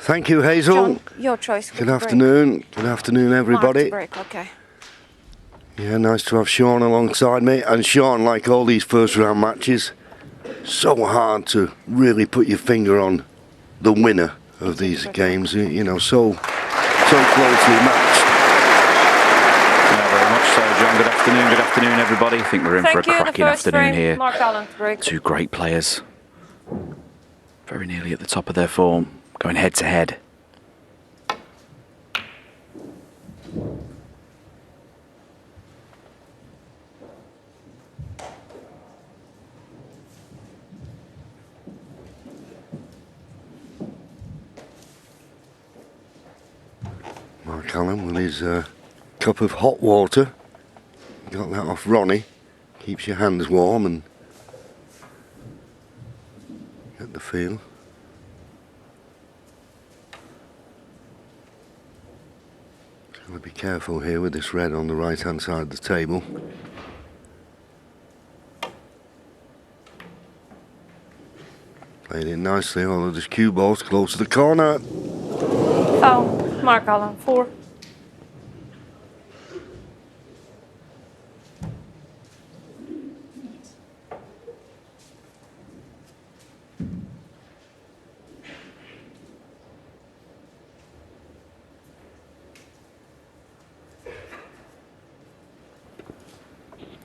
Thank you, Hazel. John, your choice. Good afternoon. Good afternoon, everybody. Break, okay. Yeah, nice to have Sean alongside me. And Sean, like all these first round matches, so hard to really put your finger on the winner of these games. You know, so closely matched. Yeah, very much so, John. Good afternoon, everybody. I think we're in for a cracking afternoon here. Mark Allen, break. Two great players, very nearly at the top of their form, going head to head. Mark Allen with his cup of hot water. Got that off Ronnie. Keeps your hands warm and get the feel. Got to be careful here with this red on the right hand side of the table. Played in nicely, although this cue ball's close to the corner. Foul. Mark Allen, 4.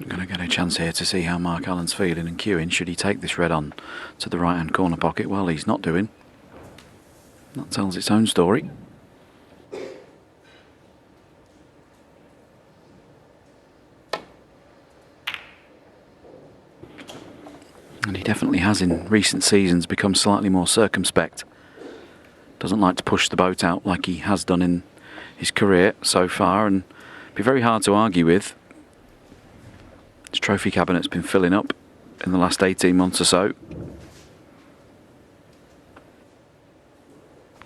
I'm going to get a chance here to see how Mark Allen's feeling and cueing. Should he take this red on to the right hand corner pocket? Well, he's not doing. That tells its own story. And he definitely has in recent seasons become slightly more circumspect. Doesn't like to push the boat out like he has done in his career so far, and be very hard to argue with. His trophy cabinet's been filling up in the last 18 months or so.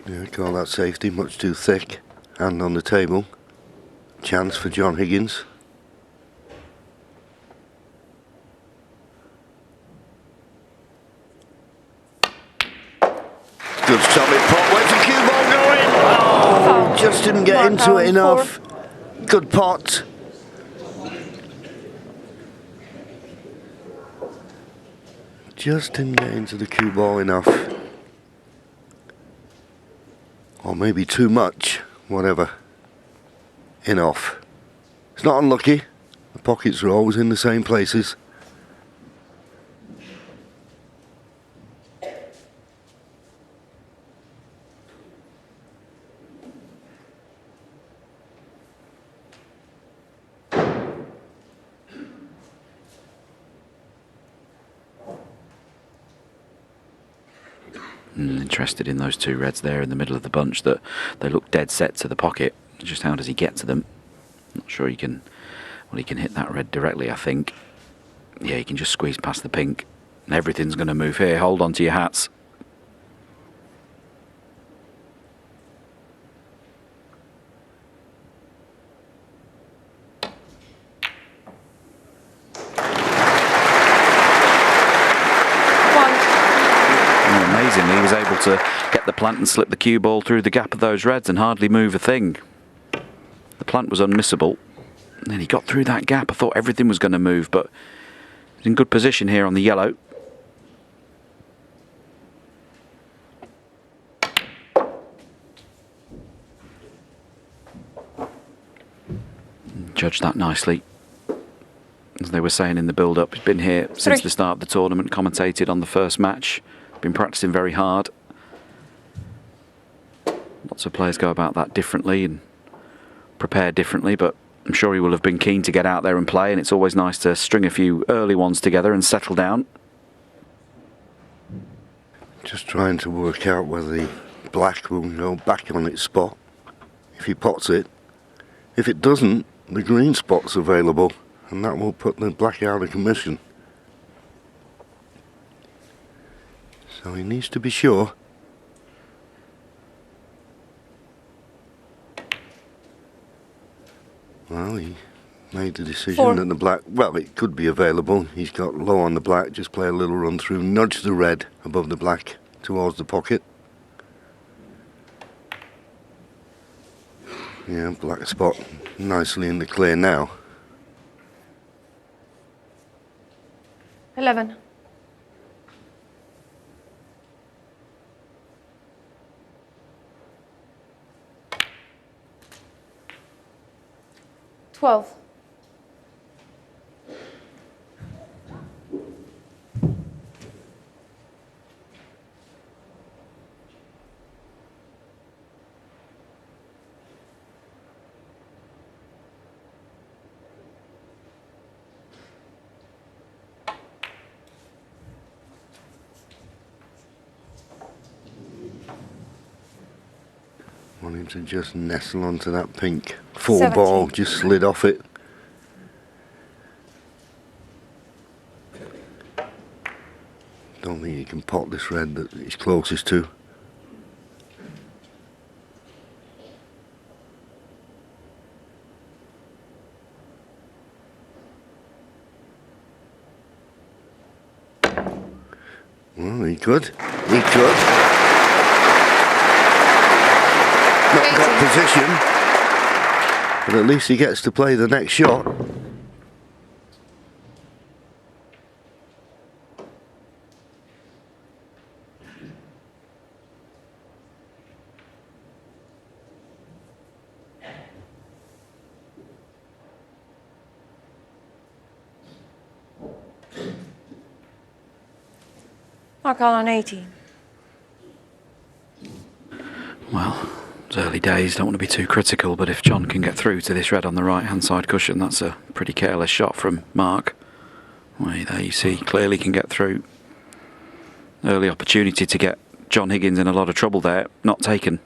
Yeah, call that safety, much too thick. Hand on the table. Chance for John Higgins. Good solid pot. Where's the cue ball going? Oh, just didn't get into it enough. Good pot. Just didn't get into the cue ball enough. Or maybe too much. Whatever. Enough. It's not unlucky. The pockets are always in the same places. Interested in those two reds there in the middle of the bunch, that they look dead set to the pocket. Just how does he get to them? Not sure he can. Well, he can hit that red directly, I think. Yeah, he can just squeeze past the pink. And everything's going to move here. Hold on to your hats. He was able to get the plant and slip the cue ball through the gap of those reds and hardly move a thing. The plant was unmissable. And then he got through that gap. I thought everything was going to move, but he's in good position here on the yellow. Judged that nicely. As they were saying in the build-up, he's been here since the start of the tournament, commentated on the first match. Been practicing very hard. Lots of players go about that differently and prepare differently, but I'm sure he will have been keen to get out there and play, and it's always nice to string a few early ones together and settle down. Just trying to work out whether the black will go back on its spot if he pots it. If it doesn't, the green spot's available, and that will put the black out of commission. So he needs to be sure. Well, he made the decision that the black, well, it could be available. He's got low on the black, just play a little run through, nudge the red above the black towards the pocket. Yeah, black spot nicely in the clear now. 11. 12. Wanting to just nestle onto that pink 4 17. ball, just slid off it. Don't think he can pot this red that he's closest to. Well, he could. He could. Not got position, but at least he gets to play the next shot. Mark Allen 18. Well, it's early days, don't want to be too critical, but if John can get through to this red on the right hand side cushion, that's a pretty careless shot from Mark. Well, there you see, clearly can get through. Early opportunity to get John Higgins in a lot of trouble there, not taken.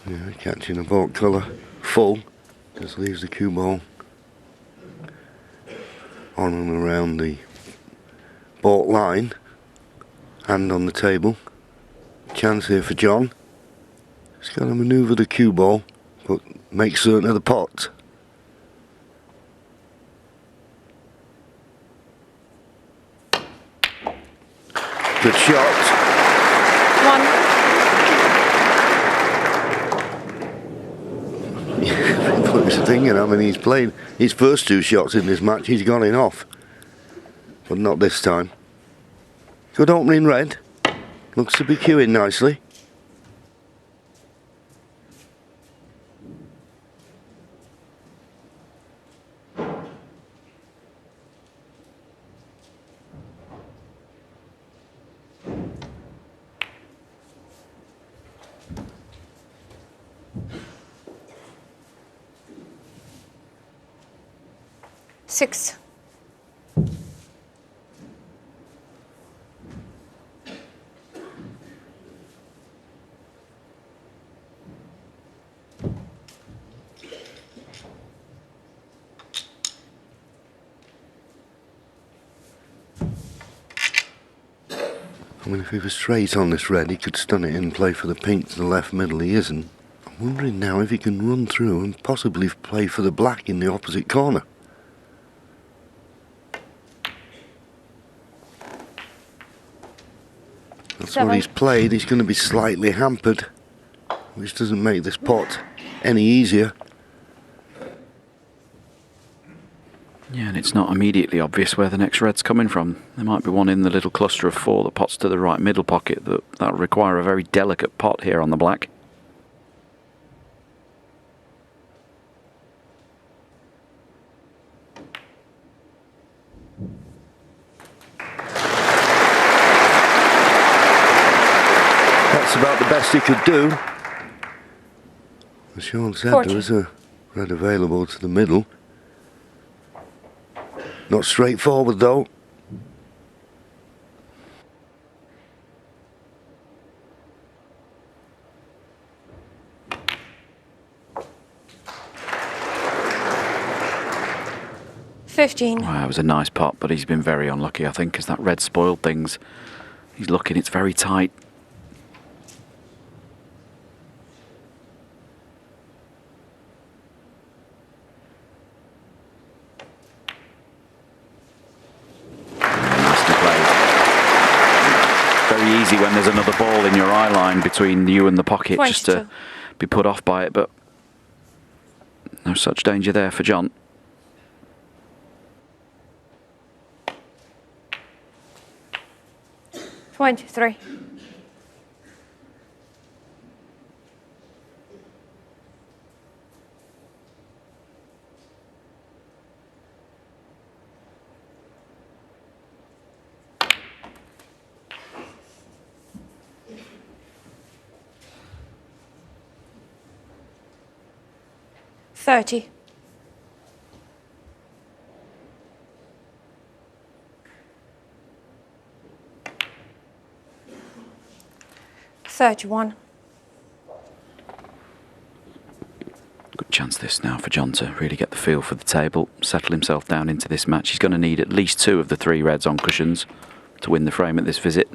Yeah, catching a ball colour full, just leaves the cue ball on and around the baulk line, hand on the table. Chance here for John. He's got to manoeuvre the cue ball, but make certain of the pot. Good shot. 1. Put his thinking, I mean, he's played his first 2 shots in this match, he's gone in off. But not this time. Good opening red. Looks to be queuing nicely. Six. I mean, if he was straight on this red, he could stun it in and play for the pink to the left middle. He isn't. I'm wondering now if he can run through and possibly play for the black in the opposite corner. That's 7. what he's played. He's going to be slightly hampered, which doesn't make this pot any easier. Yeah, and it's not immediately obvious where the next red's coming from. There might be one in the little cluster of 4 that pots to the right middle pocket that'll require a very delicate pot here on the black. That's about the best he could do. As Sean said, 14. there is a red available to the middle. Not straightforward though. . 15. Wow, it was a nice pot, but he's been very unlucky, I think, because that red spoiled things. He's looking, it's very tight. Nicely played. Very easy when there's another ball in your eye line between you and the pocket, just to 22. be put off by it, but no such danger there for John. 23. $30. 31. Good chance this now for John to really get the feel for the table, settle himself down into this match. He's going to need at least 2 of the 3 reds on cushions to win the frame at this visit.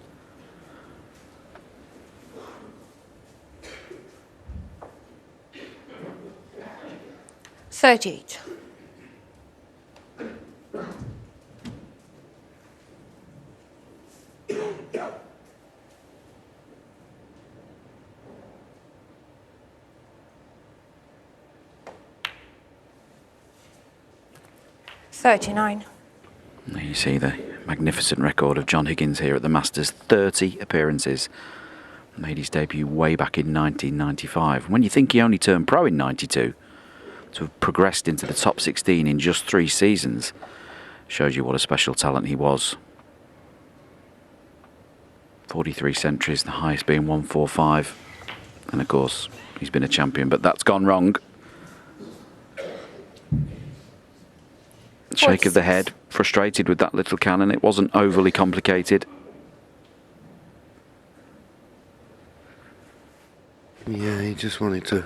$38. $39. There you see the magnificent record of John Higgins here at the Masters. 30 appearances. Made his debut way back in 1995. When you think he only turned pro in 92, to have progressed into the top 16 in just 3 seasons shows you what a special talent he was. 43 centuries, the highest being 145. And of course, he's been a champion, but that's gone wrong. Shake of the head, frustrated with that little cannon. It wasn't overly complicated. Yeah, he just wanted to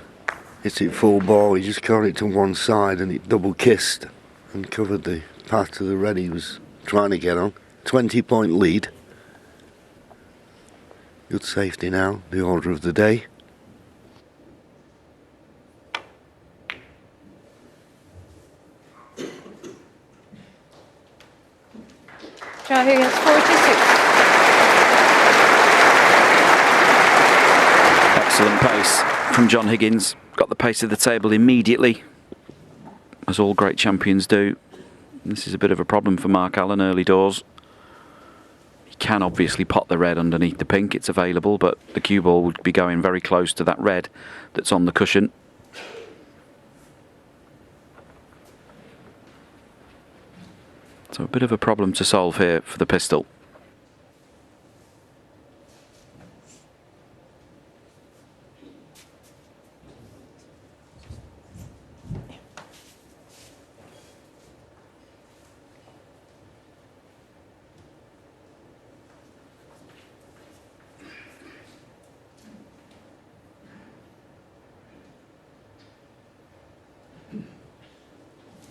hit it full ball. He just caught it to one side and it double kissed and covered the path to the red he was trying to get on. 20-point lead. Good safety now, the order of the day. John Higgins, 46. Excellent pace from John Higgins. Got the pace of the table immediately, as all great champions do. This is a bit of a problem for Mark Allen early doors. He can obviously pot the red underneath the pink, it's available, but the cue ball would be going very close to that red that's on the cushion. So a bit of a problem to solve here for the pistol.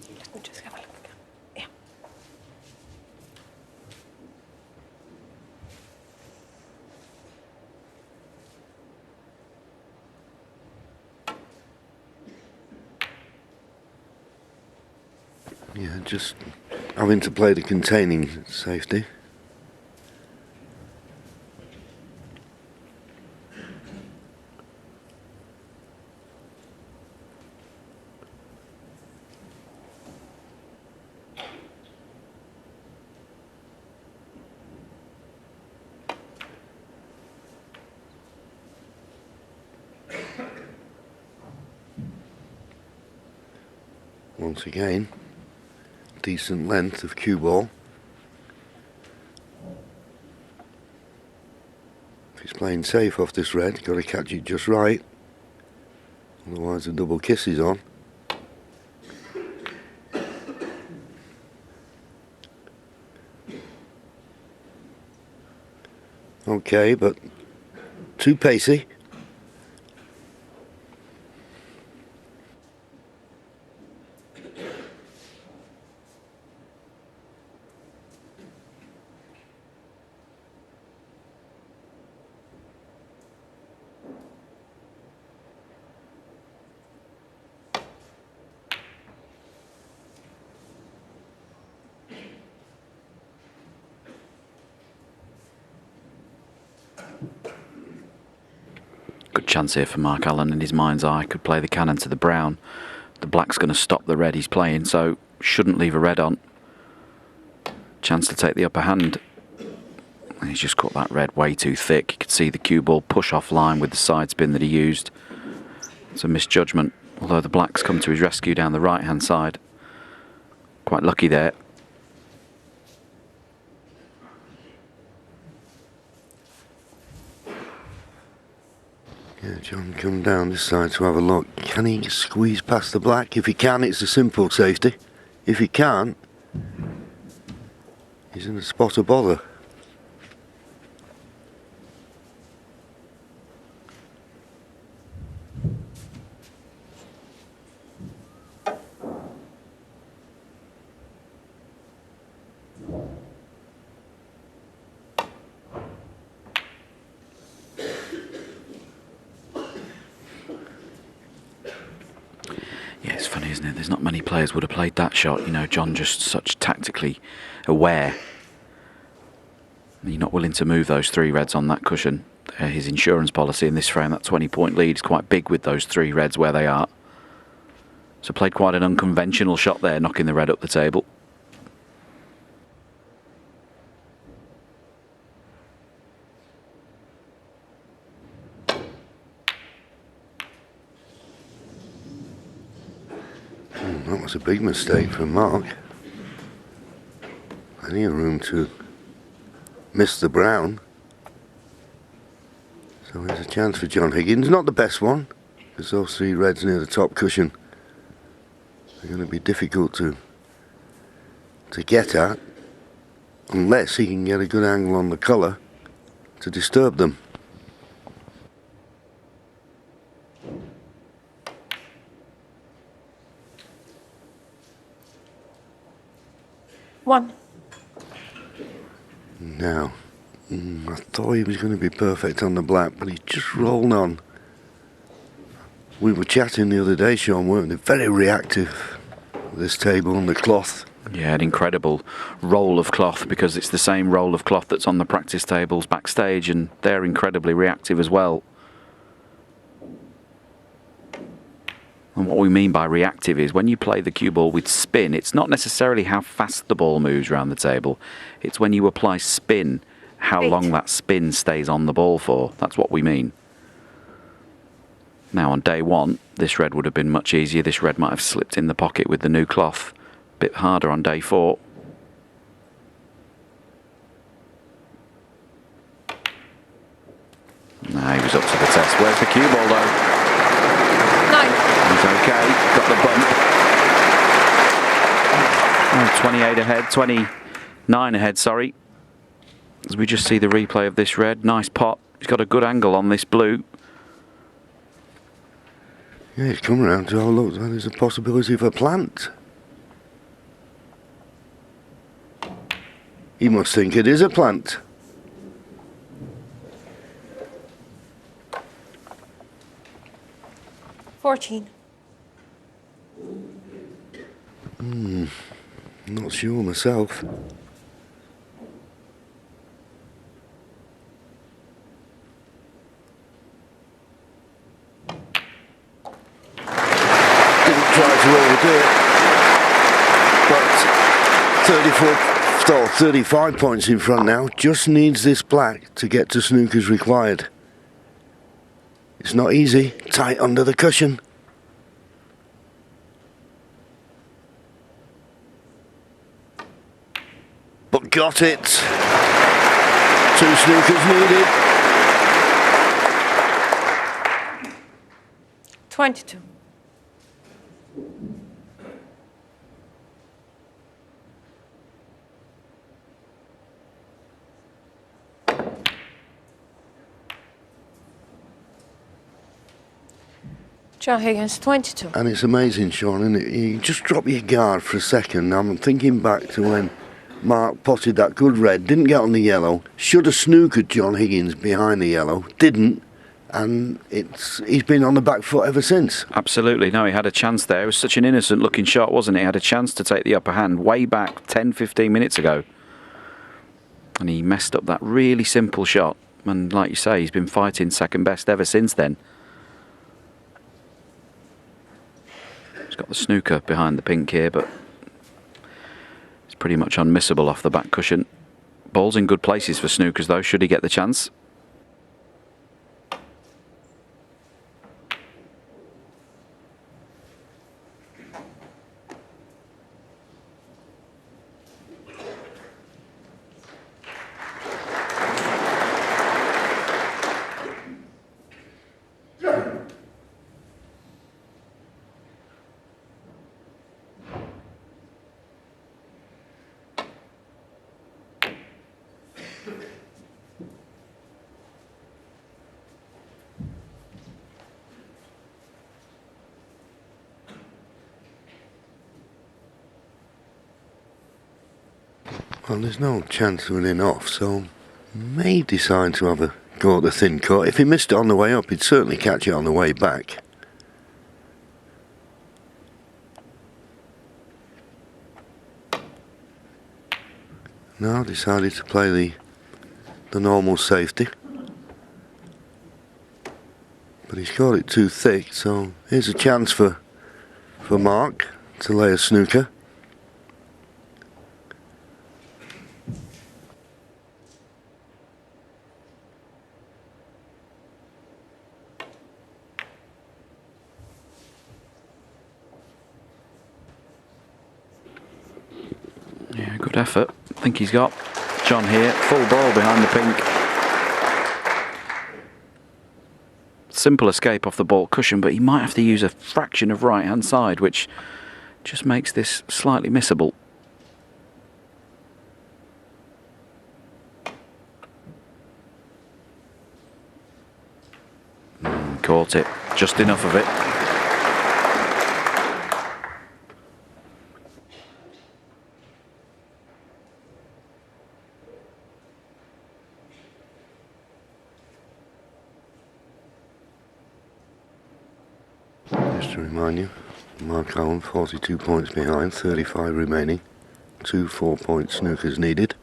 Let me just have a look. Yeah. Yeah, just having to play the containing safety. Once again, decent length of cue ball. If he's playing safe off this red, got to catch it just right. Otherwise the double kiss is on. Okay, but too pacey. chance here for Mark Allen in his mind's eye. Could play the cannon to the brown. The black's going to stop the red he's playing, so shouldn't leave a red on. Chance to take the upper hand. And he's just caught that red way too thick. You could see the cue ball push off line with the side spin that he used. It's a misjudgment, although the black's come to his rescue down the right hand side. Quite lucky there. Yeah, John come down this side to have a look. Can he squeeze past the black? If he can, it's a simple safety. If he can't, he's in a spot of bother. Yeah, it's funny, isn't it? There's not many players would have played that shot. You know, John just such tactically aware. You're not willing to move those three reds on that cushion. His insurance policy in this frame, that 20-point lead, is quite big with those three reds where they are. So played quite an unconventional shot there, knocking the red up the table. That was a big mistake from Mark. Plenty of room to miss the brown. So there's a chance for John Higgins. Not the best one, because those three reds near the top cushion are going to be difficult to get at, unless he can get a good angle on the colour to disturb them. One. Now, I thought he was going to be perfect on the black, but he just rolled on. We were chatting the other day, Sean, weren't we? Very reactive, this table on the cloth. Yeah, an incredible roll of cloth, because it's the same roll of cloth that's on the practice tables backstage, and they're incredibly reactive as well. And what we mean by reactive is when you play the cue ball with spin, it's not necessarily how fast the ball moves around the table. It's when you apply spin, how long that spin stays on the ball for. That's what we mean. Now on day one, this red would have been much easier. This red might have slipped in the pocket with the new cloth. A bit harder on day four. Now he was up to the test. Where's the cue ball though? He's okay, got the bump. Oh, 28 ahead, 29 ahead, sorry. As we just see the replay of this red, nice pot. He's got a good angle on this blue. Yeah, he's come around to have a look. There's a possibility of a plant. He must think it is a plant. $14. Not sure myself. Didn't try to overdo it, but 35 points in front now. Just needs this black to get to snookers required. It's not easy, tight under the cushion. But got it. 2 snookers needed. 22. John Higgins, 22. And it's amazing, Sean, isn't it? You just drop your guard for a second. I'm thinking back to when Mark potted that good red, didn't get on the yellow, should have snookered John Higgins behind the yellow, didn't, and he's been on the back foot ever since. Absolutely, no, he had a chance there. It was such an innocent looking shot, wasn't it? He had a chance to take the upper hand way back 10-15 minutes ago. And he messed up that really simple shot. And like you say, he's been fighting second best ever since then. He's got the snooker behind the pink here, but it's pretty much unmissable off the back cushion. Ball's in good places for snookers though, should he get the chance. Well, there's no chance of winning off, so may decide to have a go at the thin cut. If he missed it on the way up, he'd certainly catch it on the way back. Now decided to play the normal safety. But he's got it too thick, so here's a chance for Mark to lay a snooker. Yeah, good effort. I think he's got John here. Full ball behind the pink. Simple escape off the ball cushion, but he might have to use a fraction of right hand side, which just makes this slightly missable. Caught it. Just enough of it. Just to remind you, Mark Allen 42 points behind, 35 remaining, 2 4-point snookers needed.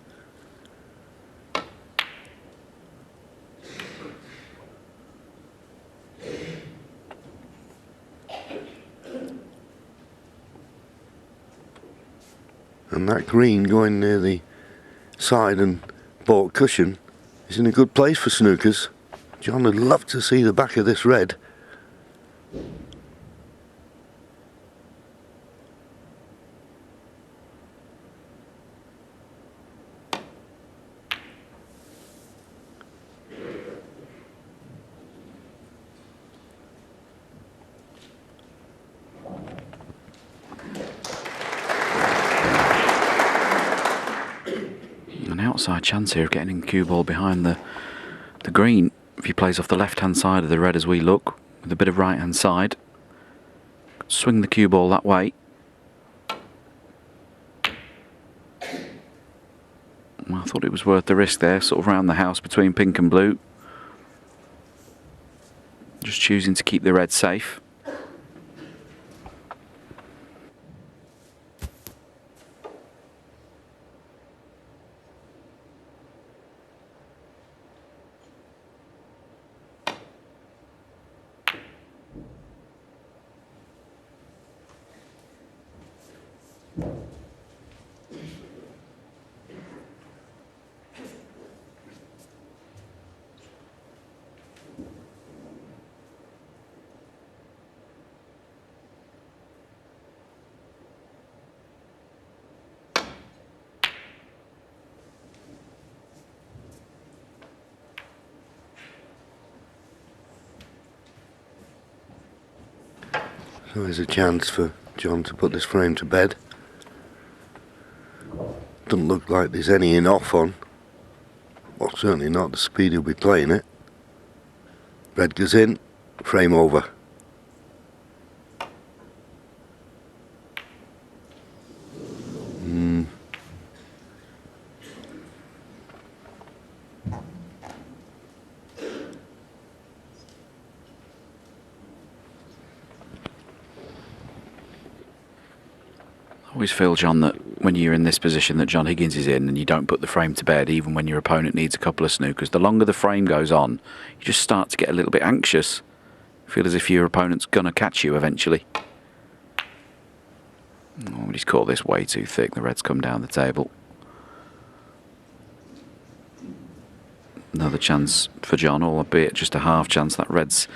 And that green going near the side and baulk cushion is in a good place for snookers. John would love to see the back of this red. An outside chance here of getting the cue ball behind the green if he plays off the left hand side of the red as we look, with a bit of right hand side. Swing the cue ball that way. Well, I thought it was worth the risk there, sort of round the house between pink and blue. Just choosing to keep the red safe. So there's a chance for John to put this frame to bed. Doesn't look like there's any in off on. Well, certainly not the speed he'll be playing it. Red goes in, frame over. I always feel, John, that when you're in this position that John Higgins is in and you don't put the frame to bed, even when your opponent needs a couple of snookers, the longer the frame goes on, you just start to get a little bit anxious. Feel as if your opponent's going to catch you eventually. Oh, but he's caught this way too thick. The red's come down the table. Another chance for John, albeit just a half chance. That red's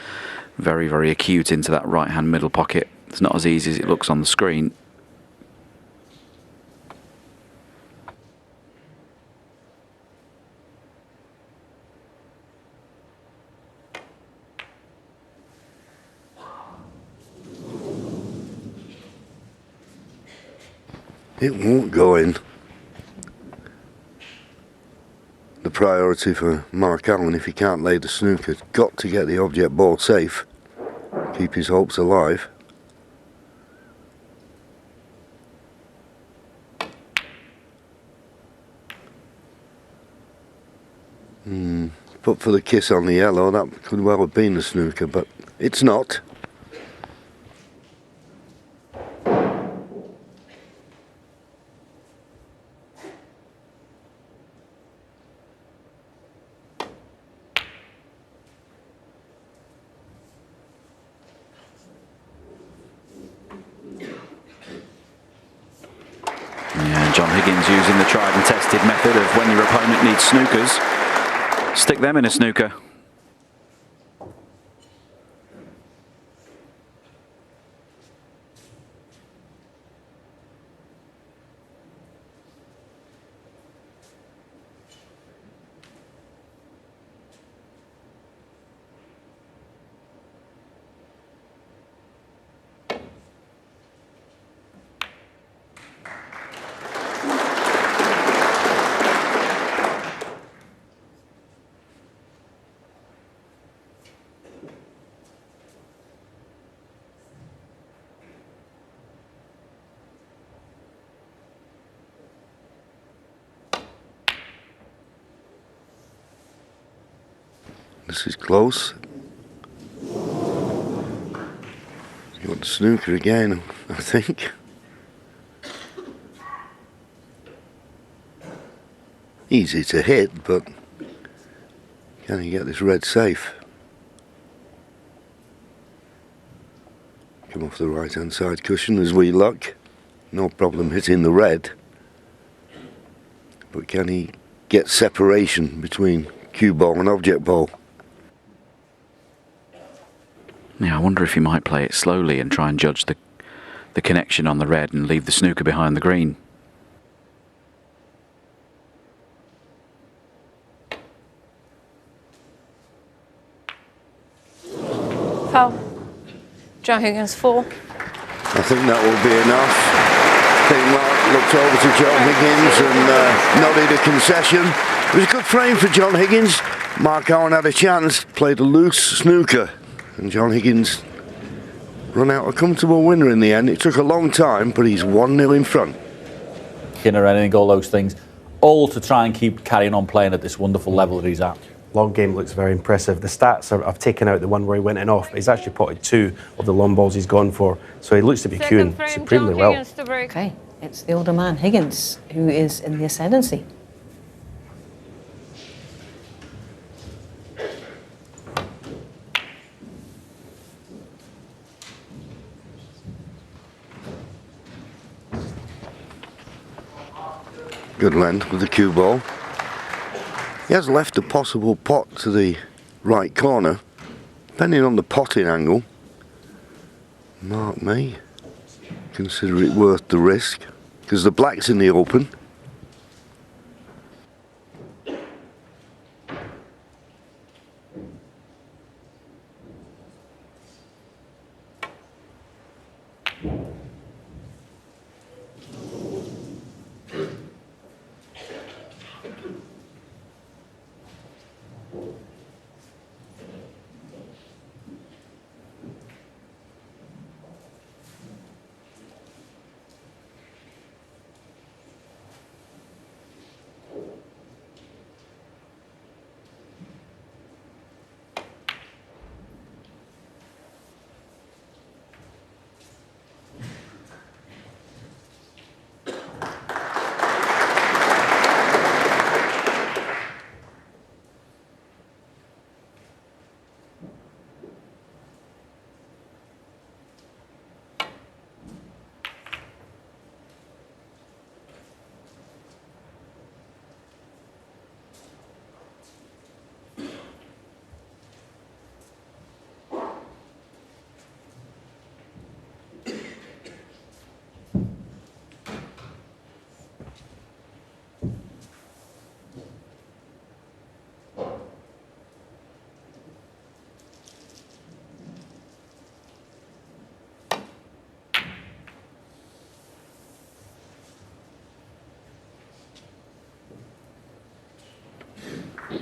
very, very acute into that right-hand middle pocket. It's not as easy as it looks on the screen. It won't go in. The priority for Mark Allen, if he can't lay the snooker, has got to get the object ball safe. Keep his hopes alive. But for the kiss on the yellow, that could well have been the snooker, but it's not. Yeah, John Higgins using the tried and tested method of when your opponent needs snookers, stick them in a snooker. This is close. You want the snooker again, I think. Easy to hit, but can he get this red safe? Come off the right hand side cushion as we luck. No problem hitting the red. But can he get separation between cue ball and object ball? Yeah, I wonder if he might play it slowly and try and judge the connection on the red and leave the snooker behind the green. Foul. John Higgins 4. I think that will be enough. I think Mark looked over to John Higgins and nodded a concession. It was a good frame for John Higgins. Mark Allen had a chance, played a loose snooker, and John Higgins run out a comfortable winner in the end. It took a long time, but he's 1-0 in front. Or anything, all those things, all to try and keep carrying on playing at this wonderful level that he's at. Long game looks very impressive. The stats I've taken out the one where he went in off. He's actually potted 2 of the long balls he's gone for, so he looks to be cueing supremely well. Okay, it's the older man, Higgins, who is in the ascendancy. Good length with the cue ball. He has left a possible pot to the right corner. Depending on the potting angle, Mark may consider it worth the risk, because the black's in the open.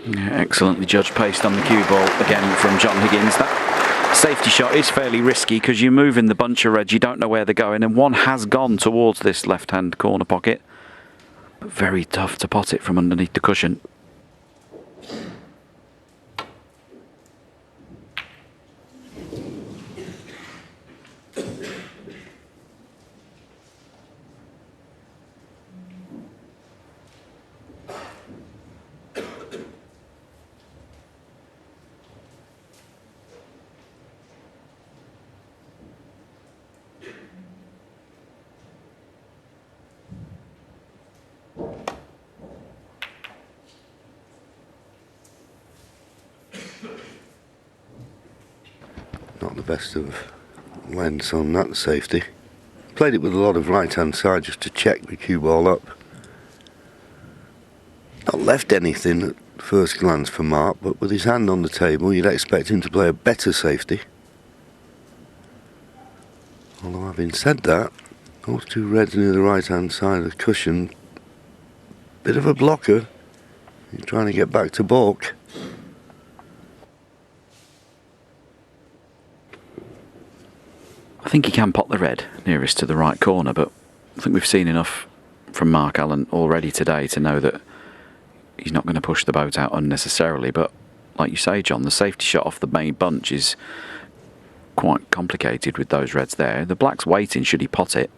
Yeah, excellently judged paste on the cue ball again from John Higgins. That safety shot is fairly risky because you move in the bunch of reds, you don't know where they're going, and one has gone towards this left-hand corner pocket. But very tough to pot it from underneath the cushion. Not the best of lengths on that safety. Played it with a lot of right hand side just to check the cue ball up. Not left anything at first glance for Mark, but with his hand on the table you'd expect him to play a better safety. Although having said that, those two reds near the right hand side of the cushion, bit of a blocker. He's trying to get back to balk. I think he can pot the red nearest to the right corner, but I think we've seen enough from Mark Allen already today to know that he's not going to push the boat out unnecessarily. But like you say, John, the safety shot off the main bunch is quite complicated with those reds there. The black's waiting should he pot it.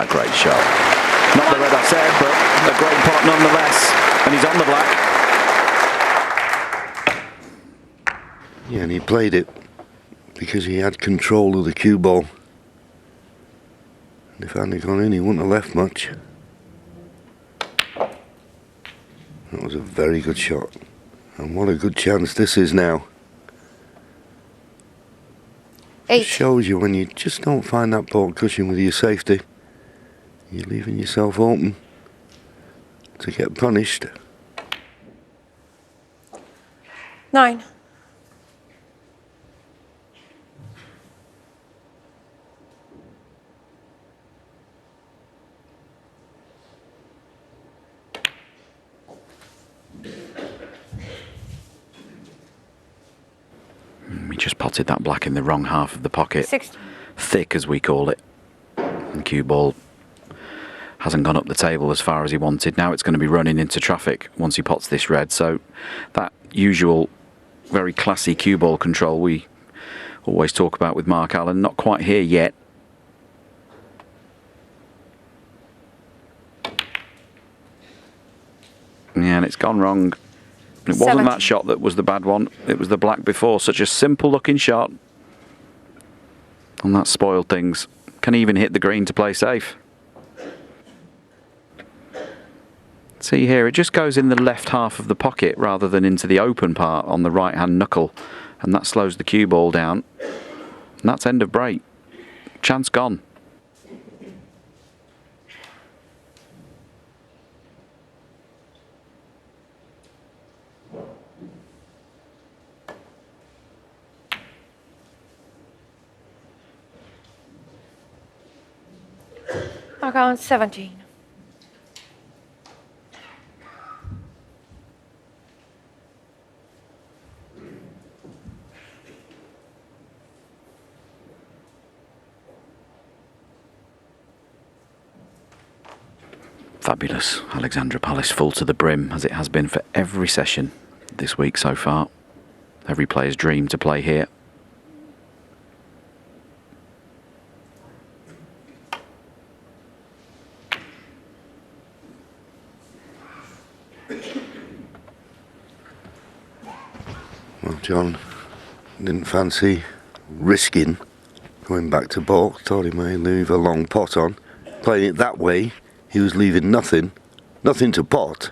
Great shot. Not the red I said, but a great pot nonetheless. And he's on the black. Yeah, and he played it because he had control of the cue ball. And if it hadn't gone in, he wouldn't have left much. That was a very good shot. And what a good chance this is now. 8. It shows you when you just don't find that ball cushion with your safety, you're leaving yourself open to get punished. 9. He just potted that black in the wrong half of the pocket. 16. Thick, as we call it. And cue ball hasn't gone up the table as far as he wanted. Now it's going to be running into traffic once he pots this red. So that usual very classy cue ball control we always talk about with Mark Allen, not quite here yet. Yeah, and it's gone wrong. It wasn't 17. that shot that was the bad one. It was the black before. Such a simple looking shot. And that spoiled things. Can he even hit the green to play safe? See here, it just goes in the left half of the pocket rather than into the open part on the right hand knuckle. And that slows the cue ball down. And that's end of break. Chance gone. I count 17. Fabulous. Alexandra Palace full to the brim, as it has been for every session this week so far. Every player's dream to play here. Well, John didn't fancy risking going back to balk. Thought he may leave a long pot on. Playing it that way, he was leaving nothing to pot.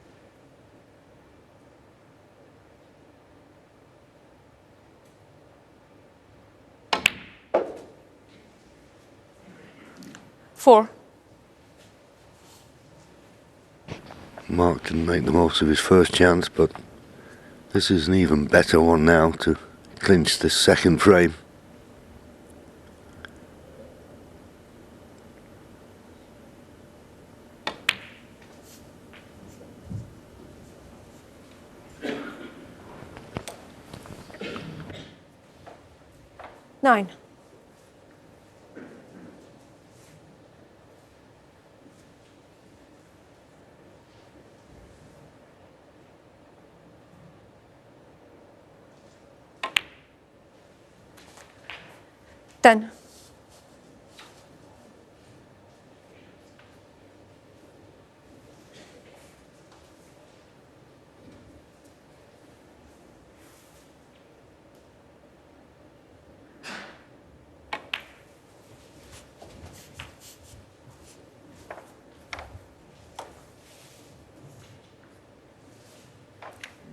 4. Mark didn't make the most of his first chance, but this is an even better one now to clinch this second frame. Nine. Ten.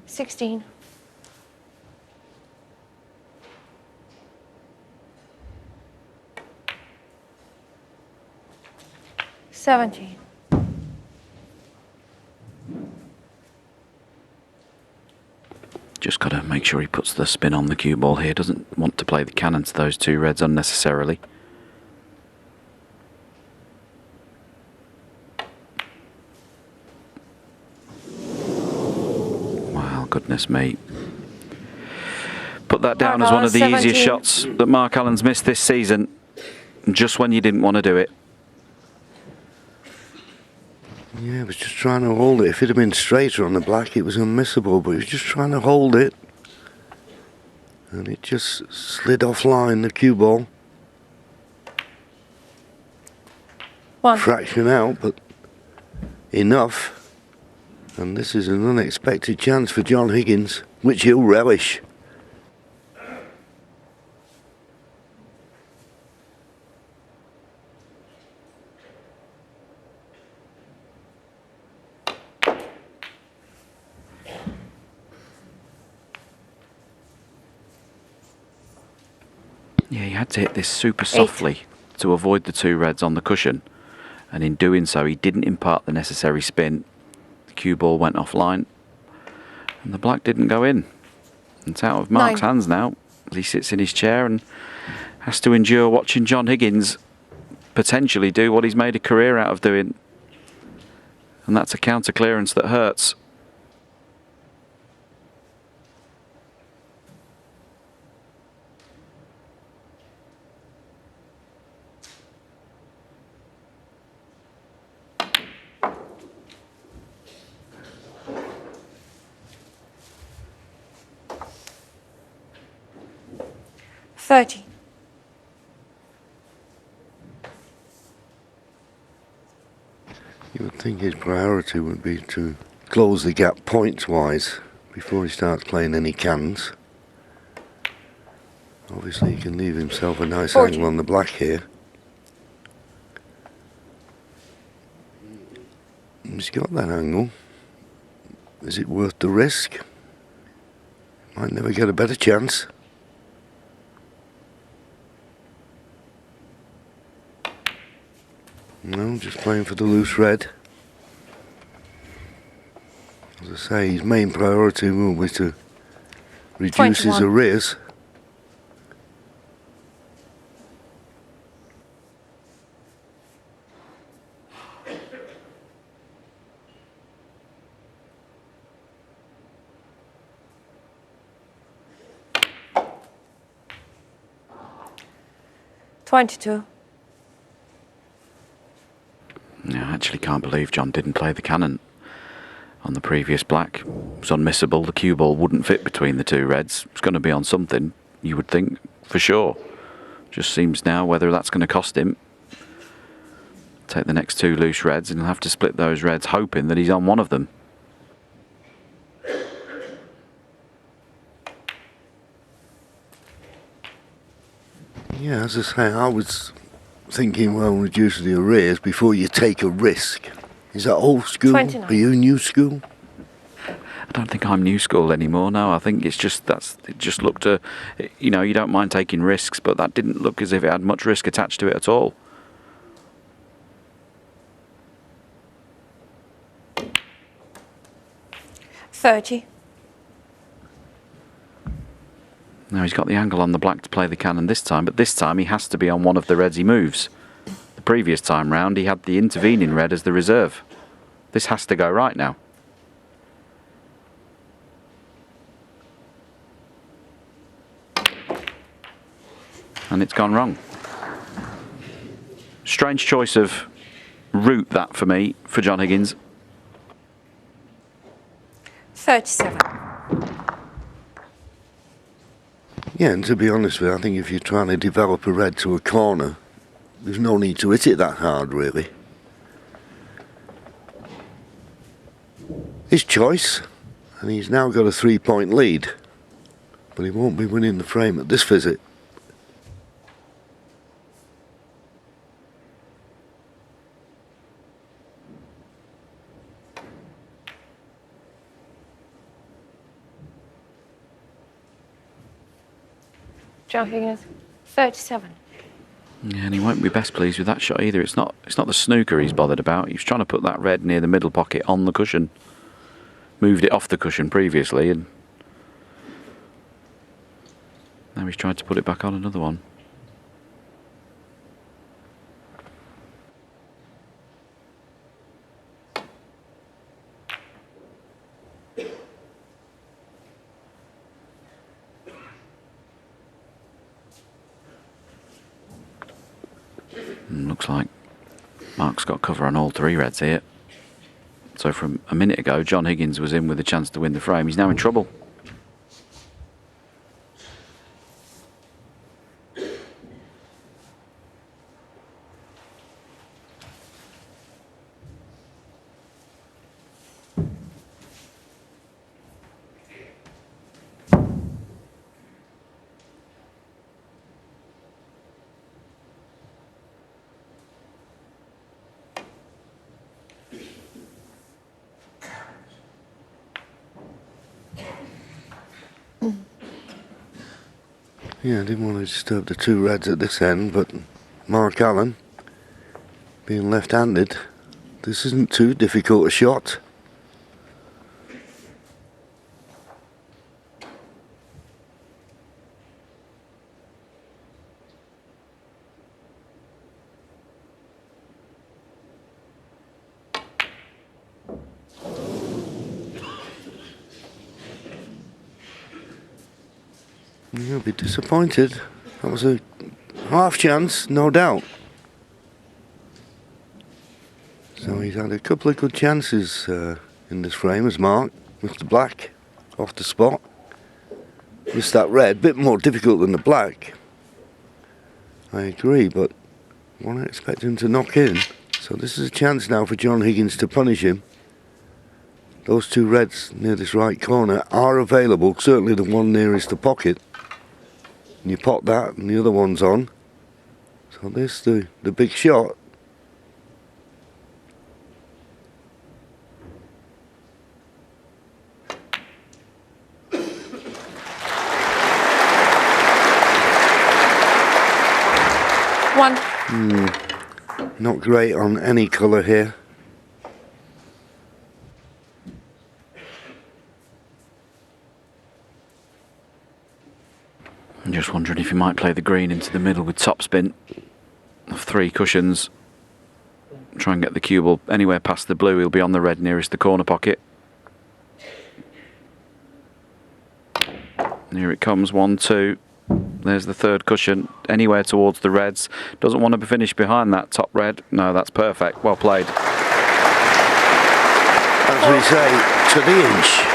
Sixteen. Seventeen. Just got to make sure he puts the spin on the cue ball here. Doesn't want to play the cannon to those two reds unnecessarily. Wow, goodness me. Put that down as one of the easiest shots that Mark Allen's missed this season, just when you didn't want to do it. Yeah, he was just trying to hold it. If it had been straighter on the black, it was unmissable, but he was just trying to hold it. And it just slid offline, the cue ball. 1. Fraction out, but enough. And this is an unexpected chance for John Higgins, which he'll relish. Yeah, he had to hit this super softly to avoid the two reds on the cushion, and in doing so he didn't impart the necessary spin. The cue ball went offline and the black didn't go in. It's out of Mark's hands now as he sits in his chair and has to endure watching John Higgins potentially do what he's made a career out of doing, and that's a counter clearance that hurts. Thirty. You would think his priority would be to close the gap points-wise before he starts playing any cans. Obviously he can leave himself a nice 40. angle on the black here. He's got that angle. Is it worth the risk? Might never get a better chance. No, just playing for the loose red. As I say, his main priority will be to reduce his 21. arrears. $22. Yeah, I actually can't believe John didn't play the cannon on the previous black. It was unmissable. The cue ball wouldn't fit between the two reds. It's going to be on something, you would think, for sure. Just seems now whether that's going to cost him. Take the next two loose reds and he'll have to split those reds, hoping that he's on one of them. Yeah, as I say, I was thinking, well, reduce the arrears before you take a risk. Is that old school? 29. Are you new school? I don't think I'm new school anymore. No, I think it's just it just looked you know, you don't mind taking risks, but that didn't look as if it had much risk attached to it at all. 30. Now he's got the angle on the black to play the cannon this time, but this time he has to be on one of the reds he moves. The previous time round he had the intervening red as the reserve. This has to go right now. And it's gone wrong. Strange choice of route that for me, for John Higgins. 37. Yeah, and to be honest with you, I think if you're trying to develop a red to a corner, there's no need to hit it that hard, really. His choice, and he's now got a 3-point lead, but he won't be winning the frame at this visit. John Higgins, 37. Yeah, and he won't be best pleased with that shot either. It's not the snooker he's bothered about. He was trying to put that red near the middle pocket on the cushion. Moved it off the cushion previously, and now he's tried to put it back on another one. Looks like Mark's got cover on all three reds here. So from a minute ago, John Higgins was in with a chance to win the frame. He's now in trouble. Yeah, I didn't want to disturb the two reds at this end, but Mark Allen, being left-handed, this isn't too difficult a shot. You'll be disappointed. That was a half chance, no doubt. So he's had a couple of good chances in this frame as Mark, with the black off the spot. Just that red, bit more difficult than the black. I agree, but I wasn't expecting him to knock in. So this is a chance now for John Higgins to punish him. Those two reds near this right corner are available, certainly the one nearest the pocket. And you pot that and the other one's on. So this the big shot. One. Not great on any colour here. I'm just wondering if he might play the green into the middle with topspin of three cushions. Try and get the cue ball anywhere past the blue. He'll be on the red nearest the corner pocket. And here it comes, 1, 2. There's the third cushion, anywhere towards the reds. Doesn't want to be finished behind that top red. No, that's perfect. Well played. As we say, to the inch.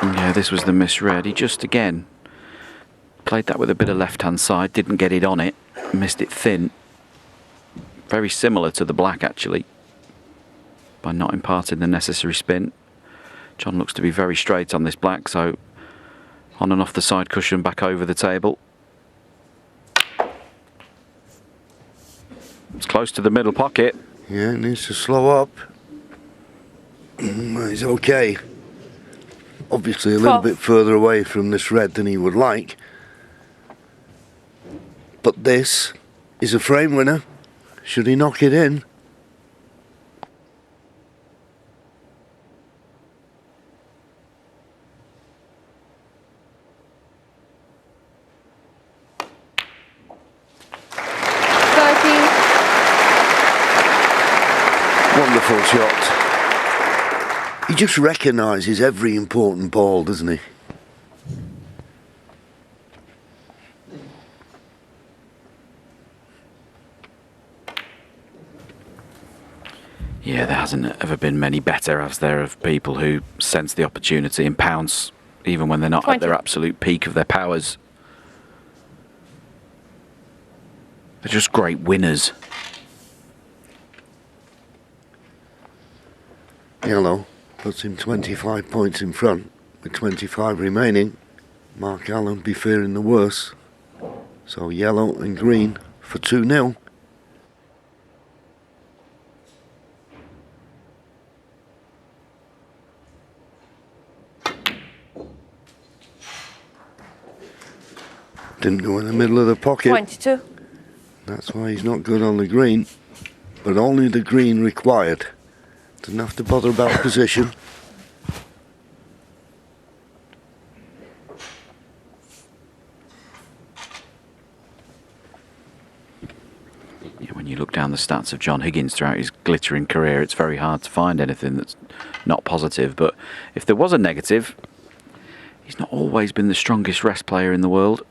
Yeah, this was the misread. He just, again, played that with a bit of left-hand side, didn't get it on it, missed it thin. Very similar to the black, actually, by not imparting the necessary spin. John looks to be very straight on this black, so on and off the side cushion, back over the table. It's close to the middle pocket. Yeah, it needs to slow up. He's okay. Obviously a little bit further away from this red than he would like. But this is a frame winner. Should he knock it in? Wonderful shot. He just recognises every important ball, doesn't he? Yeah, there hasn't ever been many better, as there, of people who sense the opportunity and pounce even when they're not at their absolute peak of their powers. They're just great winners. Yellow puts him 25 points in front with 25 remaining. Mark Allen be fearing the worst. So yellow and green for 2-0. Didn't go in the middle of the pocket. 22. That's why he's not good on the green. But only the green required. Doesn't have to bother about position. Yeah, when you look down the stats of John Higgins throughout his glittering career, it's very hard to find anything that's not positive. But if there was a negative, he's not always been the strongest rest player in the world.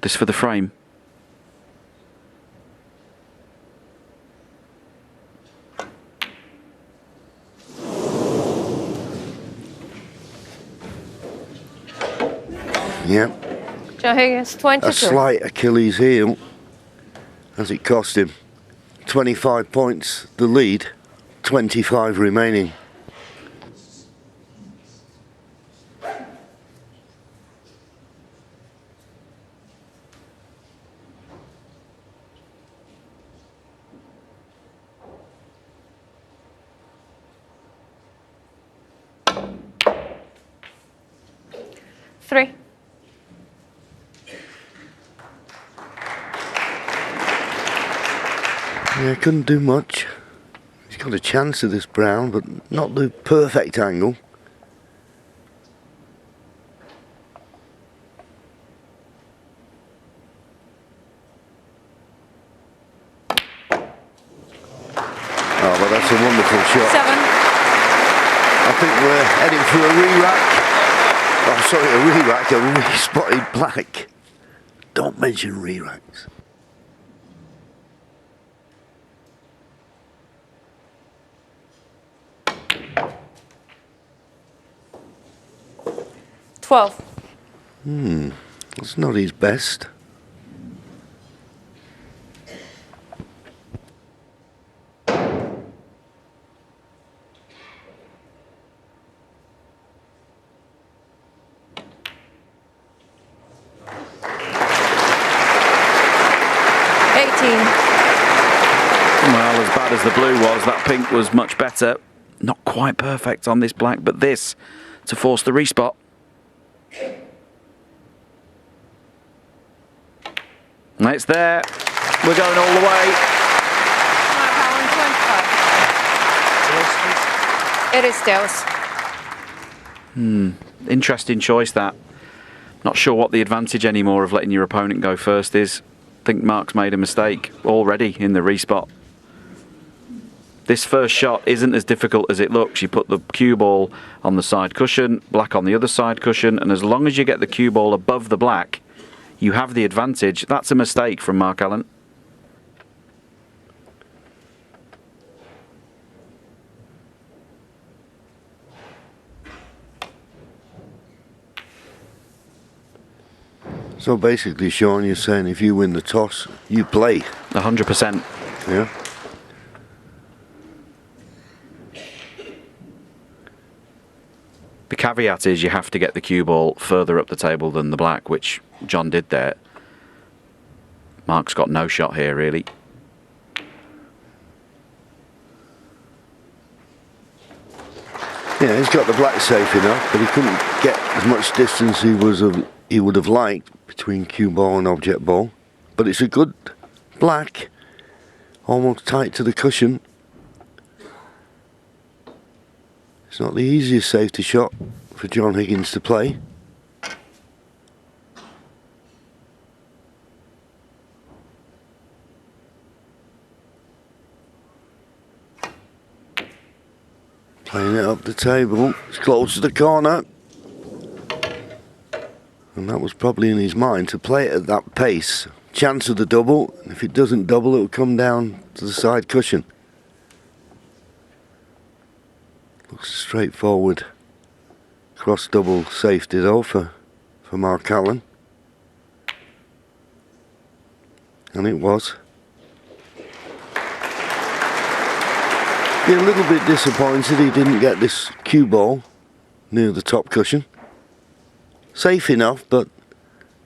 This for the frame. Yep. John Higgins, 22. A slight Achilles heel as it cost him. 25 points the lead, 25 remaining. Three. Yeah, couldn't do much. He's got a chance of this brown, but not the perfect angle. Oh, but that's a wonderful shot. 7. I think we're heading for a re-rack. Oh, sorry, a re-rack, a re-spotted black. Don't mention re-racks. That's not his best. Well, as bad as the blue was, that pink was much better. Not quite perfect on this black, but this to force the respot. It's there. We're going all the way. It is tails. Interesting choice, that. Not sure what the advantage anymore of letting your opponent go first is. I think Mark's made a mistake already in the respot. This first shot isn't as difficult as it looks. You put the cue ball on the side cushion, black on the other side cushion, and as long as you get the cue ball above the black, you have the advantage. That's a mistake from Mark Allen. So basically, Sean, you're saying if you win the toss, you play. 100%. Yeah. The caveat is you have to get the cue ball further up the table than the black, which John did there. Mark's got no shot here, really. Yeah, he's got the black safe enough, but he couldn't get as much distance he would have liked between cue ball and object ball. But it's a good black, almost tight to the cushion. It's not the easiest safety shot for John Higgins to play. Playing it up the table, it's close to the corner. And that was probably in his mind to play it at that pace. Chance of the double, and if it doesn't double, it will come down to the side cushion. Looks straightforward. Cross double safety though for Mark Allen. And it was. Be a little bit disappointed he didn't get this cue ball near the top cushion. Safe enough, but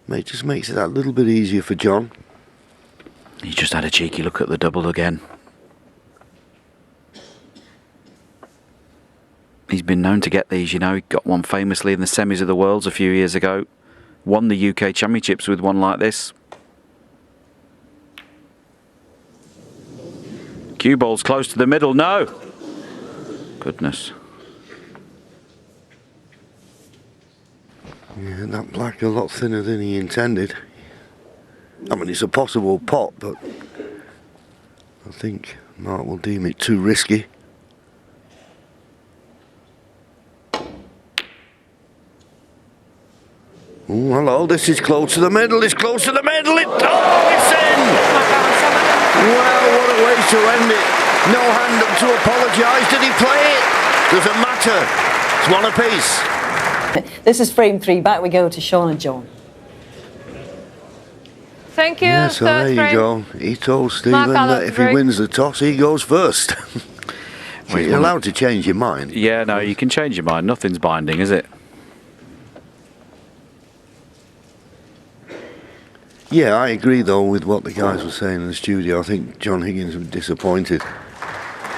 it just makes it that little bit easier for John. He just had a cheeky look at the double again. He's been known to get these, you know. He got one famously in the semis of the Worlds a few years ago. Won the UK Championships with one like this. Cue ball's close to the middle. No! Goodness. Yeah, that black a lot thinner than he intended. I mean, it's a possible pot, but I think Mark will deem it too risky. Oh, hello, this is close to the middle, it's close to the middle, it's in! Well, what a way to end it. No hand up to apologise, did he play it? Doesn't matter, it's one apiece. This is frame 3. Back we go to Sean and John. Thank you. Yeah, so there you go. He told Stephen that if he wins the toss, he goes first. So you're allowed to change your mind. Yeah, no, you can change your mind. Nothing's binding, is it? Yeah, I agree though with what the guys were saying in the studio. I think John Higgins was disappointed.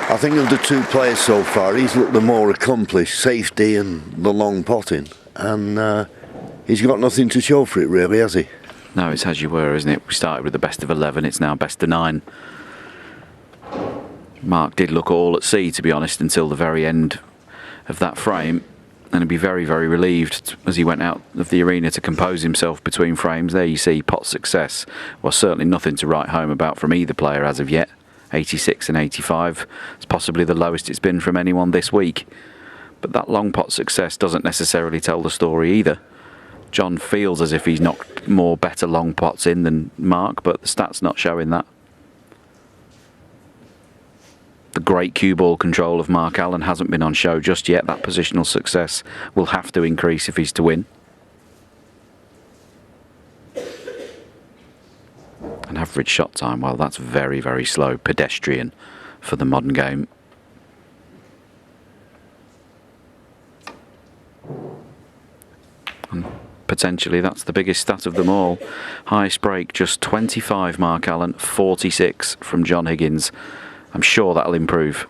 I think of the two players so far, he's looked the more accomplished, safety and the long potting, and he's got nothing to show for it really, has he? No, it's as you were, isn't it? We started with the best of 11, it's now best of 9. Mark did look all at sea, to be honest, until the very end of that frame. And he'd be very, very relieved as he went out of the arena to compose himself between frames. There you see pot success. Well, certainly nothing to write home about from either player as of yet. 86 and 85. It's possibly the lowest it's been from anyone this week. But that long pot success doesn't necessarily tell the story either. John feels as if he's knocked more better long pots in than Mark, but the stats not showing that. The great cue ball control of Mark Allen hasn't been on show just yet. That positional success will have to increase if he's to win. An average shot time, well, that's very, very slow, pedestrian for the modern game. And potentially that's the biggest stat of them all. Highest break, just 25 Mark Allen, 46 from John Higgins. I'm sure that'll improve.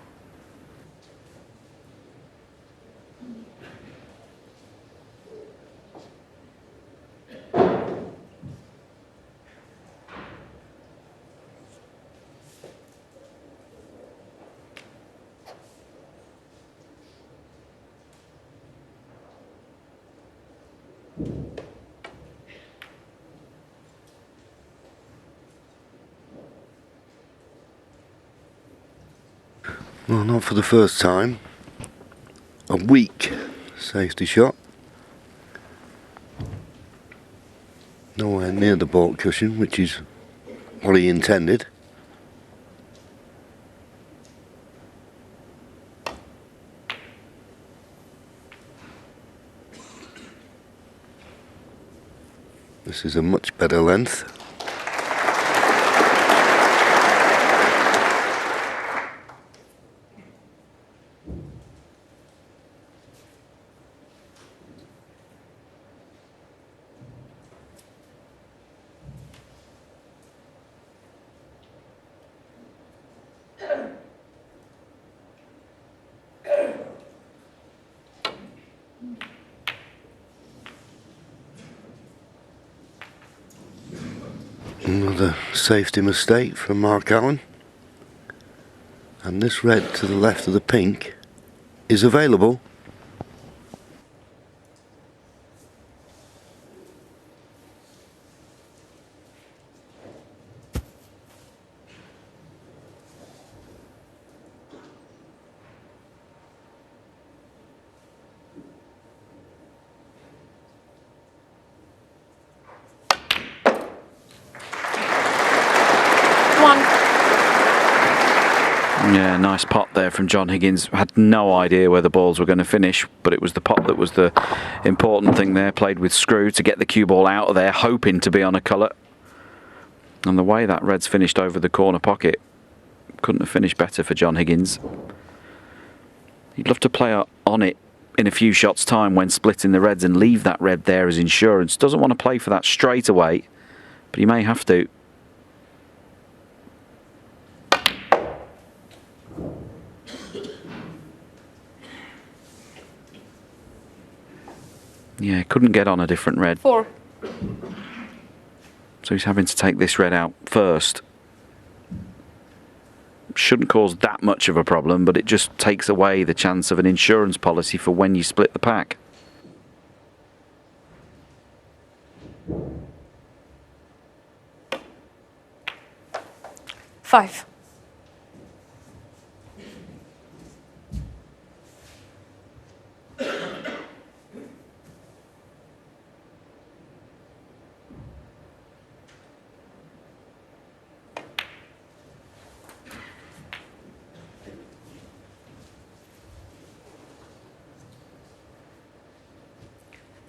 Well, not for the first time. A weak safety shot. Nowhere near the baulk cushion, which is what he intended. This is a much better length. Another safety mistake from Mark Allen. And this red to the left of the pink is available. Yeah, nice pot there from John Higgins. Had no idea where the balls were going to finish, but it was the pot that was the important thing there. Played with screw to get the cue ball out of there, hoping to be on a colour. And the way that red's finished over the corner pocket, couldn't have finished better for John Higgins. He'd love to play on it in a few shots' time when splitting the reds and leave that red there as insurance. Doesn't want to play for that straight away, but he may have to. Yeah, couldn't get on a different red. 4. So he's having to take this red out first. Shouldn't cause that much of a problem, but it just takes away the chance of an insurance policy for when you split the pack. Five.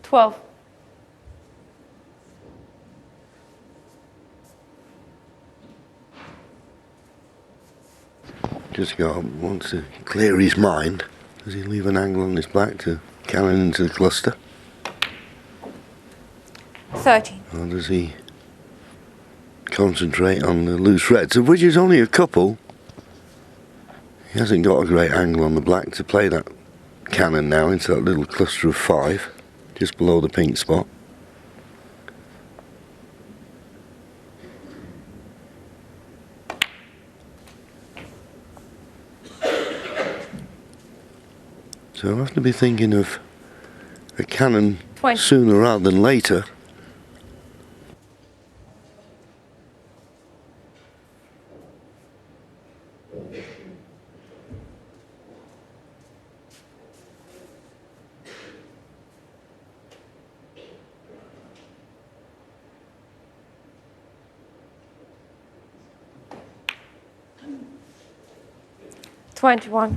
Twelve. Just wants to clear his mind. Does he leave an angle on his black to cannon into the cluster? 13. Or does he concentrate on the loose reds, of which is only a couple? He hasn't got a great angle on the black to play that cannon now into that little cluster of 5, just below the pink spot. So I'll have to be thinking of a cannon 20. sooner rather than later. Twenty-one.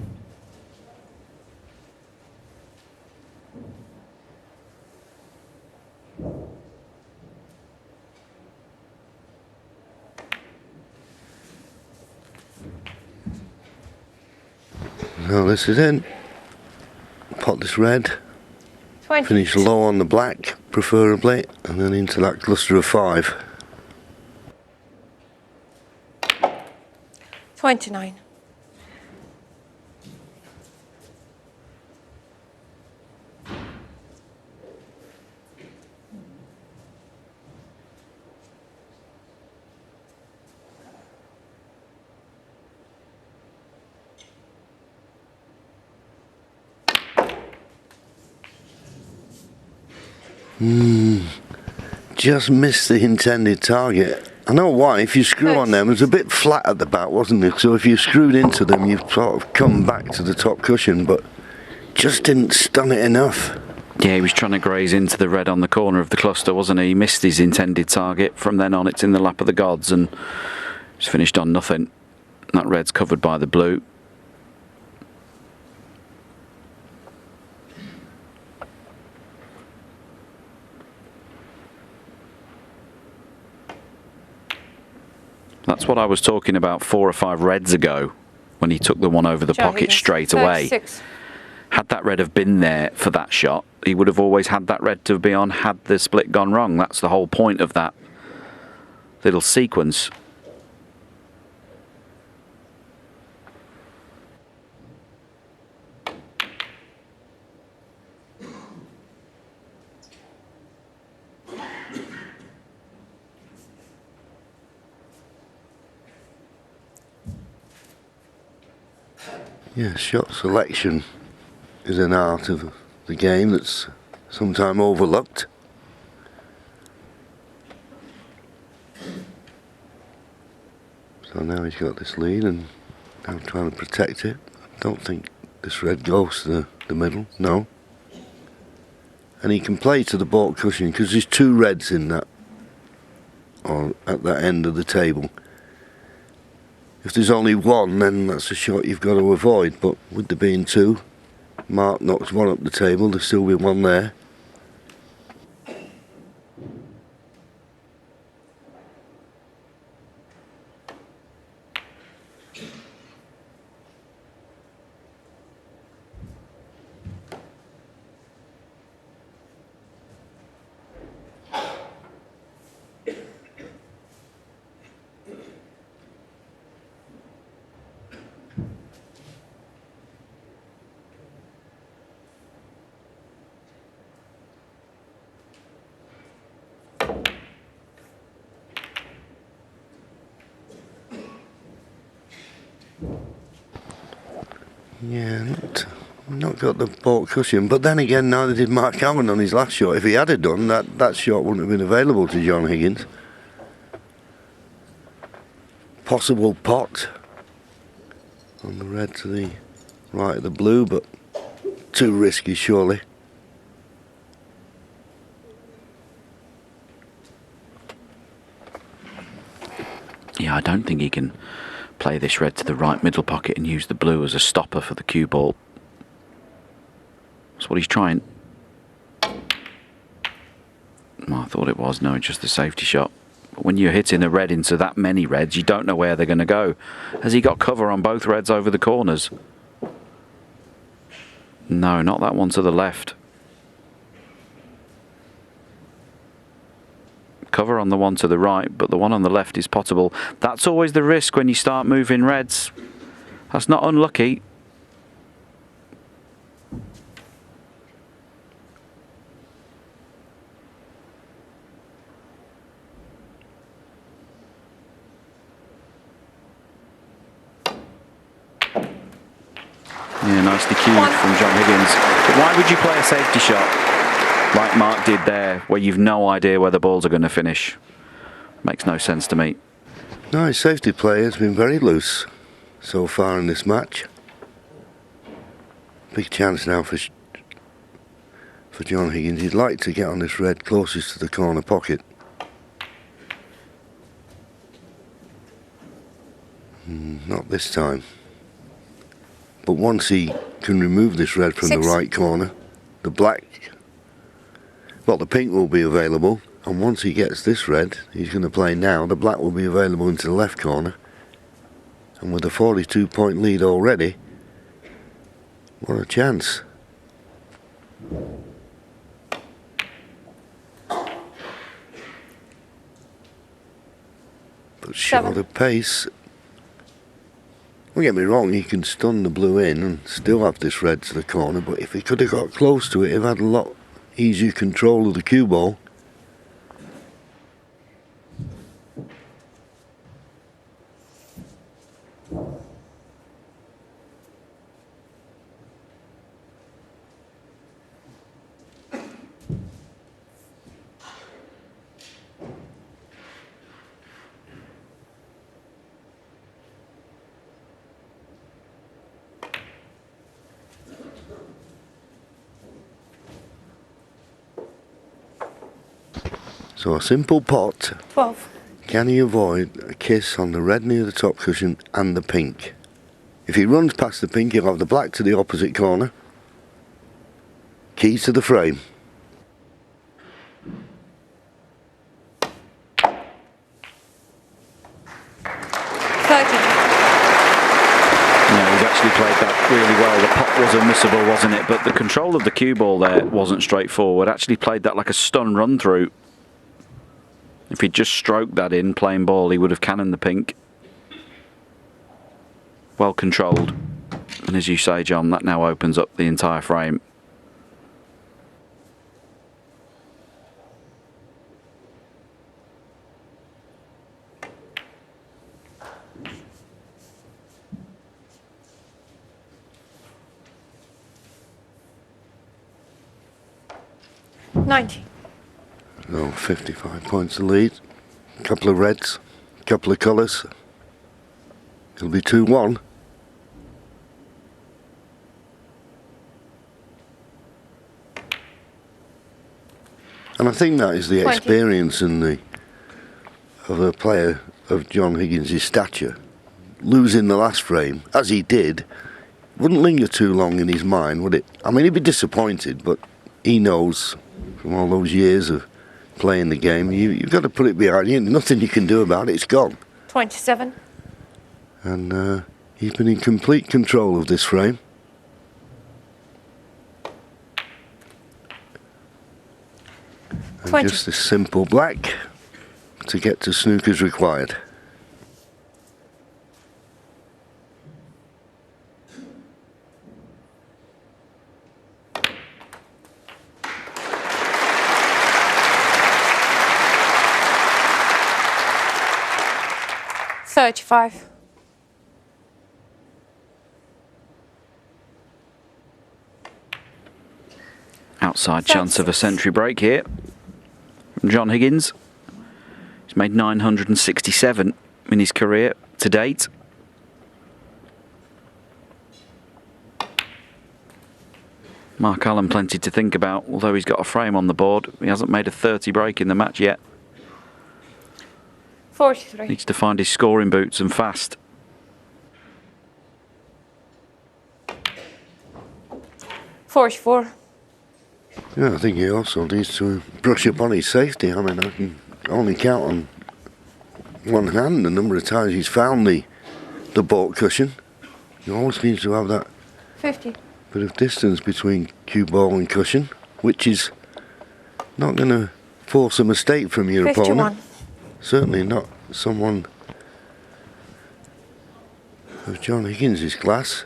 So this is in. Pot this red. 20. Finish low on the black, preferably, and then into that cluster of 5. 29. Just missed the intended target. I know why. If you screw on them, it was a bit flat at the back, wasn't it? So if you screwed into them, you've sort of come back to the top cushion, but just didn't stun it enough. Yeah, he was trying to graze into the red on the corner of the cluster, wasn't he? He missed his intended target. From then on, it's in the lap of the gods, and it's finished on nothing. That red's covered by the blue. That's what I was talking about 4 or 5 reds ago, when he took the one over the pocket straight away. 36. Had that red have been there for that shot, he would have always had that red to be on had the split gone wrong. That's the whole point of that little sequence. Yeah, shot selection is an art of the game that's sometimes overlooked. So now he's got this lead and now trying to protect it. I don't think this red goes to the middle, no. And he can play to the baulk cushion because there's 2 reds in that, or at that end of the table. If there's only 1, then that's a shot you've got to avoid, but with there being 2, Mark knocks 1 up the table, there'll still be 1 there. Yeah, not got the baulk cushion, but then again, neither did Mark Allen on his last shot. If he had it done, that shot wouldn't have been available to John Higgins. Possible pot on the red to the right of the blue, but too risky surely. Yeah, I don't think he can play this red to the right middle pocket and use the blue as a stopper for the cue ball. That's what he's trying. Well, I thought it was. No, just the safety shot. But when you're hitting a red into that many reds, you don't know where they're going to go. Has he got cover on both reds over the corners? No, not that one to the left. Cover on the one to the right, but the one on the left is potable. That's always the risk when you start moving reds. That's not unlucky. Yeah, nicely cued from John Higgins. But why would you play a safety shot like Mark did there, where you've no idea where the balls are going to finish? Makes no sense to me. No, his safety play has been very loose so far in this match. Big chance now for John Higgins. He'd like to get on this red closest to the corner pocket. Not this time. But once he can remove this red from the right corner, the black, well, the pink will be available. And once he gets this red, he's going to play now, the black will be available into the left corner. And with a 42-point lead already, what a chance. But short of pace. Don't get me wrong, he can stun the blue in and still have this red to the corner, but if he could have got close to it, he'd have had a lot easier control of the cue ball. So a simple pot. 12. Can he avoid a kiss on the red near the top cushion and the pink? If he runs past the pink, he'll have the black to the opposite corner. Key to the frame. Yeah, he's actually played that really well. The pot was unmissable, wasn't it? But the control of the cue ball there wasn't straightforward. Actually played that like a stun run through. If he'd just stroked that in, plain ball, he would have cannoned the pink. Well controlled. And as you say, John, that now opens up the entire frame. 90. Oh, 55 points to lead. A couple of reds, a couple of colours. It'll be 2-1. And I think that is the 20. experience and of a player of John Higgins' stature. Losing the last frame, as he did, wouldn't linger too long in his mind, would it? I mean, he'd be disappointed, but he knows from all those years of playing the game, you've got to put it behind you. Nothing you can do about it, it's gone. 27. And he's been in complete control of this frame. And 20. just this simple black to get to snooker's required. $35. Outside chance of a century break here from John Higgins. He's made 967 in his career to date. Mark Allen plenty to think about, although he's got a frame on the board. He hasn't made a 30 break in the match yet. 43. Needs to find his scoring boots and fast. 44. Yeah, I think he also needs to brush up on his safety. I mean, I can only count on one hand the number of times he's found the baulk cushion. He always needs to have that 50. bit of distance between cue ball and cushion, which is not going to force a mistake from your 51. opponent. Certainly not someone of John Higgins' class.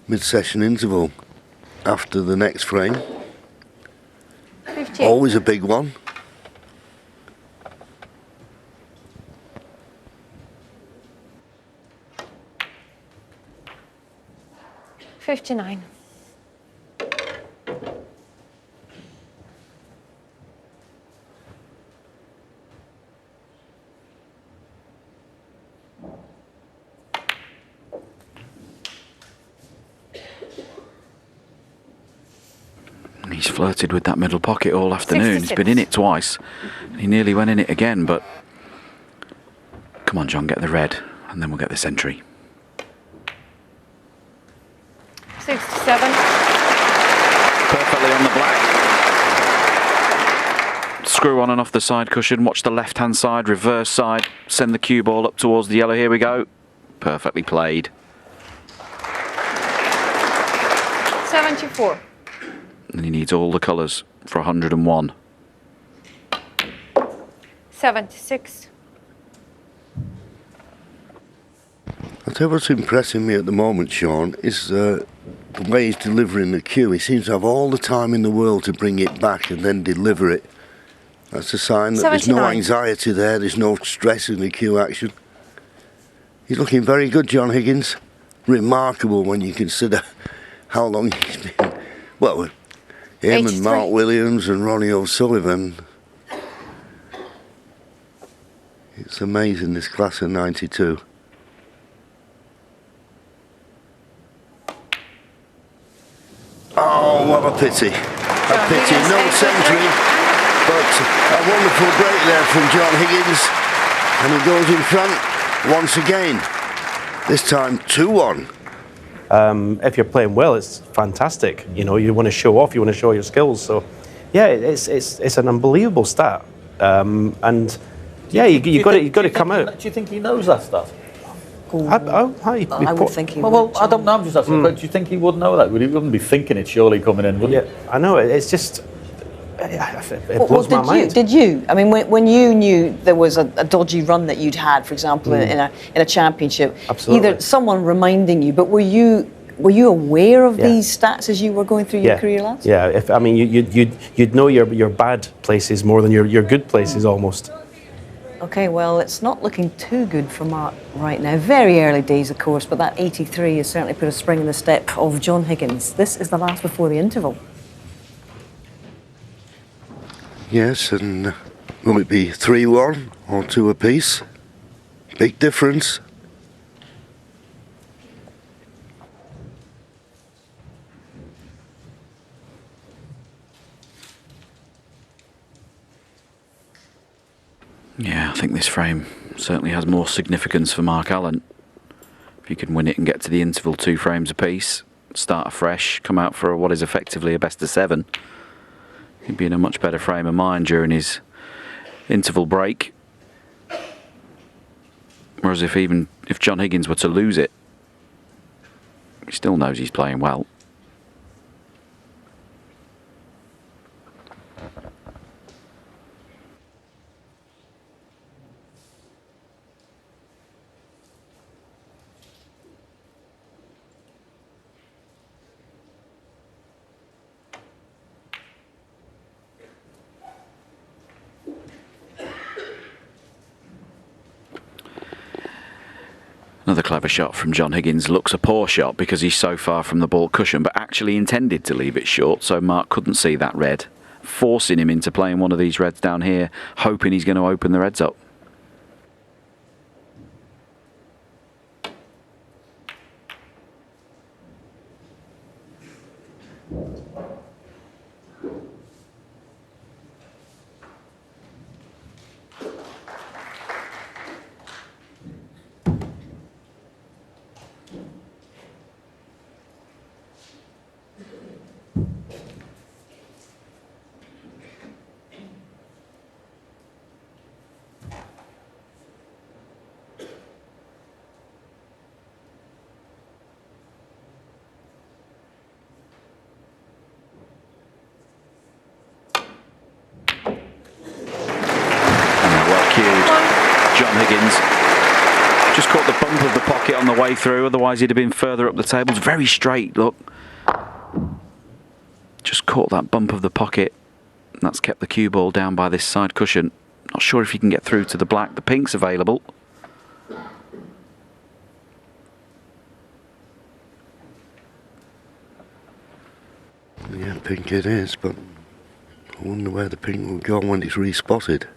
Mid-session interval after the next frame. 58. Always a big one. $59. He's flirted with that middle pocket all afternoon. 66. He's been in it twice. He nearly went in it again, but come on, John, get the red, and then we'll get the century. 67. Perfectly on the black. Screw on and off the side cushion. Watch the left-hand side, reverse side. Send the cue ball up towards the yellow. Here we go. Perfectly played. 74. And he needs all the colours for 101. 76. I'll tell you what's impressing me at the moment, Sean, is the way he's delivering the cue. He seems to have all the time in the world to bring it back and then deliver it. That's a sign that there's no 79. anxiety there, there's no stress in the cue action. He's looking very good, John Higgins. Remarkable when you consider how long he's been. Well, him 83. and Mark Williams and Ronnie O'Sullivan. It's amazing, this class of 92. Oh, what a pity. A pity, no century, but a wonderful break there from John Higgins. And he goes in front once again. This time 2-1. If you're playing well, it's fantastic. You know, you want to show off, you want to show your skills. So, yeah, it's an unbelievable stat. And yeah, you got to come out. Do you think he knows that stuff? I would think he would. Well, I don't know. I'm just asking. But do you think he would know that? He wouldn't be thinking it surely coming in, would he? Yeah, I know. It's just it blows my did mind. Did you? I mean, when you knew there was a dodgy run that you'd had, for example, in a championship, Absolutely. either someone reminding you, but were you aware of Yeah. these stats as you were going through your career, lads? Yeah. I mean, you'd know your bad places more than your good places almost. Okay, well, it's not looking too good for Mark right now. Very early days, of course, but that 83 has certainly put a spring in the step of John Higgins. This is the last before the interval. Yes, and will it be 3-1 or 2 apiece? Big difference. Yeah, I think this frame certainly has more significance for Mark Allen. If you can win it and get to the interval 2 frames apiece, start afresh, come out for what is effectively a best of 7, he'd be in a much better frame of mind during his interval break. Whereas if John Higgins were to lose it, he still knows he's playing well. Another clever shot from John Higgins. Looks a poor shot because he's so far from the ball cushion, but actually intended to leave it short, so Mark couldn't see that red, forcing him into playing one of these reds down here, hoping he's going to open the reds up. John Higgins just caught the bump of the pocket on the way through, otherwise he'd have been further up the tables. Very straight, look. Just caught that bump of the pocket. That's kept the cue ball down by this side cushion. Not sure if he can get through to the black. The pink's available. Yeah, pink it is, but I wonder where the pink will go when it's respotted.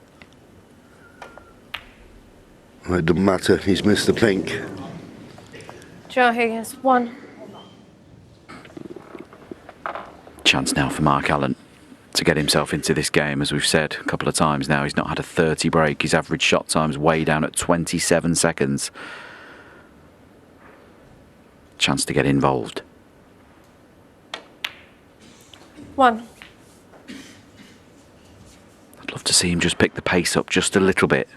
Well, it doesn't matter, he's missed the pink. John Higgins, 1. Chance now for Mark Allen to get himself into this game. As we've said a couple of times now, he's not had a 30 break. His average shot time's way down at 27 seconds. Chance to get involved. 1. I'd love to see him just pick the pace up just a little bit.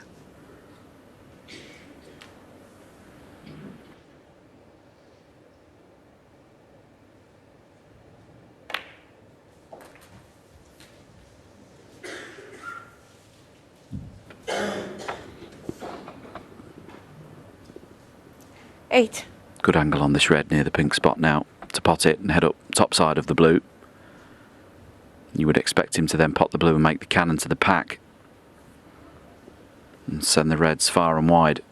Eight. Good angle on this red near the pink spot now to pot it and head up top side of the blue. You would expect him to then pot the blue and make the cannon to the pack and send the reds far and wide.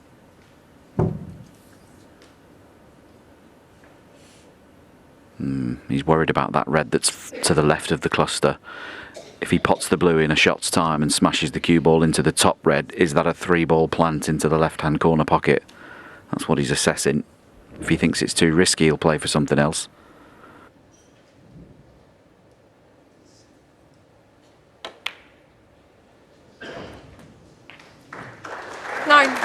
He's worried about that red that's to the left of the cluster. If he pots the blue in a shot's time and smashes the cue ball into the top red, is that a 3-ball plant into the left-hand corner pocket? That's what he's assessing. If he thinks it's too risky, he'll play for something else. Nine.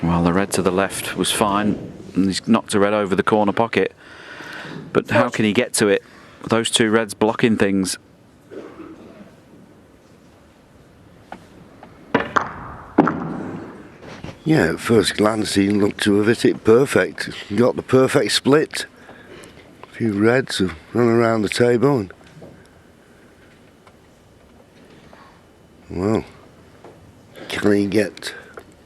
Well, the red to the left was fine, and he's knocked a red over the corner pocket. But how can he get to it? Those two reds blocking things. Yeah, at first glance he looked to have hit it perfect. Got the perfect split. A few reds have run around the table. And, well, can he get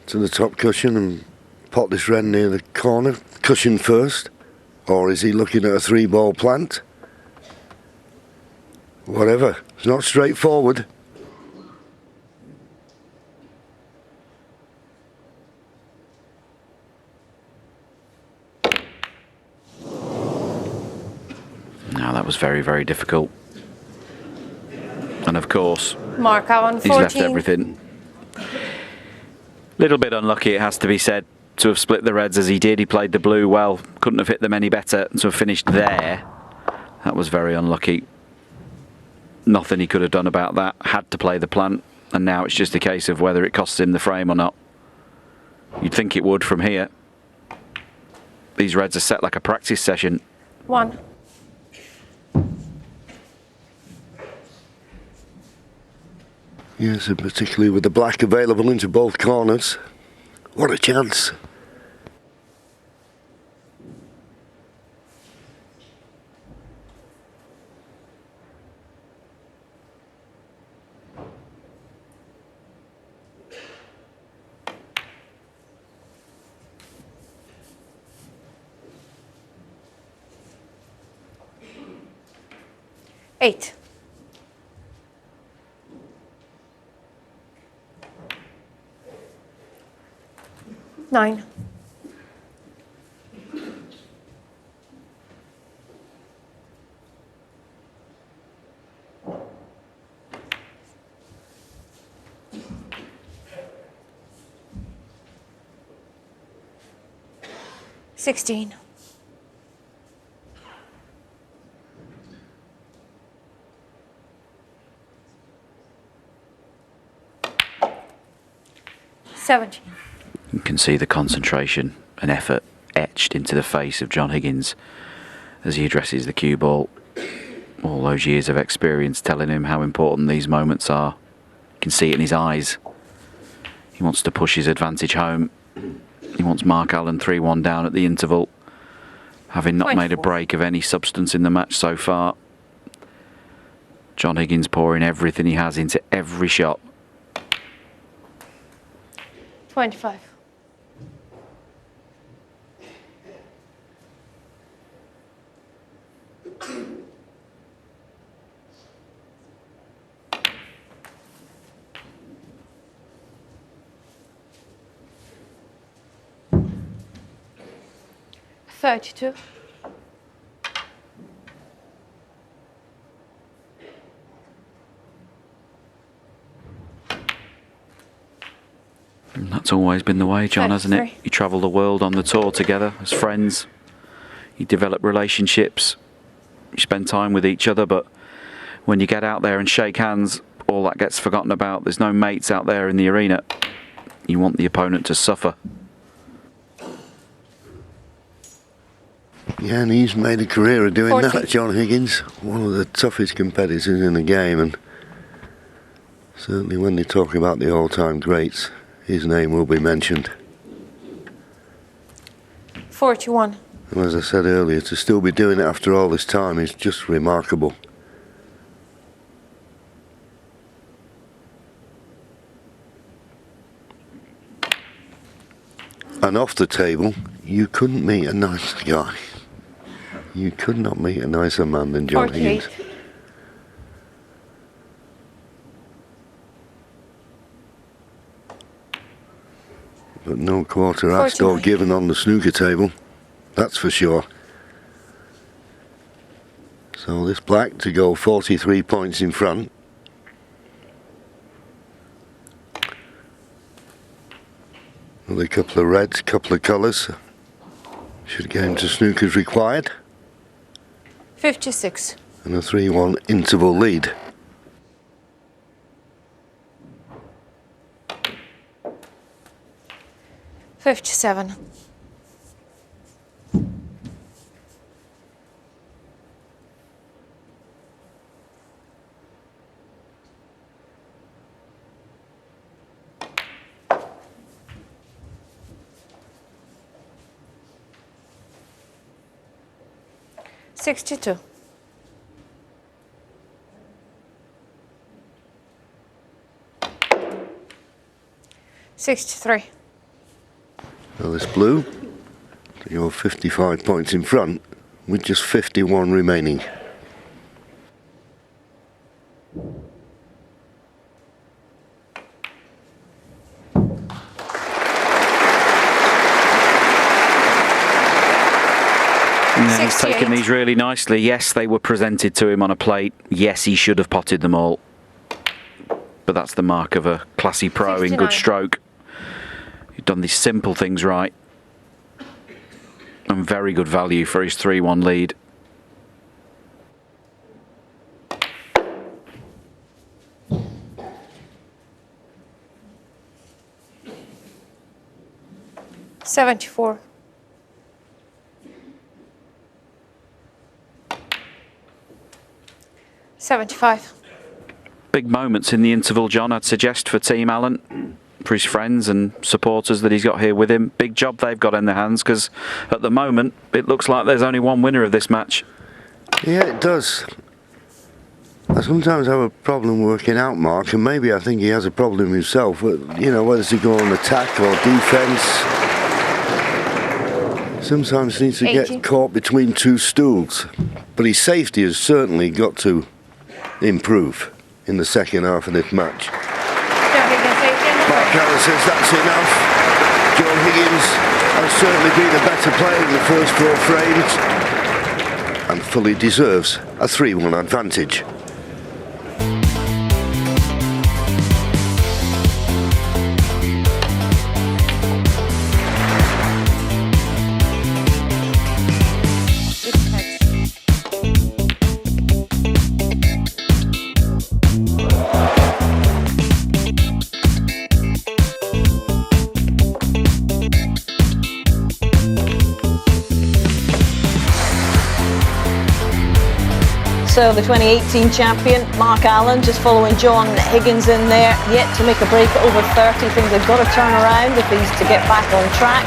to the top cushion and pot this red near the corner cushion first? Or is he looking at a 3-ball plant? Whatever. It's not straightforward. Now that was very, very difficult. And of course, Mark out on he's left 14. everything. Little bit unlucky, it has to be said, to have split the reds as he did. He played the blue well, couldn't have hit them any better. To have finished there, that was very unlucky. Nothing he could have done about that. Had to play the plant, and now it's just a case of whether it costs him the frame or not. You'd think it would from here. These reds are set like a practice session. 1. Yes, and particularly with the black available into both corners. What a chance. Eight. 9. 16. 17. You can see the concentration and effort etched into the face of John Higgins as he addresses the cue ball. All those years of experience telling him how important these moments are. You can see it in his eyes. He wants to push his advantage home. He wants Mark Allen 3-1 down at the interval, having not made a 24. break of any substance in the match so far. John Higgins pouring everything he has into every shot. 25. 32. 'That's always been the way, John, hasn't it? 33. You travel the world on the tour together as friends. You develop relationships. You spend time with each other, but when you get out there and shake hands, all that gets forgotten about. There's no mates out there in the arena. You want the opponent to suffer. Yeah, and he's made a career of doing 40. that, John Higgins. One of the toughest competitors in the game, and certainly when they talk about the all-time greats, his name will be mentioned. 41. And as I said earlier, to still be doing it after all this time is just remarkable. And off the table, you couldn't meet a nicer guy. You could not meet a nicer man than John 48. Higgins. But no quarter asked or 49. given on the snooker table, that's for sure. So this black to go 43 points in front. Another couple of reds, couple of colours. Should get him to snookers required. 56. And a 3-1 interval lead. $57. 62. 63. Well, this blue, you're 55 points in front with just 51 remaining. Yeah, he's 68. taken these really nicely. Yes, they were presented to him on a plate. Yes, he should have potted them all. But that's the mark of a classy pro in 69. good stroke. He's done these simple things right. And very good value for his 3-1 lead. $74. $75. Big moments in the interval, John, I'd suggest for Team Allen, for his friends and supporters that he's got here with him. Big job they've got in their hands, because at the moment it looks like there's only one winner of this match. Yeah, it does. I sometimes have a problem working out Mark, and maybe I think he has a problem himself. But, you know, whether to go on attack or defence, sometimes needs to 80. get caught between two stools. But his safety has certainly got to improve in the second half of this match. John Higgins, 80. Mark Allen says that's enough. John Higgins has certainly been a better player in the first 4 frames and fully deserves a 3-1 advantage. So the 2018 champion, Mark Allen, just following John Higgins in there, yet to make a break at over 30. Things have got to turn around if he's to get back on track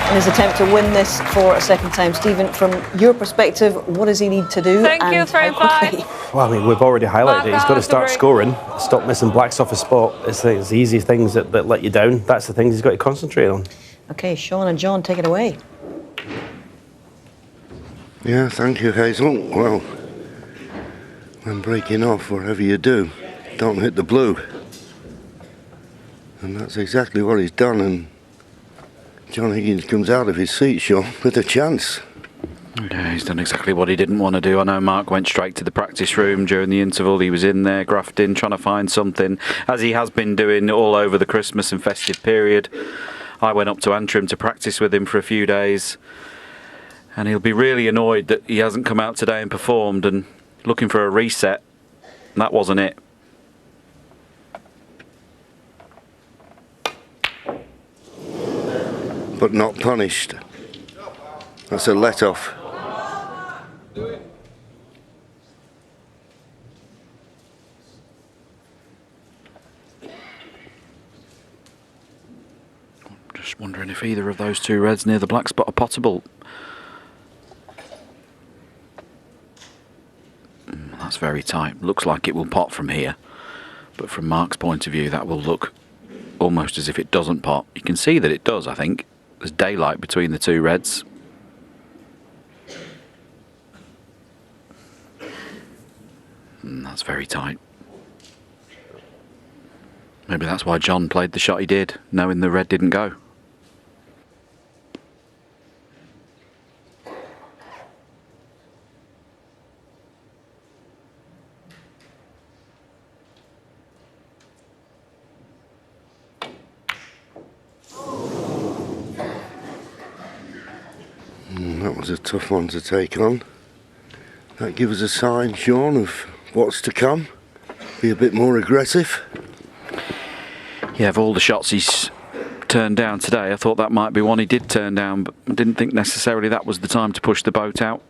in his attempt to win this for a second time. Stephen, from your perspective, what does he need to do? Thank you, and frame how quickly? 5. Well, I mean, we've already highlighted it. He's got to start break. scoring, stop missing blacks off his spot. It's the easy things that let you down. That's the things he's got to concentrate on. Okay, Sean and John, take it away. Yeah, thank you, Hazel. Well, when breaking off, whatever you do, don't hit the blue. And that's exactly what he's done, and John Higgins comes out of his seat, Sean, with a chance. Yeah, he's done exactly what he didn't want to do. I know Mark went straight to the practice room during the interval. He was in there grafting, trying to find something, as he has been doing all over the Christmas and festive period. I went up to Antrim to practice with him for a few days, and he'll be really annoyed that he hasn't come out today and performed, and looking for a reset. That wasn't it. But not punished. That's a let-off. Just wondering if either of those two reds near the black spot are potable. That's very tight. Looks like it will pot from here, but from Mark's point of view that will look almost as if it doesn't pot. You can see that it does, I think. There's daylight between the two reds. That's very tight. Maybe that's why John played the shot he did, knowing the red didn't go. That was a tough one to take on. That gives us a sign, Sean, of what's to come. Be a bit more aggressive. Yeah, of all the shots he's turned down today, I thought that might be one he did turn down, but I didn't think necessarily that was the time to push the boat out.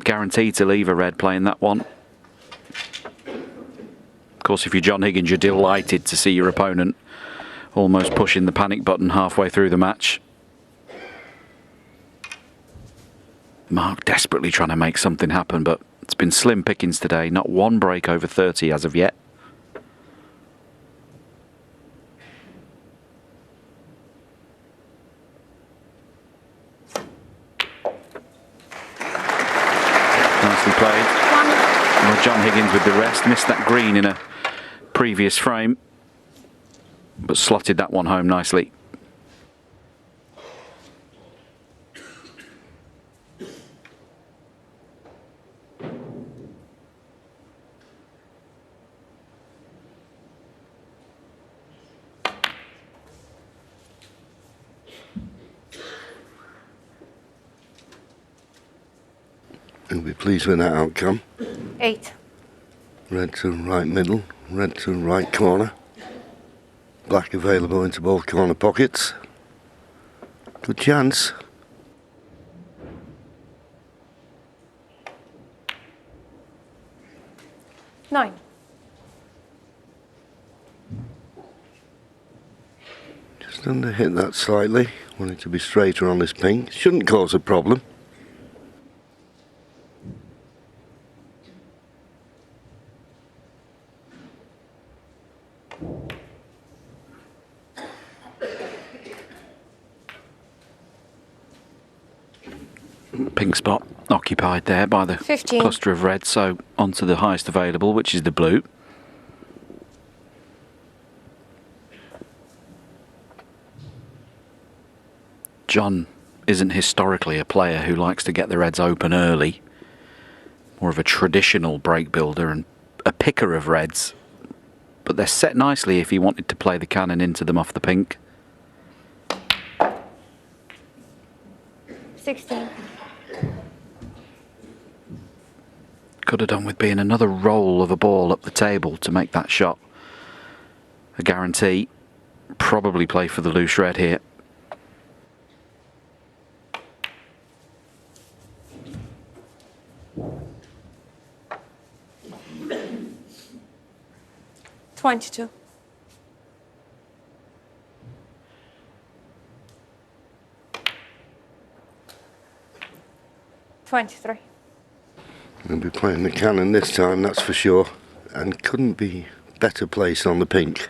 Guaranteed to leave a red playing that one. Of course, if you're John Higgins, you're delighted to see your opponent almost pushing the panic button halfway through the match. Mark desperately trying to make something happen, but it's been slim pickings today. Not one break over 30 as of yet. Nicely played. Well, John Higgins with the rest. Missed that green in a previous frame, but slotted that one home nicely. You'll be pleased with that outcome. 8. Red to right middle, red to right corner. Black available into both corner pockets. Good chance. Nine. Just under hit that slightly. Want it to be straighter on this pink. Shouldn't cause a problem. Pink spot occupied there by the 15. cluster of red, so onto the highest available, which is the blue. John isn't historically a player who likes to get the reds open early. More of a traditional break builder and a picker of reds. But they're set nicely if he wanted to play the cannon into them off the pink. 16. Could have done with being another roll of a ball up the table to make that shot a guarantee. Probably play for the loose red here. Twenty-two. $23. We'll be playing the cannon this time, that's for sure. And couldn't be better placed on the pink.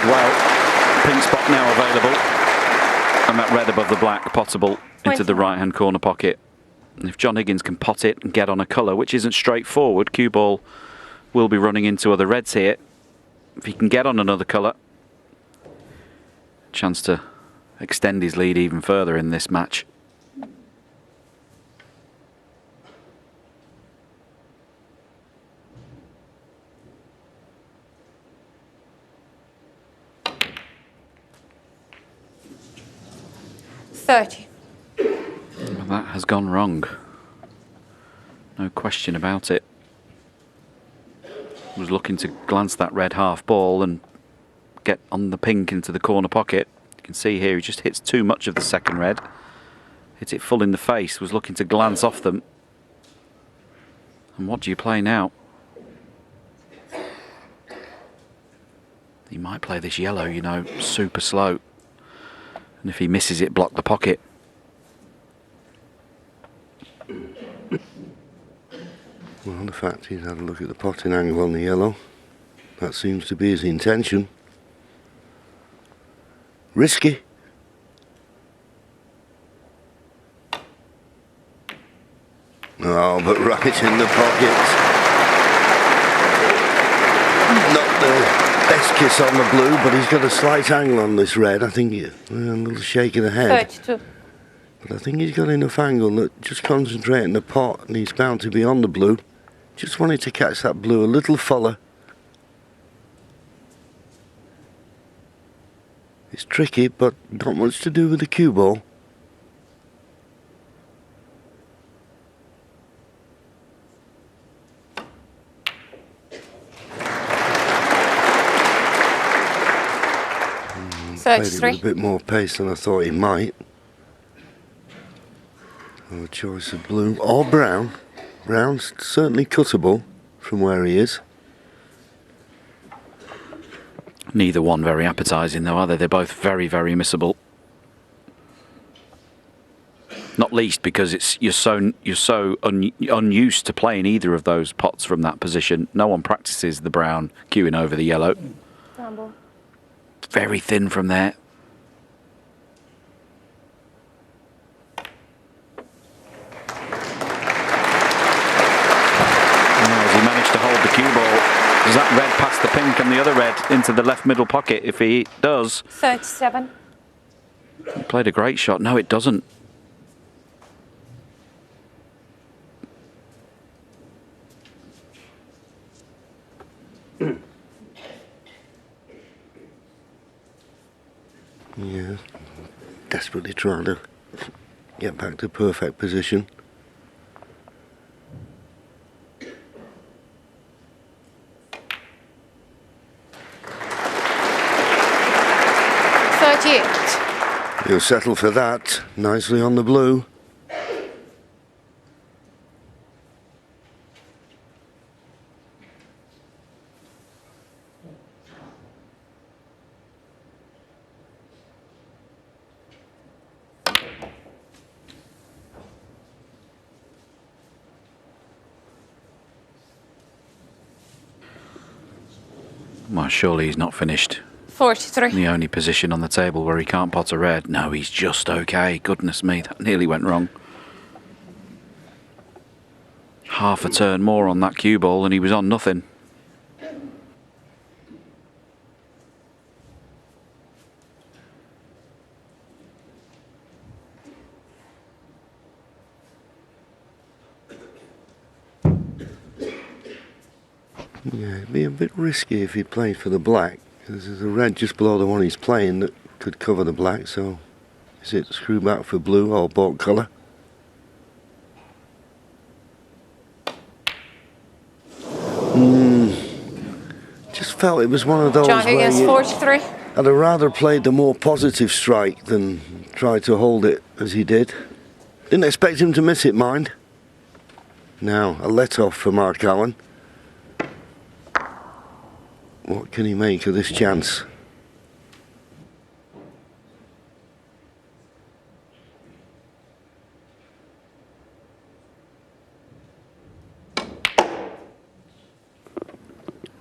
Well, pink spot now available, and that red above the black potable into the right hand corner pocket. And if John Higgins can pot it and get on a colour, which isn't straightforward, cue ball will be running into other reds here. If he can get on another colour, chance to extend his lead even further in this match. $30. Well, that has gone wrong. No question about it. Was looking to glance that red half ball and get on the pink into the corner pocket. You can see here he just hits too much of the second red. Hit it full in the face. Was looking to glance off them. And what do you play now? He might play this yellow, you know, super slow. And if he misses it, block the pocket. Well, the fact he's had a look at the potting angle on the yellow. That seems to be his intention. Risky. Oh, but right in the pocket. Not the best kiss on the blue, but he's got a slight angle on this red. I think a little shake of the head. 32. But I think he's got enough angle that just concentrating the pot, and he's bound to be on the blue. Just wanted to catch that blue a little fuller. It's tricky, but not much to do with the cue ball. Played it 33. with a bit more pace than I thought he might. Oh, a choice of blue or brown. Brown's certainly cuttable from where he is. Neither one very appetising though, are they? They're both very, very missable. Not least because you're so unused to playing either of those pots from that position. No one practices the brown queuing over the yellow. Ramble. Very thin from there. As he managed to hold the cue ball, does that red pass the pink and the other red into the left middle pocket? If he does, 37. he played a great shot. No, it doesn't. Yeah, desperately trying to get back to perfect position. He'll settle for that. Nicely on the blue. Well, surely he's not finished. 43. The only position on the table where he can't pot a red. No, he's just okay. Goodness me, that nearly went wrong. Half a turn more on that cue ball and he was on nothing. Yeah, it'd be a bit risky if he played for the black, because there's a red just below the one he's playing that could cover the black, so is it screw back for blue or bought colour? Just felt it was one of those John where Higgins, 43. I'd have rather played the more positive strike than try to hold it as he did. Didn't expect him to miss it, mind. Now, a let-off for Mark Allen. What can he make of this chance?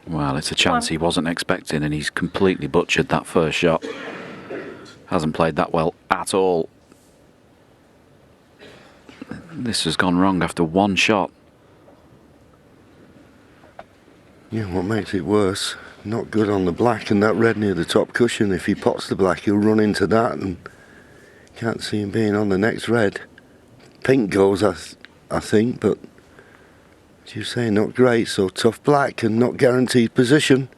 Well, it's a chance he wasn't expecting and he's completely butchered that first shot. Hasn't played that well at all. This has gone wrong after one shot. Yeah, what makes it worse? Not good on the black and that red near the top cushion. If he pots the black, he'll run into that and can't see him being on the next red. Pink goes, I think, but as you say, not great. So tough black and not guaranteed position.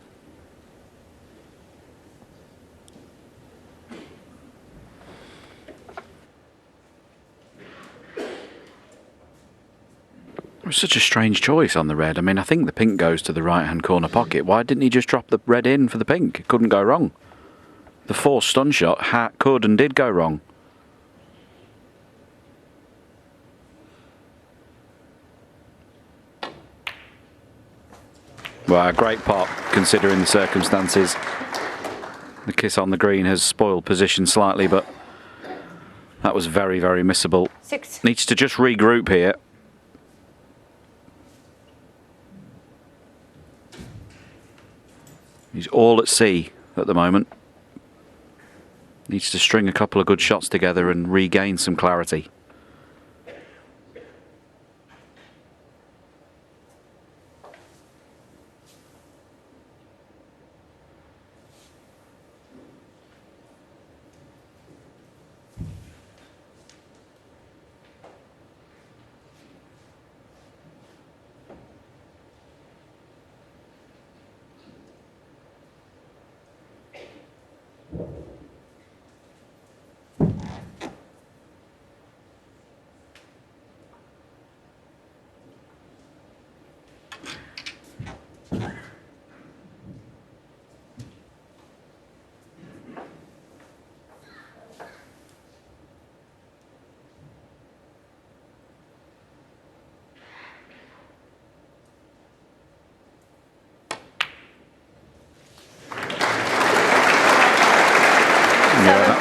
It was such a strange choice on the red. I mean, I think the pink goes to the right-hand corner pocket. Why didn't he just drop the red in for the pink? It couldn't go wrong. The forced stun shot could and did go wrong. Well, a great pot, considering the circumstances. The kiss on the green has spoiled position slightly, but that was very, very missable. 6. Needs to just regroup here. He's all at sea at the moment. Needs to string a couple of good shots together and regain some clarity.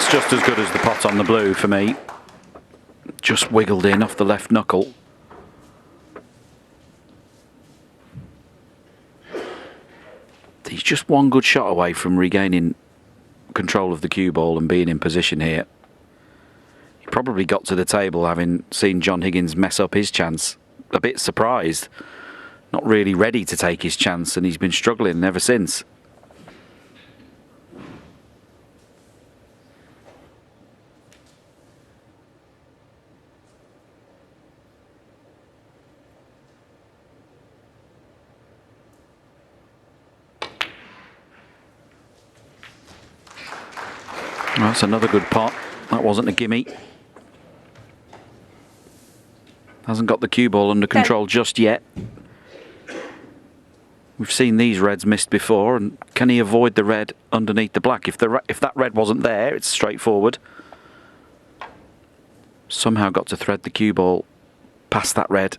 That's just as good as the pot on the blue for me. Just wiggled in off the left knuckle. He's just one good shot away from regaining control of the cue ball and being in position here. He probably got to the table having seen John Higgins mess up his chance. A bit surprised. Not really ready to take his chance, and he's been struggling ever since. Well, that's another good pot. That wasn't a gimme. Hasn't got the cue ball under control just yet. We've seen these reds missed before, and can he avoid the red underneath the black? If that red wasn't there, it's straightforward. Somehow got to thread the cue ball past that red.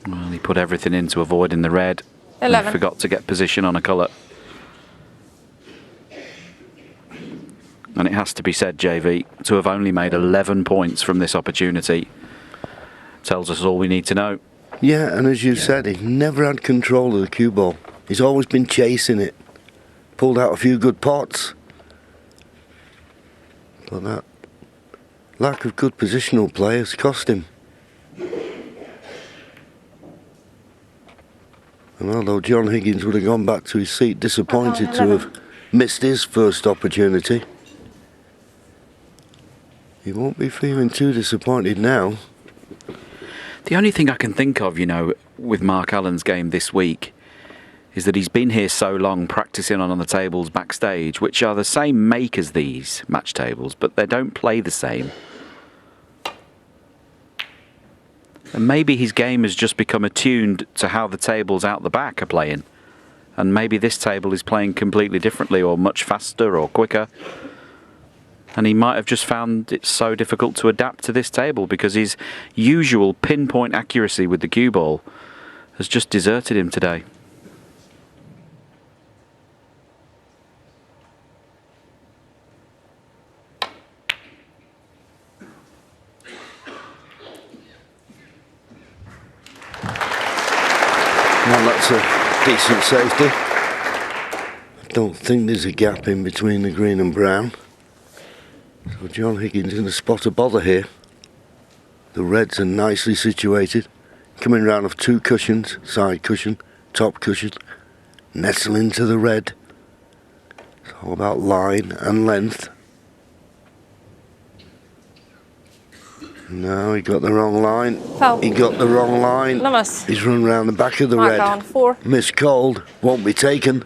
Well, he put everything into avoiding the red. 11. And forgot to get position on a colour. And it has to be said, JV, to have only made 11 points from this opportunity tells us all we need to know. Yeah, and as you said, he's never had control of the cue ball. He's always been chasing it. Pulled out a few good pots. But that lack of good positional play has cost him. And although John Higgins would have gone back to his seat disappointed to have missed his first opportunity, he won't be feeling too disappointed now. The only thing I can think of, you know, with Mark Allen's game this week is that he's been here so long practicing on the tables backstage, which are the same make as these match tables, but they don't play the same. And maybe his game has just become attuned to how the tables out the back are playing. And maybe this table is playing completely differently or much faster or quicker. And he might have just found it so difficult to adapt to this table because his usual pinpoint accuracy with the cue ball has just deserted him today. Well, that's a decent safety. I don't think there's a gap in between the green and brown. So John Higgins in a spot of bother here. The reds are nicely situated. Coming round off two cushions, side cushion, top cushion. Nestle into the red. It's all about line and length. No, he got the wrong line. Foul. He got the wrong line. Lamas. He's run round the back of the Mark red. on 4. Missed cold. Won't be taken.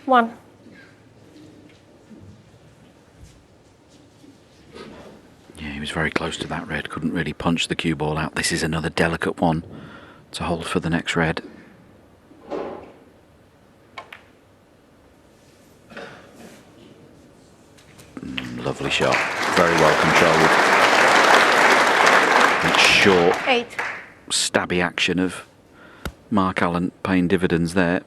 One. Yeah, he was very close to that red. Couldn't really punch the cue ball out. This is another delicate one to hold for the next red. Lovely shot. Very well controlled. That short, 8. stabby action of Mark Allen paying dividends there.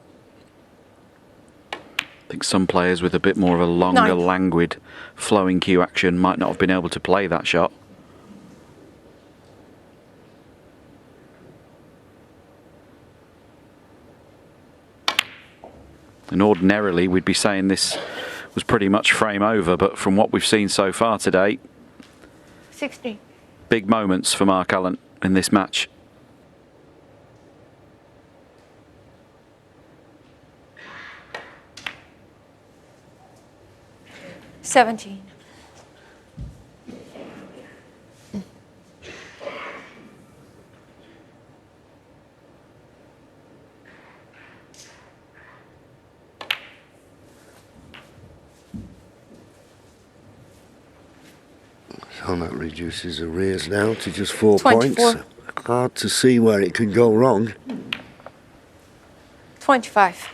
I think some players with a bit more of a longer, 9. languid, flowing cue action might not have been able to play that shot. And ordinarily we'd be saying this was pretty much frame over, but from what we've seen so far today, 16. big moments for Mark Allen in this match. $17. So that reduces arrears now to just 4 24. points. hard to see where it could go wrong. 25.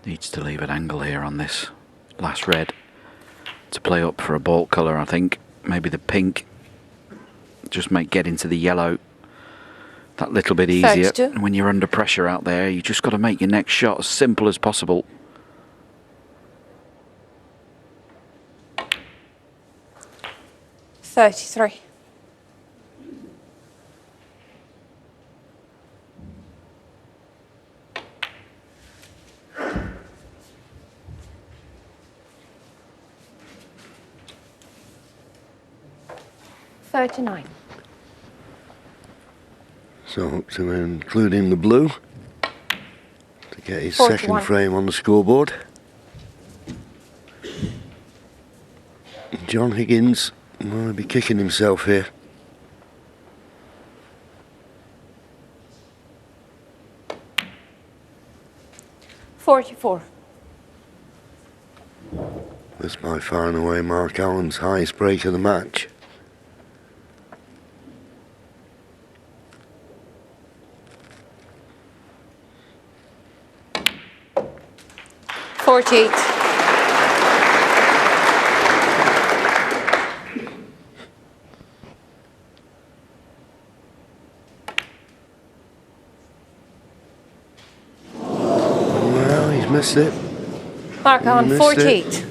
Needs to leave an angle here on this last red to play up for a baulk colour, I think. Maybe the pink. Just make get into the yellow that little bit easier. 32. And when you're under pressure out there, you just got to make your next shot as simple as possible. $33. $39. So up to including the blue to get his 41. second frame on the scoreboard. John Higgins might be kicking himself here. $44. That's by far and away Mark Allen's highest break of the match. $48. Well, he's missed it. Mark Allen, Missed 48.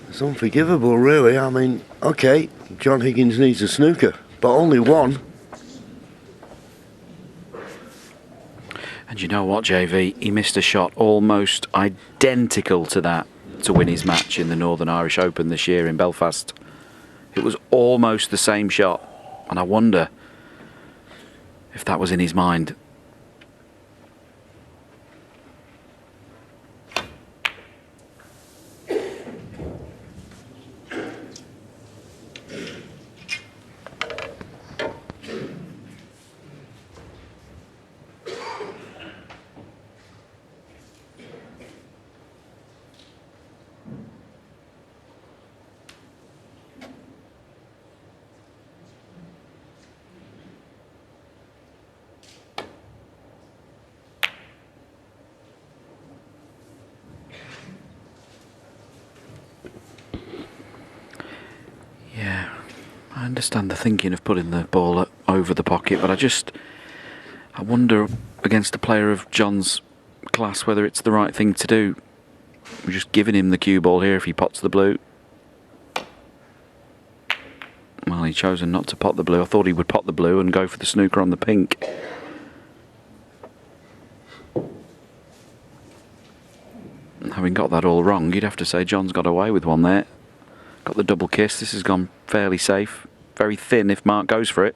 It's unforgivable, really. I mean, okay, John Higgins needs a snooker, but only one. And you know what, JV? He missed a shot almost identical to that to win his match in the Northern Irish Open this year in Belfast. It was almost the same shot, and I wonder if that was in his mind. Yeah, I understand the thinking of putting the ball over the pocket, but I wonder against a player of John's class whether it's the right thing to do. We're just giving him the cue ball here if he pots the blue. Well, he's chosen not to pot the blue. I thought he would pot the blue and go for the snooker on the pink. Having got that all wrong, you'd have to say John's got away with one there. Got the double kiss. This has gone fairly safe. Very thin if Mark goes for it.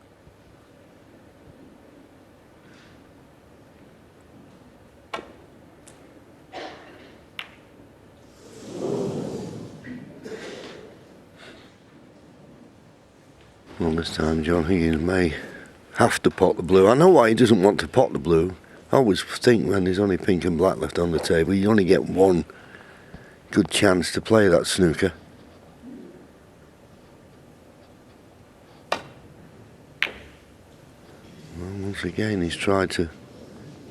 Well, this time John Higgins may have to pot the blue. I know why he doesn't want to pot the blue. I always think when there's only pink and black left on the table, you only get one good chance to play that snooker. Well, once again, he's tried to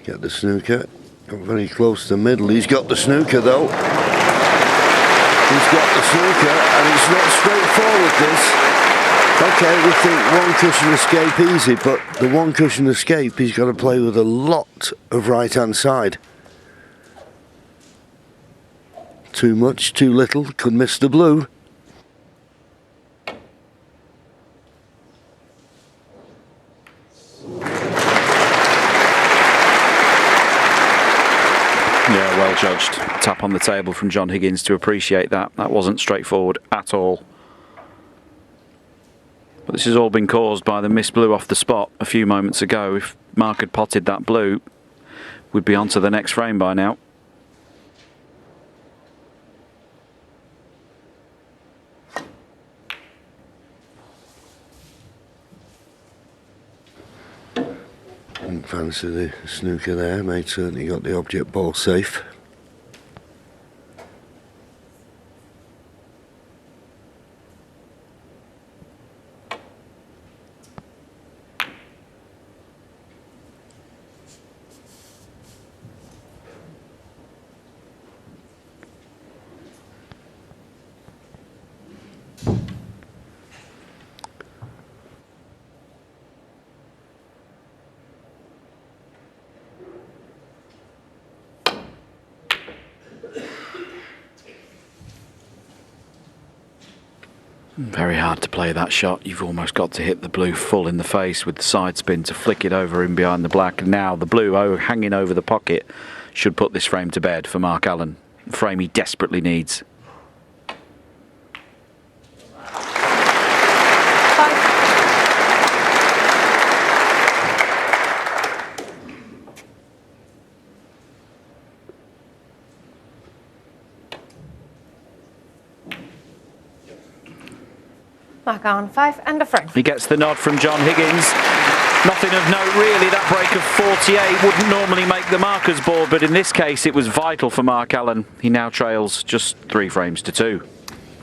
get the snooker. Got very close to the middle. He's got the snooker, though. He's got the snooker, and it's not straightforward, this. Okay, we think one cushion escape easy, but the one cushion escape he's got to play with a lot of right-hand side. Too much, too little, could miss the blue. Yeah, well judged. Tap on the table from John Higgins to appreciate that. That wasn't straightforward at all. But this has all been caused by the missed blue off the spot a few moments ago. If Mark had potted that blue, we'd be on to the next frame by now. Didn't fancy the snooker there, mate certainly got the object ball safe. Very hard to play that shot. You've almost got to hit the blue full in the face with the side spin to flick it over in behind the black. And now the blue hanging over the pocket should put this frame to bed for Mark Allen. A frame he desperately needs. Mark Allen, 5 and a frame. He gets the nod from John Higgins. Nothing of note really. That break of 48 wouldn't normally make the markers board, but in this case it was vital for Mark Allen. He now trails just 3 frames to 2.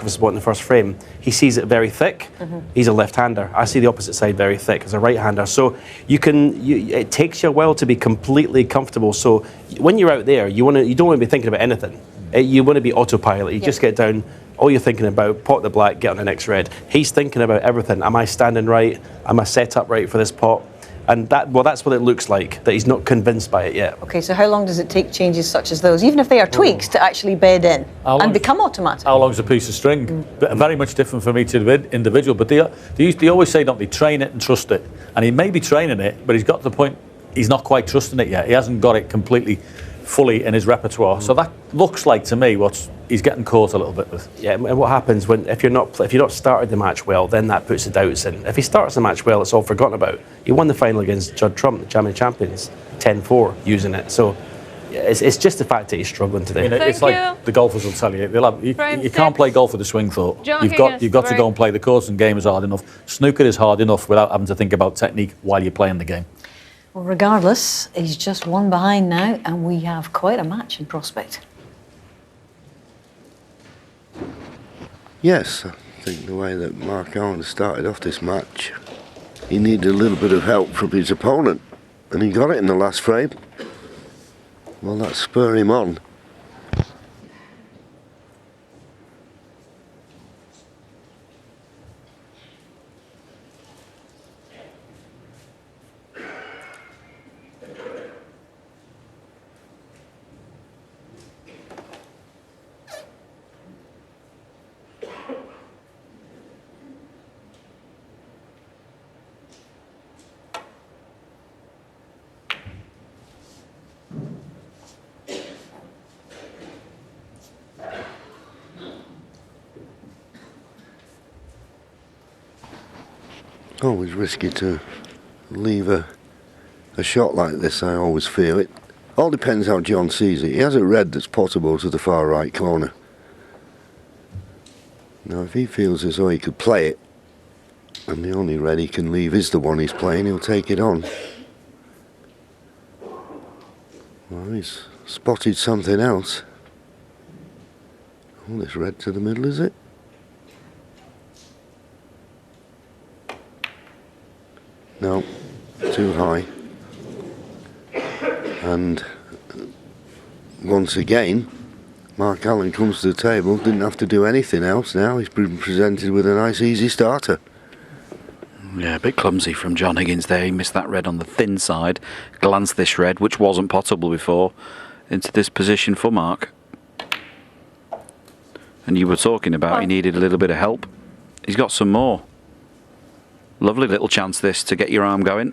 Was in the first frame. He sees it very thick. He's a left-hander. I see the opposite side very thick as a right-hander. So it takes you a while to be completely comfortable. So when you're out there, you don't want to be thinking about anything. You want to be autopilot. You just get down. All you're thinking about, pot the black, get on the next red. He's thinking about everything. Am I standing right? Am I set up right for this pot? And that's what it looks like, that he's not convinced by it yet. Okay, so how long does it take changes such as those, even if they are tweaks, to actually bed in and become automatic? How long's a piece of string? Very much different from each individual, but they always say, don't they, train it and trust it. And he may be training it, but he's got to the point he's not quite trusting it yet. He hasn't got it completely fully in his repertoire. So that looks like to me he's getting caught a little bit with. Yeah, and what happens if you're not started the match well, then that puts the doubts in. If he starts the match well, it's all forgotten about. He won the final against Judd Trump, the German champions, 10-4 using it. So it's just the fact that he's struggling today. I mean, it's like the golfers will tell you, you can't play golf with a swing thought. You've got to go and play the course, and game is hard enough. Snooker is hard enough without having to think about technique while you're playing the game. Well, regardless, he's just 1 behind now, and we have quite a match in prospect. Yes, I think the way that Mark Allen started off this match, he needed a little bit of help from his opponent, and he got it in the last frame. Well, that spurred him on. Always risky to leave a shot like this, I always feel. It all depends how John sees it. He has a red that's possible to the far right corner. Now if he feels as though he could play it, and the only red he can leave is the one he's playing, he'll take it on. Well, he's spotted something else. Oh, this red to the middle, is it? No, too high. And once again, Mark Allen comes to the table, didn't have to do anything else now. He's been presented with a nice easy starter. Yeah, a bit clumsy from John Higgins there. He missed that red on the thin side. Glanced this red, which wasn't potable before, into this position for Mark. And you were talking about he needed a little bit of help. He's got some more. Lovely little chance this to get your arm going.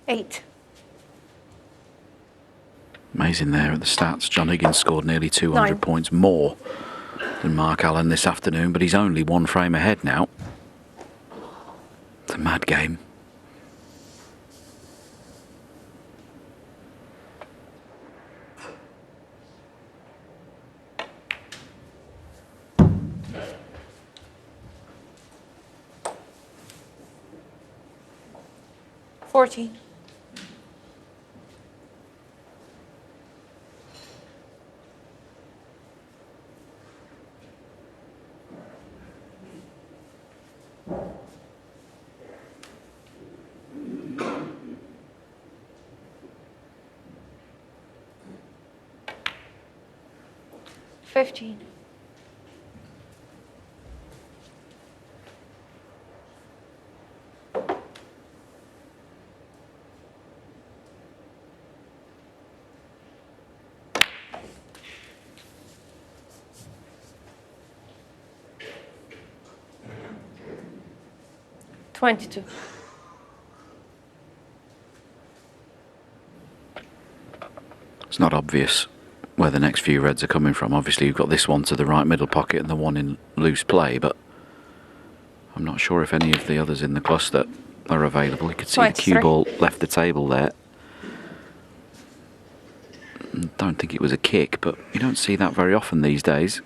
Eight. Amazing there at the stats. John Higgins scored nearly 200 9 points more than Mark Allen this afternoon, but he's only 1 frame ahead now. It's a mad game. $14. $15. 22. It's not obvious where the next few reds are coming from. Obviously you've got this one to the right middle pocket and the one in loose play, but I'm not sure if any of the others in the cluster are available. You could see the cue 23. ball left the table there. Don't think it was a kick, but you don't see that very often these days.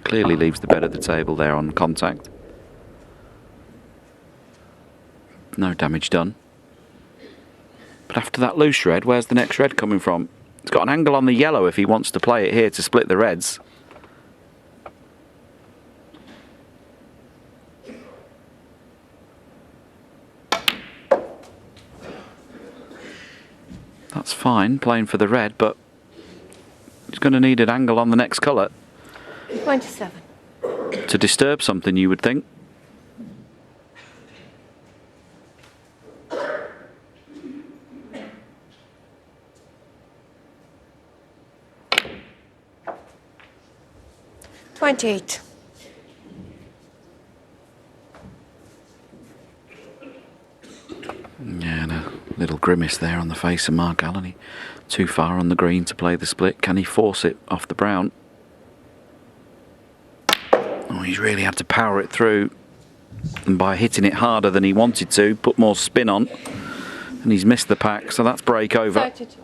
Clearly leaves the bed of the table there on contact. No damage done. But after that loose red, where's the next red coming from? He's got an angle on the yellow if he wants to play it here to split the reds. That's fine, playing for the red, but he's going to need an angle on the next colour 27. to disturb something, you would think. $28. Yeah, and a little grimace there on the face of Mark Allen. He too far on the green to play the split. Can he force it off the brown? Oh, he's really had to power it through. And by hitting it harder than he wanted to, put more spin on. And he's missed the pack, so that's break over. 32.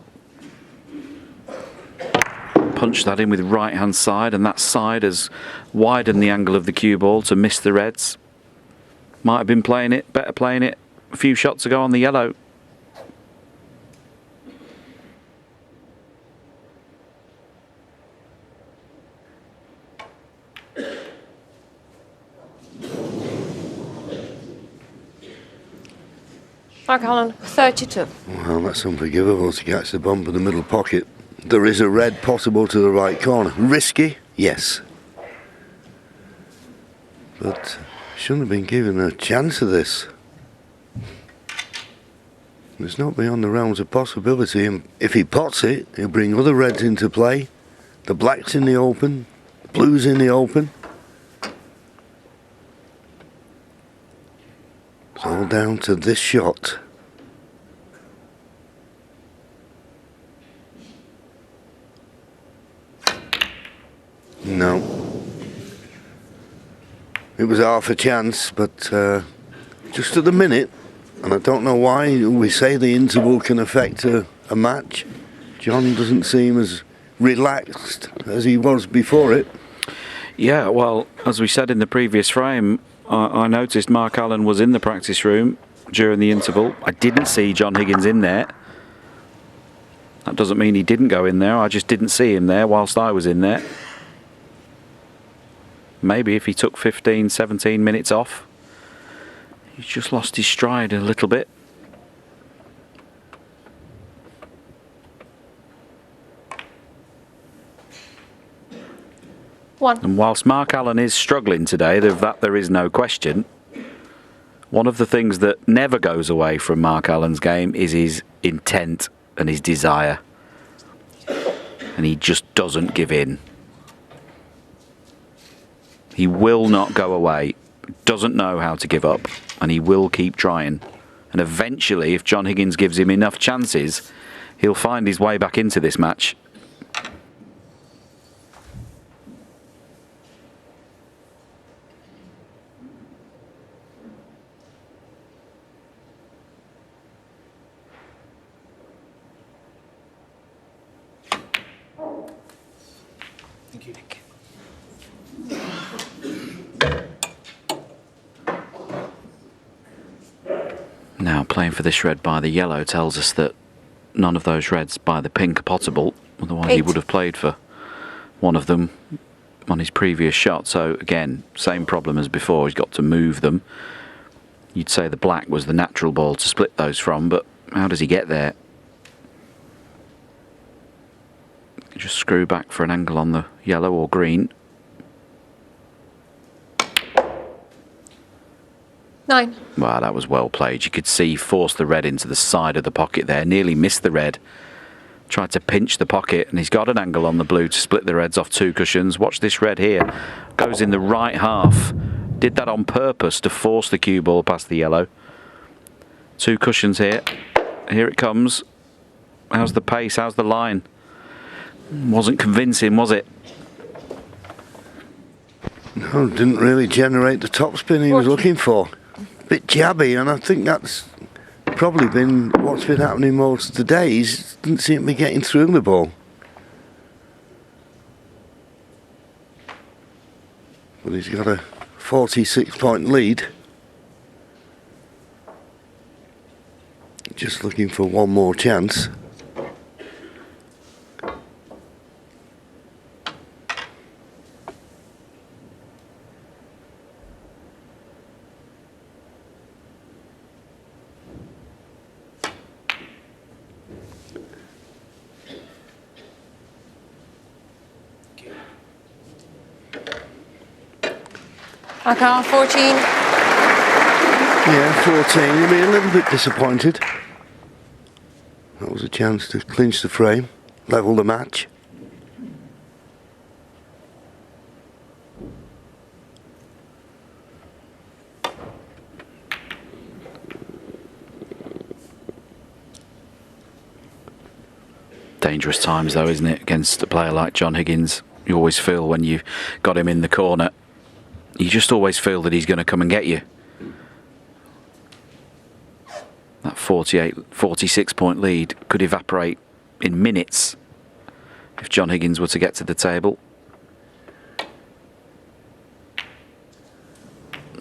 Punch that in with right hand side, and that side has widened the angle of the cue ball to miss the reds. Might have been playing it, better playing it a few shots ago on the yellow. Mark Allen, 32. Well, that's unforgivable to catch the bump in the middle pocket. There is a red possible to the right corner. Risky? Yes. But shouldn't have been given a chance of this. It's not beyond the realms of possibility, and if he pots it, he'll bring other reds into play. The black's in the open, blue's in the open. It's all down to this shot. No. It was half a chance, but just at the minute, and I don't know why we say the interval can affect a match. John doesn't seem as relaxed as he was before it. Yeah, well, as we said in the previous frame, I noticed Mark Allen was in the practice room during the interval. I didn't see John Higgins in there. That doesn't mean he didn't go in there. I just didn't see him there whilst I was in there. Maybe if he took 15, 17 minutes off. He's just lost his stride a little bit. One. And whilst Mark Allen is struggling today, there is no question. One of the things that never goes away from Mark Allen's game is his intent and his desire. And he just doesn't give in. He will not go away, doesn't know how to give up, and he will keep trying. And eventually, if John Higgins gives him enough chances, he'll find his way back into this match. Thank you. Now, playing for this red by the yellow tells us that none of those reds by the pink are potable. Otherwise, he 8. would have played for one of them on his previous shot. So, again, same problem as before. He's got to move them. You'd say the black was the natural ball to split those from, but how does he get there? Just screw back for an angle on the yellow or green. 9. Wow, that was well played. You could see he forced the red into the side of the pocket there. Nearly missed the red. Tried to pinch the pocket, and he's got an angle on the blue to split the reds off two cushions. Watch this red here. Goes in the right half Did that on purpose to force the cue ball past the yellow. 2 cushions here. Here it comes. How's the pace? How's the line? Wasn't convincing, was it? No, didn't really generate the topspin he was looking for. Bit jabby, and I think that's probably been what's been happening most of the day. He didn't seem to be getting through the ball. But he's got a 46-point lead. Just looking for one more chance. Mark 14. Yeah, 14. You'll be a little bit disappointed. That was a chance to clinch the frame, level the match. Dangerous times though, isn't it, against a player like John Higgins? You always feel when you've got him in the corner, you just always feel that he's going to come and get you. That 46-point lead could evaporate in minutes if John Higgins were to get to the table.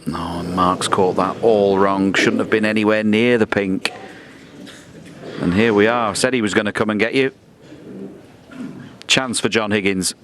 No, and Mark's caught that all wrong. Shouldn't have been anywhere near the pink. And here we are. Said he was going to come and get you. Chance for John Higgins.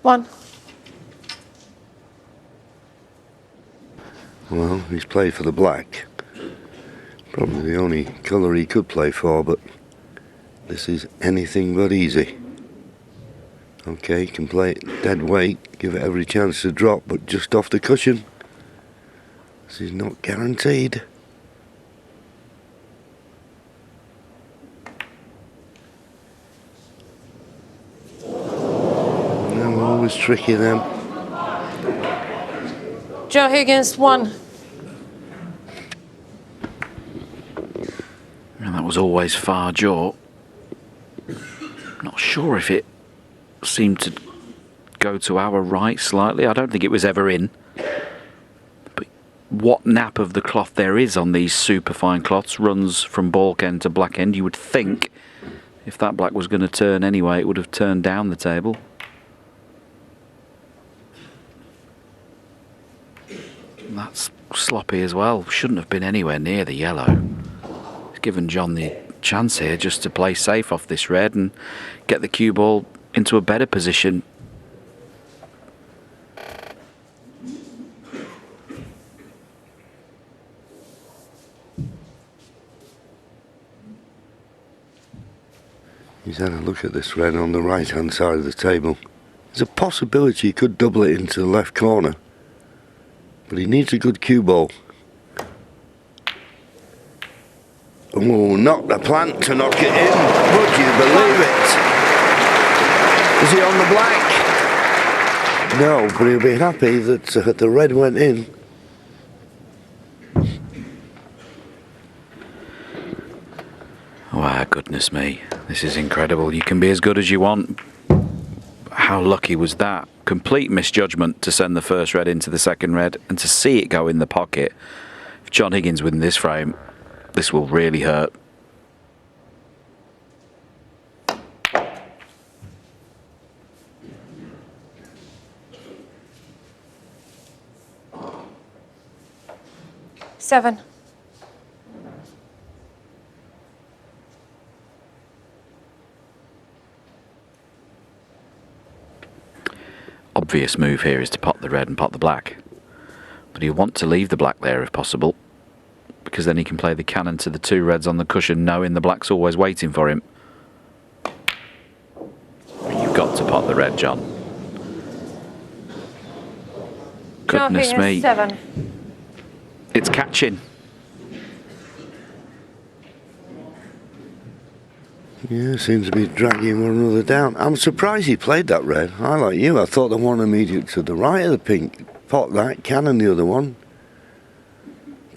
One. Well, he's played for the black. Probably the only colour he could play for, but this is anything but easy. Okay, he can play it dead weight, give it every chance to drop, but just off the cushion. This is not guaranteed. No, always tricky then. Joe Higgins, 1. And that was always far jaw. Not sure if it seemed to go to our right slightly. I don't think it was ever in. But what nap of the cloth there is on these superfine cloths runs from balk end to black end. You would think if that black was going to turn anyway, it would have turned down the table. That's sloppy as well. Shouldn't have been anywhere near the yellow. He's given John the chance here just to play safe off this red and get the cue ball into a better position. He's had a look at this red on the right hand side of the table. There's a possibility he could double it into the left corner, but he needs a good cue ball. Oh, not the plant to knock it in. Would you believe it? Is he on the black? No, but he'll be happy that the red went in. Wow, goodness me. This is incredible. You can be as good as you want. How lucky was that? Complete misjudgment to send the first red into the second red and to see it go in the pocket. If John Higgins wins this frame, this will really hurt. Seven. Obvious move here is to pot the red and pot the black. But you want to leave the black there if possible, because then he can play the cannon to the 2 reds on the cushion, knowing the black's always waiting for him. You've got to pot the red, John. Goodness me. 7. It's catching. Yeah, seems to be dragging one another down. I'm surprised he played that red. I, like you, I thought the one immediate to the right of the pink. Pot that, cannon the other one.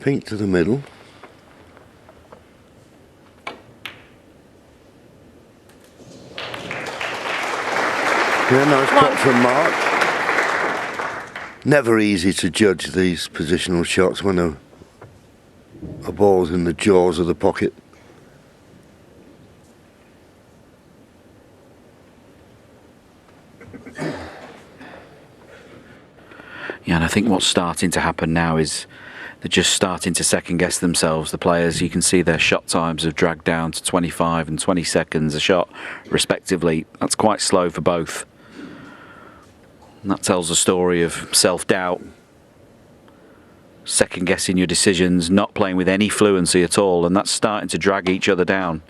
Pink to the middle. Yeah, nice pot from Mark. Never easy to judge these positional shots when a ball's in the jaws of the pocket. Yeah, and I think what's starting to happen now is they're just starting to second guess themselves. The players, you can see their shot times have dragged down to 25 and 20 seconds a shot, respectively. That's quite slow for both. And that tells a story of self-doubt, second guessing your decisions, not playing with any fluency at all, and that's starting to drag each other down.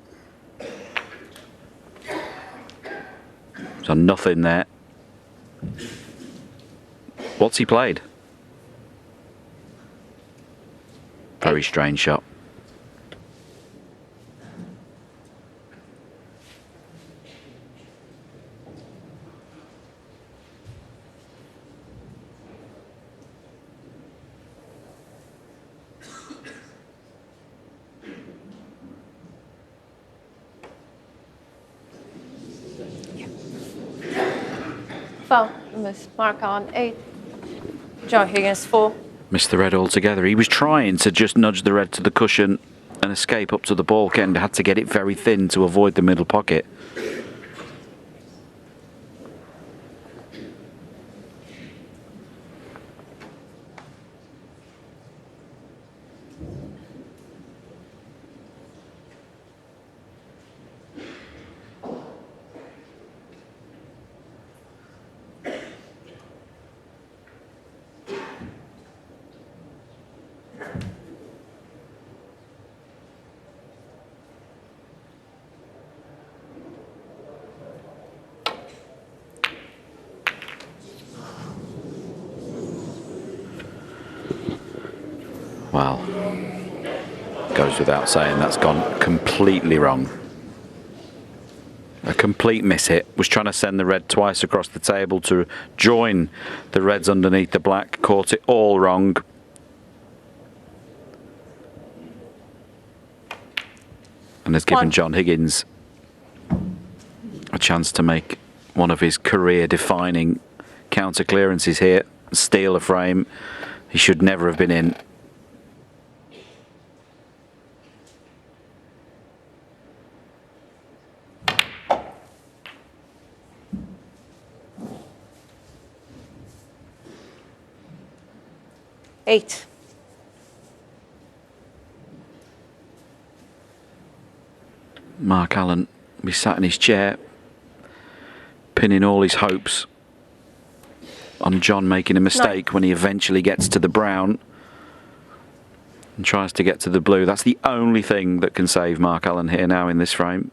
So nothing there. What's he played? Very strange shot. Foul. Miss Mark Allen 8. John Higgins 4. Missed the red altogether. He was trying to just nudge the red to the cushion and escape up to the ball end. Had to get it very thin to avoid the middle pocket. Well, goes without saying that's gone completely wrong. A complete miss hit. Was trying to send the red twice across the table to join the reds underneath the black. Caught it all wrong. And has given John Higgins a chance to make one of his career-defining counter clearances here. Steal a frame. He should never have been in. Eight. Mark Allen will be sat in his chair, pinning all his hopes on John making a mistake when he eventually gets to the brown and tries to get to the blue. That's the only thing that can save Mark Allen here now in this frame.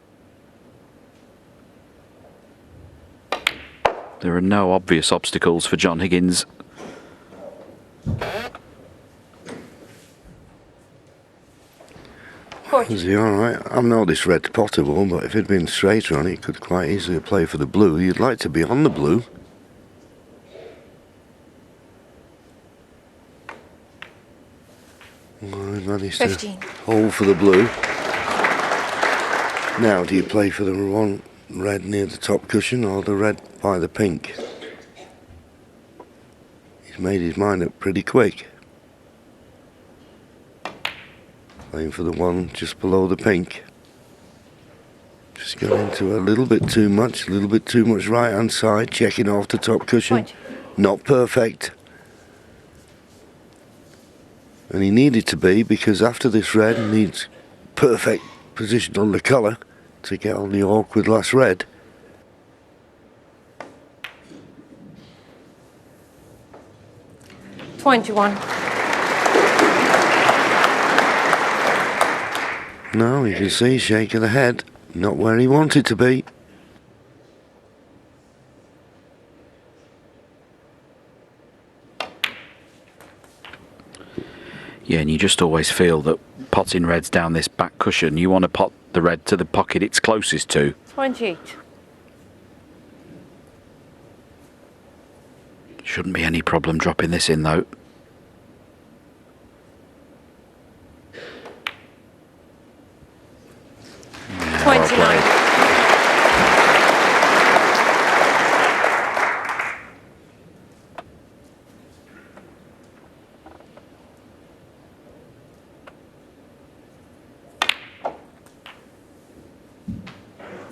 There are no obvious obstacles for John Higgins. Is he alright? I've noticed red potable, but if it'd been straighter on it, could quite easily play for the blue. You'd like to be on the blue. Well, he managed 15. to hold for the blue. Now, do you play for the one red near the top cushion or the red by the pink? He's made his mind up pretty quick. Playing for the one just below the pink. Just got into a little bit too much right hand side, checking off the top cushion. Not perfect. And he needed to be, because after this red needs perfect position on the colour to get on the awkward last red. No, you can see shake of the head. Not where he wanted to be. Yeah, and you just always feel that potting reds down this back cushion, you want to pot the red to the pocket it's closest to. 28. Shouldn't be any problem dropping this in though. Yeah, 29.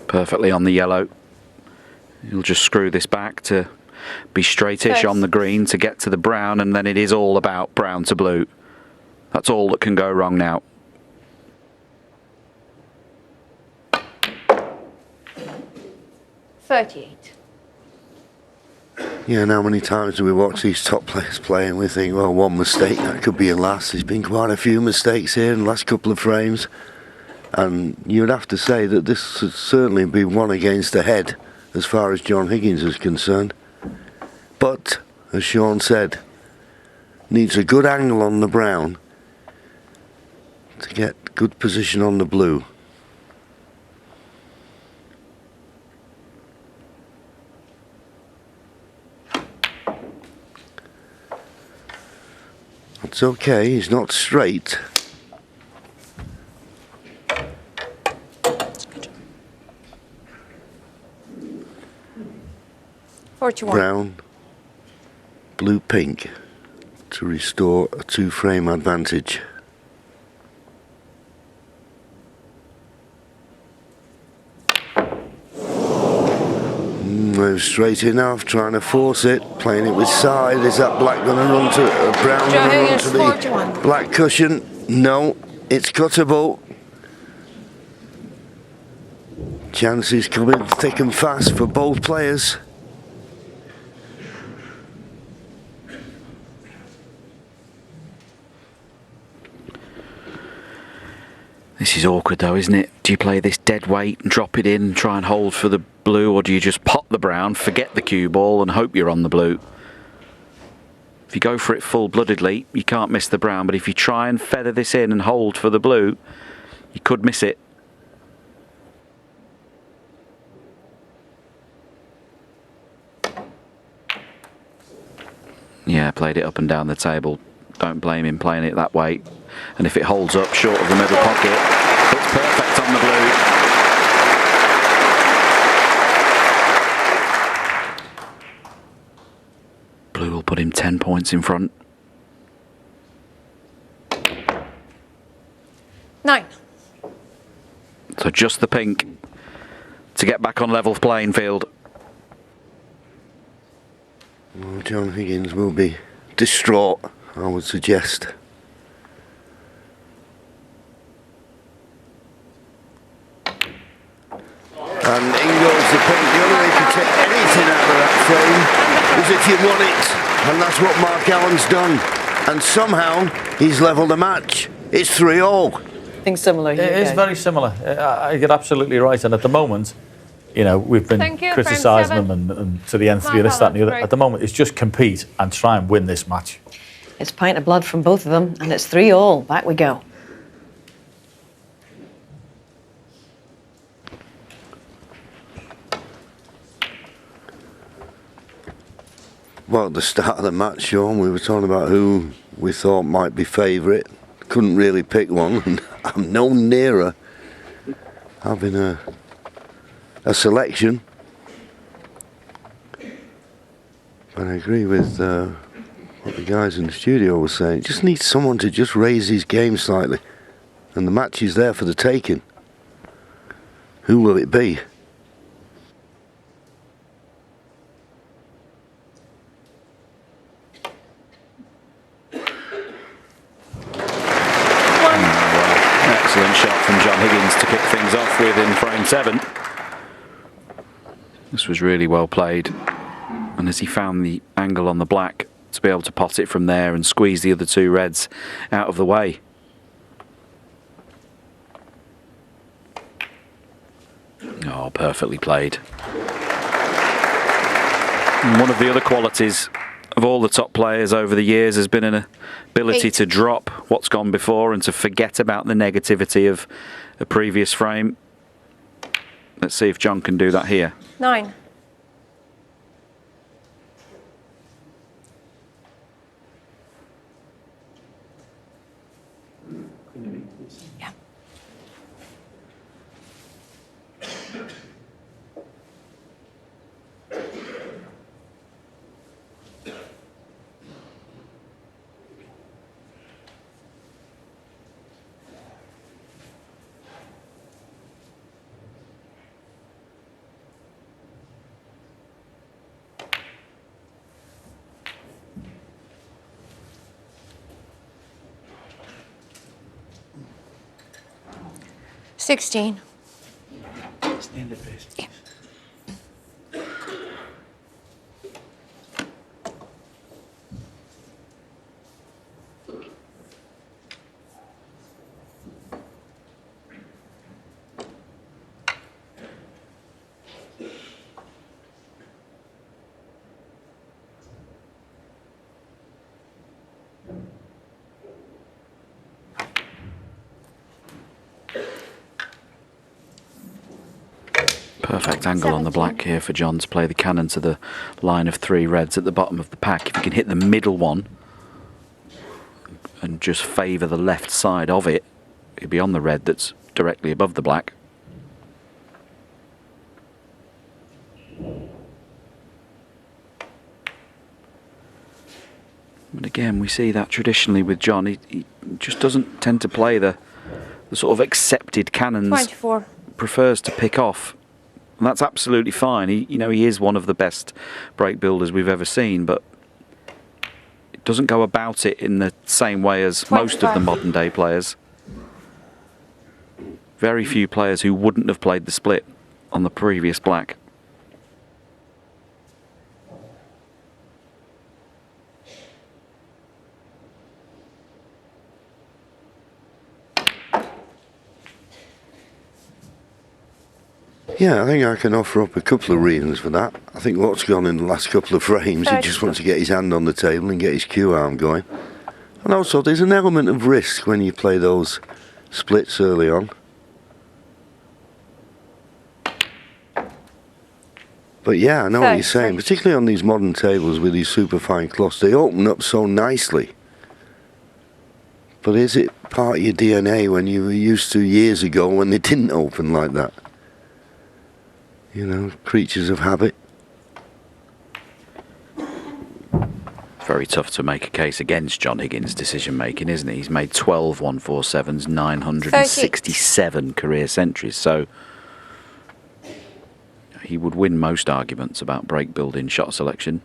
Perfectly on the yellow. You'll just screw this back to be straightish on the green to get to the brown, and then it is all about brown to blue. That's all that can go wrong now. $38. Yeah, and how many times do we watch these top players play and we think, well, one mistake, that could be a last. There's been quite a few mistakes here in the last couple of frames. And you'd have to say that this would certainly be one against the head as far as John Higgins is concerned. But, as Sean said, needs a good angle on the brown to get good position on the blue. It's okay, he's not straight. Brown, blue, pink to restore a 2-frame advantage. Move straight enough, trying to force it, playing it with side. Is that black going to run to brown? Going to run to the black cushion? No, it's cuttable. Chances coming thick and fast for both players. This is awkward though, isn't it? Do you play this dead weight and drop it in and try and hold for the blue, or do you just pot the brown, forget the cue ball and hope you're on the blue? If you go for it full-bloodedly, you can't miss the brown, but if you try and feather this in and hold for the blue, you could miss it. Yeah, played it up and down the table. Don't blame him playing it that way. And if it holds up short of the middle pocket, it's perfect on the blue. Blue will put him 10 points in front. 9. So just the pink to get back on level playing field. Well, John Higgins will be distraught, I would suggest. And in goes the pink. The only way to take anything out of that frame is if you want it. And that's what Mark Allen's done. And somehow he's levelled the match. It's 3-all. Things similar here. It is very similar. You're absolutely right. And at the moment, you know, we've been criticising them and to the nth degree, this, that and the other. At the moment, it's just compete and try and win this match. It's a pint of blood from both of them, and it's 3-all. Back we go. Well, at the start of the match, Sean, we were talking about who we thought might be favourite. Couldn't really pick one, and I'm no nearer having a selection. But I agree with what the guys in the studio were saying. Just needs someone to just raise his game slightly, and the match is there for the taking. Who will it be? Excellent shot from John Higgins to kick things off with in frame 7. This was really well played, and as he found the angle on the black to be able to pot it from there and squeeze the other two reds out of the way. Oh, perfectly played. And one of the other qualities of all the top players over the years has been an ability 8. to drop what's gone before and to forget about the negativity of a previous frame. Let's see if John can do that here. 9. Yeah. $16. Yeah. Perfect angle on the black here for John to play the cannon to the line of 3 reds at the bottom of the pack. If you can hit the middle one and just favour the left side of it, it'll be on the red that's directly above the black. But again, we see that traditionally with John. He just doesn't tend to play the sort of accepted cannons. 24. Prefers to pick off. And that's absolutely fine. He is one of the best break builders we've ever seen, but it doesn't go about it in the same way as most of the 25. modern day players. Very few players who wouldn't have played the split on the previous black. Yeah, I think I can offer up a couple of reasons for that. I think what's gone in the last couple of frames, he just wants to get his hand on the table and get his cue arm going. And also, there's an element of risk when you play those splits early on. But yeah, I know what you're saying, particularly on these modern tables with these super fine cloths, they open up so nicely. But is it part of your DNA when you were used to years ago when they didn't open like that? You know, creatures of habit. Very tough to make a case against John Higgins' decision making, isn't it? He's made 12 147s, 967 career centuries, so he would win most arguments about break building shot selection.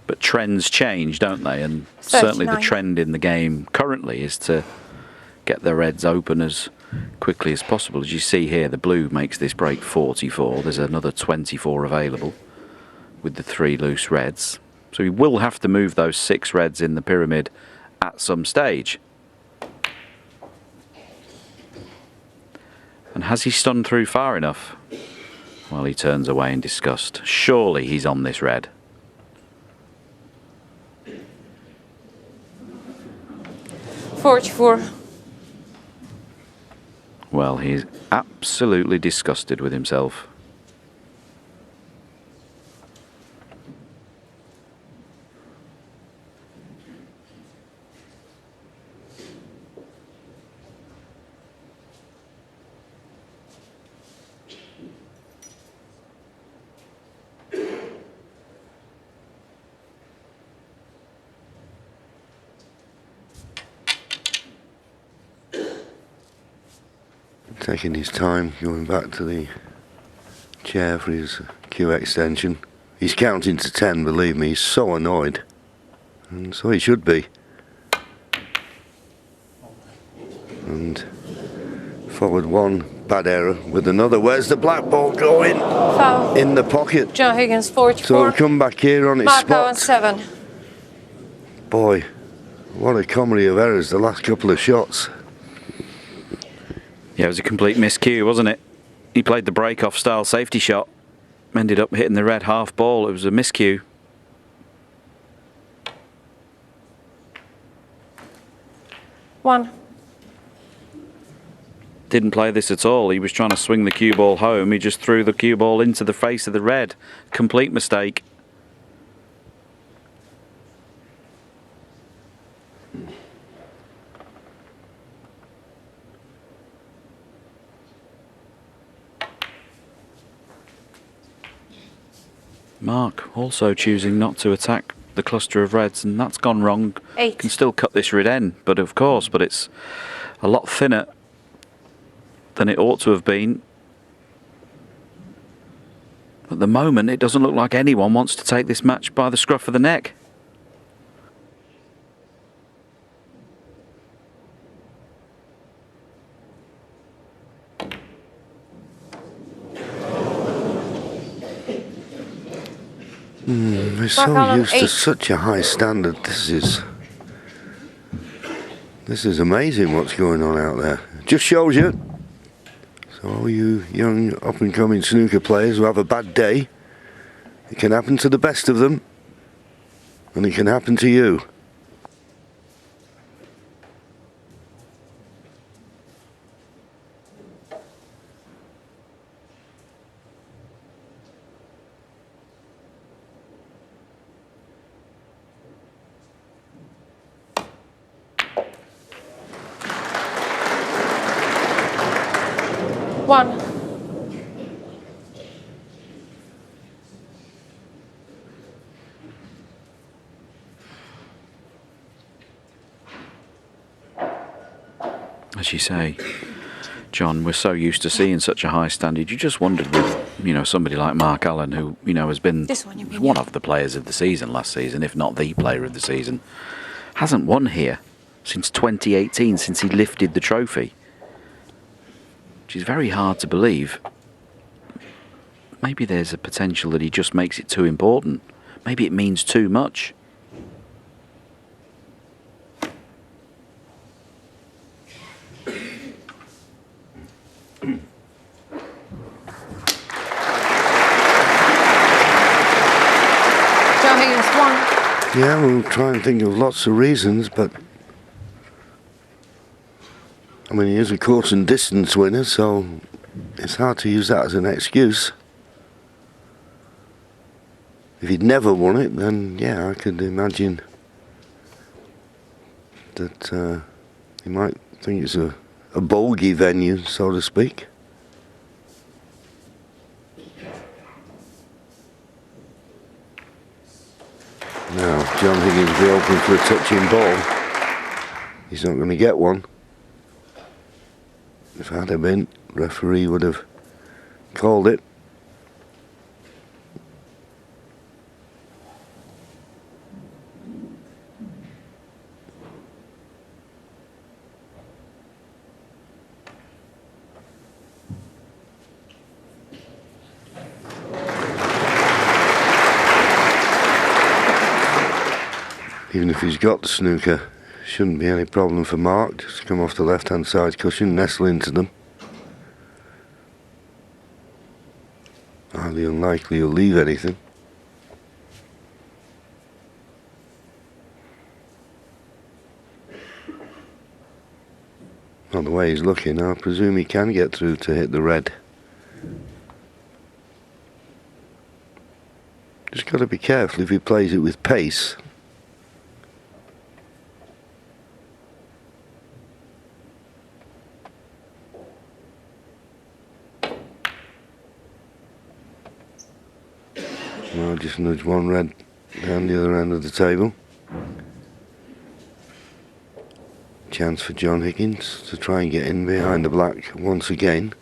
But trends change, don't they? And certainly the 39. trend in the game currently is to get the reds open as quickly as possible. As you see here, the blue makes this break 44. There's another 24 available with the 3 loose reds. So he will have to move those 6 reds in the pyramid at some stage. And has he stunned through far enough? Well, he turns away in disgust. Surely he's on this red. $44. Well, he's absolutely disgusted with himself. Taking his time, going back to the chair for his cue extension. He's counting to 10, believe me, he's so annoyed. And so he should be. And forward one, bad error with another. Where's the black ball going? Foul. In the pocket. John Higgins, 44. So he'll come back here on its Mark Allen, spot. 7. Boy, what a comedy of errors the last couple of shots. Yeah, it was a complete miscue, wasn't it? He played the break-off style safety shot, ended up hitting the red half ball. It was a miscue. One. Didn't play this at all. He was trying to swing the cue ball home. He just threw the cue ball into the face of the red. Complete mistake. Mark also choosing not to attack the cluster of reds, and that's gone wrong. 8. Can still cut this red end, but of course, it's a lot thinner than it ought to have been. At the moment, it doesn't look like anyone wants to take this match by the scruff of the neck. We're so Allen, used to 8. such a high standard. This is amazing what's going on out there. Just shows you. So all you young up-and-coming snooker players who have a bad day, it can happen to the best of them, and it can happen to you. One. As you say, John, we're so used to seeing such a high standard. You just wondered with, somebody like Mark Allen, who, has been one of the players of the season last season, if not the player of the season, hasn't won here since 2018, since he lifted the trophy. Which is very hard to believe. Maybe there's a potential that he just makes it too important. Maybe it means too much. Joe Higgins, 1. Yeah, we'll try and think of lots of reasons, but he is a course and distance winner, so it's hard to use that as an excuse. If he'd never won it, then yeah, I could imagine that he might think it's a bogey venue, so to speak. Now, John Higgins will be open for a touching ball. He's not going to get one. If it had been, referee would have called it. Even if he's got the snooker, shouldn't be any problem for Mark. Just come off the left-hand side cushion, nestle into them. Highly unlikely he'll leave anything. Not the way he's looking, I presume he can get through to hit the red. Just got to be careful if he plays it with pace. I'll just nudge one red down the other end of the table. Chance for John Higgins to try and get in behind the black once again.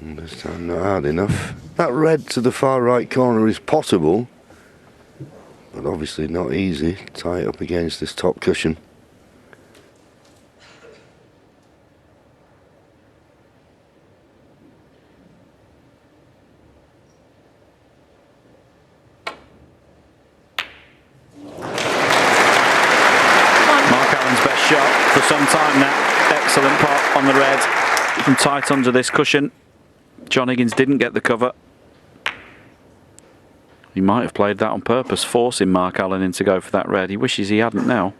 And this time not hard enough. That red to the far right corner is possible, but obviously not easy. Tie it up against this top cushion. From tight under this cushion. John Higgins didn't get the cover. He might have played that on purpose, forcing Mark Allen in to go for that red. He wishes he hadn't now.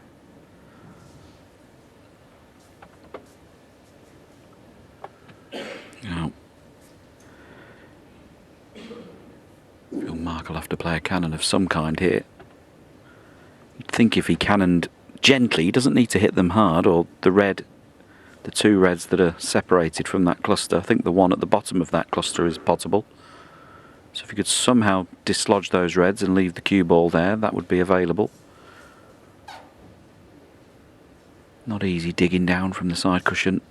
Now, Mark will have to play a cannon of some kind here. You'd think if he cannoned gently, he doesn't need to hit them hard, or the two reds that are separated from that cluster. I think the one at the bottom of that cluster is potable. So if you could somehow dislodge those reds and leave the cue ball there, that would be available. Not easy digging down from the side cushion.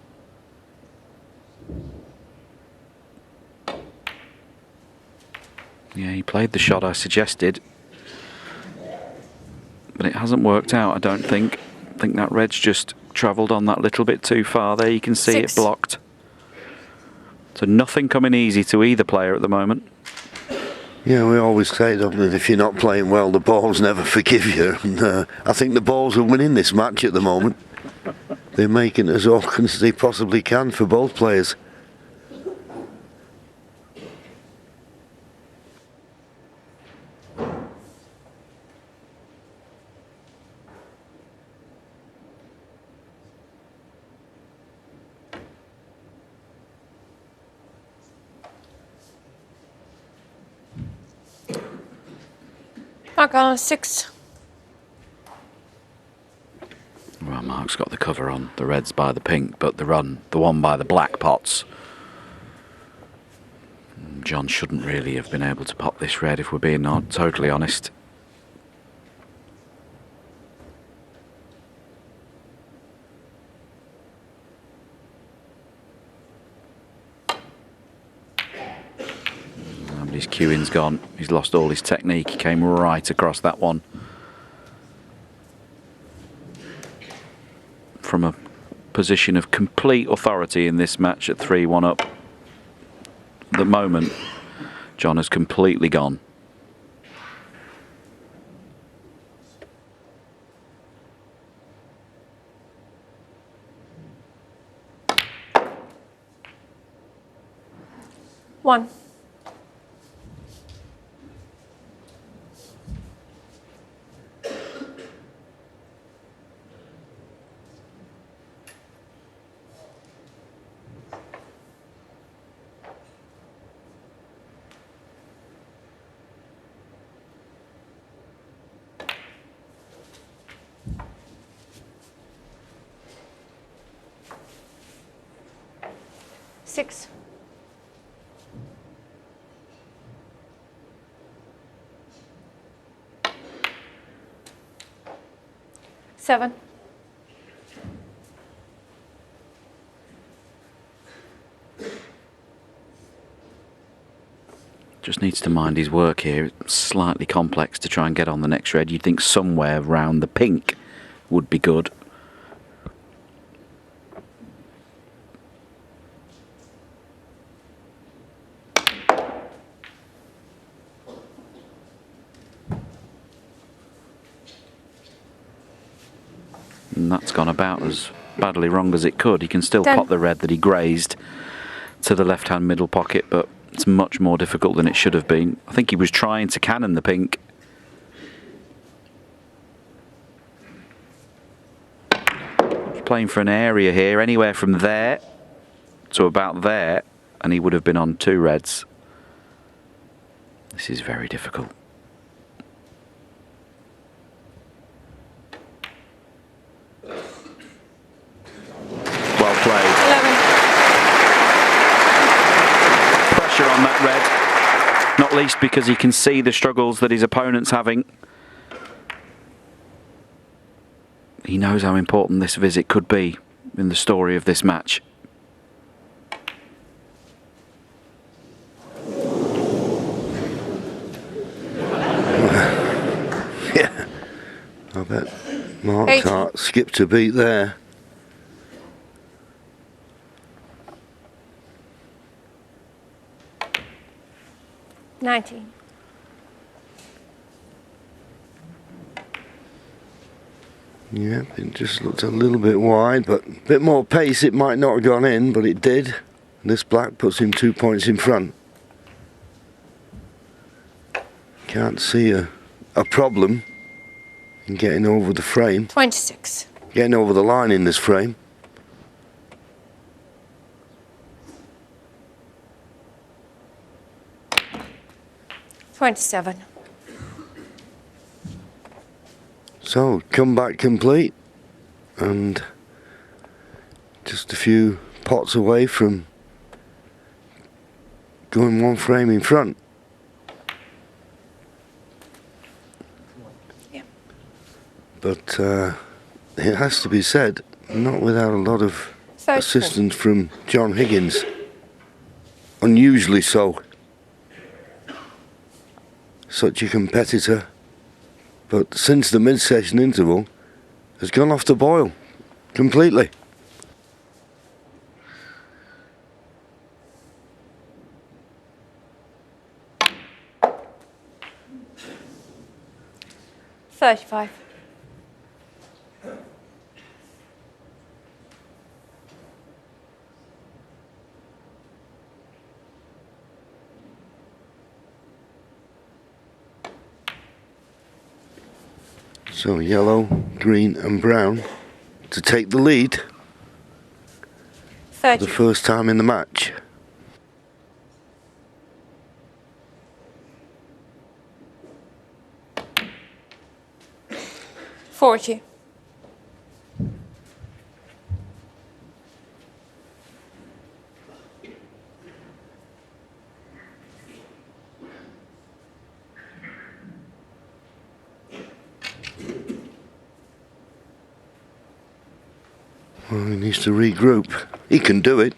Yeah, he played the shot I suggested, but it hasn't worked out, I don't think. I think that red's just travelled on that little bit too far. There you can see 6. it blocked. So nothing coming easy to either player at the moment. Yeah, we always say, don't we, if you're not playing well, the balls never forgive you. And I think the balls are winning this match at the moment. They're making it as awkward as they possibly can for both players. Mark Allen 6. Well, Mark's got the cover on the reds by the pink, but the one by the black pots. John shouldn't really have been able to pot this red, if we're being not totally honest. His cueing's gone. He's lost all his technique. He came right across that one. From a position of complete authority in this match at 3-1 up. At the moment, John has completely gone. One. Six. Seven. Just needs to mind his work here. It's slightly complex to try and get on the next red. You'd think somewhere around the pink would be good. And that's gone about as badly wrong as it could. He can still 10. pot the red that he grazed to the left-hand middle pocket, but it's much more difficult than it should have been. I think he was trying to cannon the pink. He's playing for an area here, anywhere from there to about there, and he would have been on two reds. This is very difficult. Well played. 11. Pressure on that red, not least because he can see the struggles that his opponent's having. He knows how important this visit could be in the story of this match. Yeah, I bet Mark's 18. heart skipped a beat there. $19. Yeah, it just looked a little bit wide, but a bit more pace it might not have gone in, but it did. This black puts him 2 points in front. Can't see a problem in getting over the frame. 26. Getting over the line in this frame. $27. So, comeback complete, and just a few pots away from going one frame in front. Yeah. But it has to be said, not without a lot of 34. assistance from John Higgins. Unusually so. Such a competitor. But since the mid-session interval, has gone off the boil completely. $35. So yellow, green and brown to take the lead for the 30. first time in the match. $40. Well, he needs to regroup. He can do it.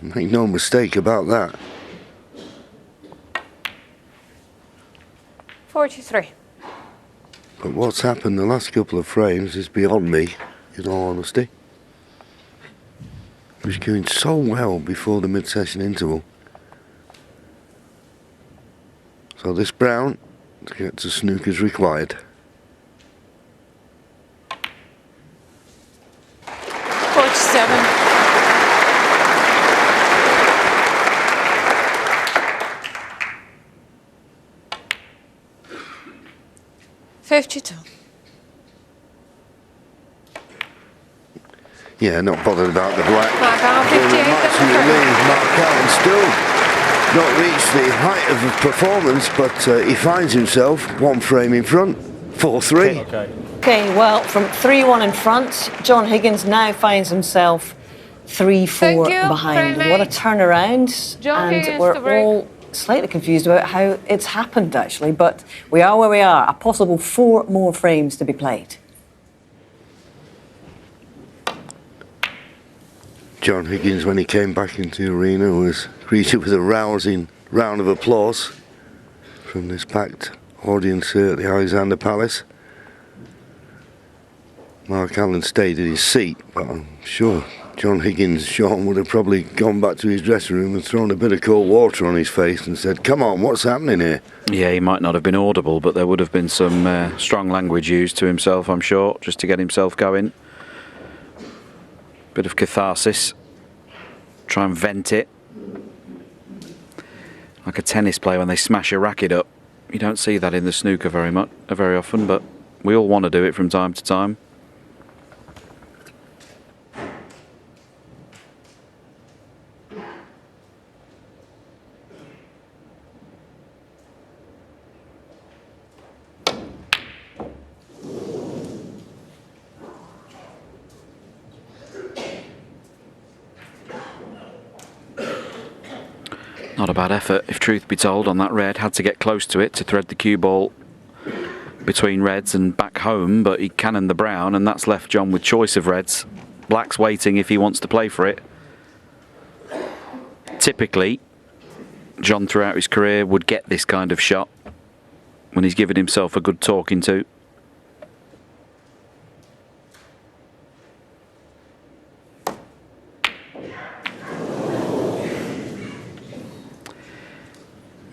Make no mistake about that. 43. But what's happened the last couple of frames is beyond me, in all honesty. He was going so well before the mid-session interval. So this brown to get to snooker is required. 47. $52. Yeah, not bothered about the black. Mark Allen, Very 58 much at the relieved. Mark Allen still not reached the height of performance, but he finds himself one frame in front, 4-3. Okay. Okay, well, from 3-1 in front, John Higgins now finds himself 3-4 Thank you, behind. Frame What a eight. turnaround. John And Higgins we're to break. all slightly confused about how it's happened, actually. But we are where we are. A possible 4 more frames to be played. John Higgins, when he came back into the arena, was greeted with a rousing round of applause from this packed audience here at the Alexander Palace. Mark Allen stayed in his seat, but I'm sure John Higgins, Sean, would have probably gone back to his dressing room and thrown a bit of cold water on his face and said, "Come on, what's happening here?" Yeah, he might not have been audible, but there would have been some strong language used to himself, I'm sure, just to get himself going. Bit of catharsis. Try and vent it. Like a tennis player when they smash a racket up. You don't see that in the snooker very often, but we all want to do it from time to time. Not a bad effort, if truth be told, on that red. Had to get close to it to thread the cue ball between reds and back home, but he cannoned the brown, and that's left John with choice of reds. Black's waiting if he wants to play for it. Typically, John throughout his career would get this kind of shot when he's given himself a good talking to.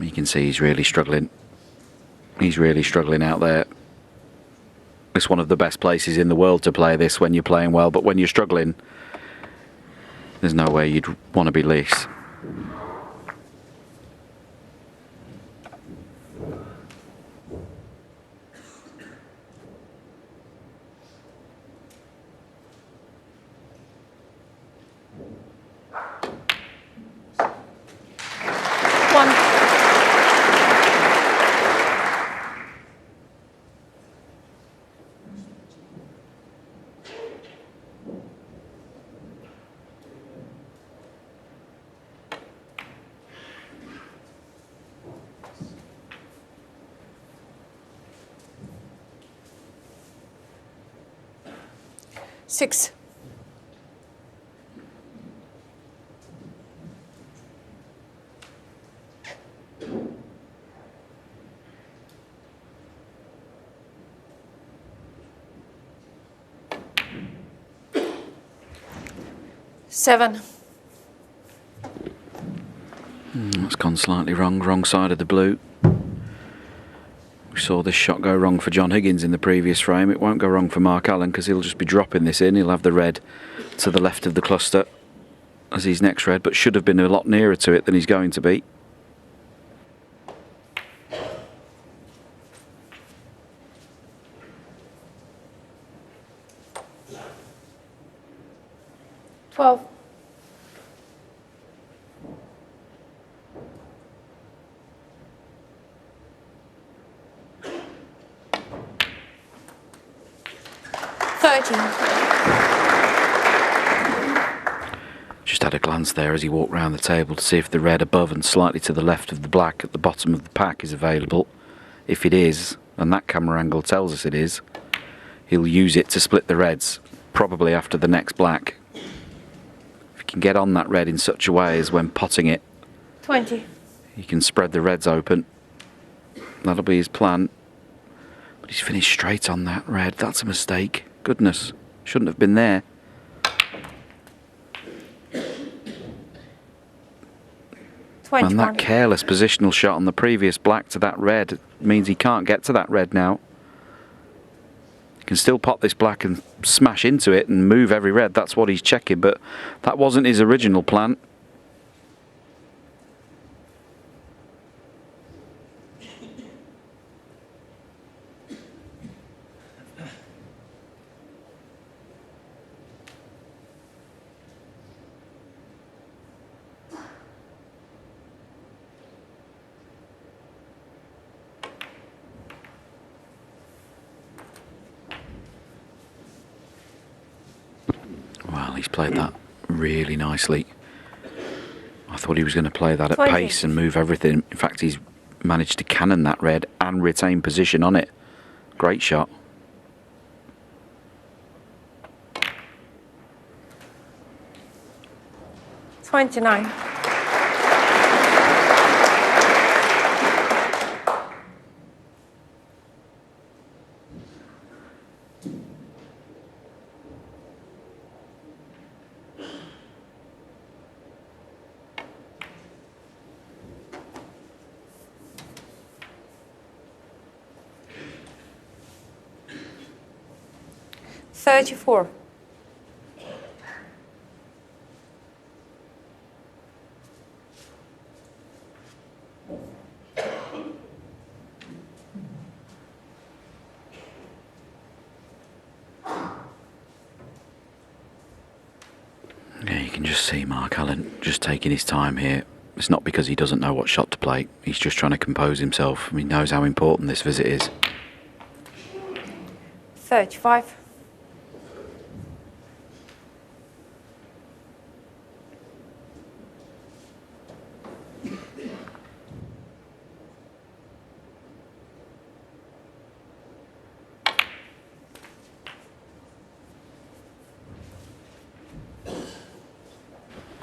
You can see he's really struggling. He's really struggling out there. It's one of the best places in the world to play this when you're playing well, but when you're struggling, there's no way you'd want to be least. Six. Seven. That's gone slightly wrong side of the blue. We saw this shot go wrong for John Higgins in the previous frame. It won't go wrong for Mark Allen because he'll just be dropping this in. He'll have the red to the left of the cluster as his next red, but should have been a lot nearer to it than he's going to be. Twelve. Just had a glance there as he walked round the table to see if the red above and slightly to the left of the black at the bottom of the pack is available. If it is, and that camera angle tells us it is, he'll use it to split the reds, probably after the next black. If he can get on that red in such a way as when potting it, 20. he can spread the reds open. That'll be his plan. But he's finished straight on that red. That's a mistake. Goodness, shouldn't have been there. And that careless positional shot on the previous black to that red means he can't get to that red now. He can still pot this black and smash into it and move every red. That's what he's checking, but that wasn't his original plan. Well, he's played that really nicely. I thought he was going to play that at pace and move everything. In fact, he's managed to cannon that red and retain position on it. Great shot. $29. $34. Yeah, you can just see Mark Allen just taking his time here. It's not because he doesn't know what shot to play. He's just trying to compose himself. He knows how important this visit is. 35.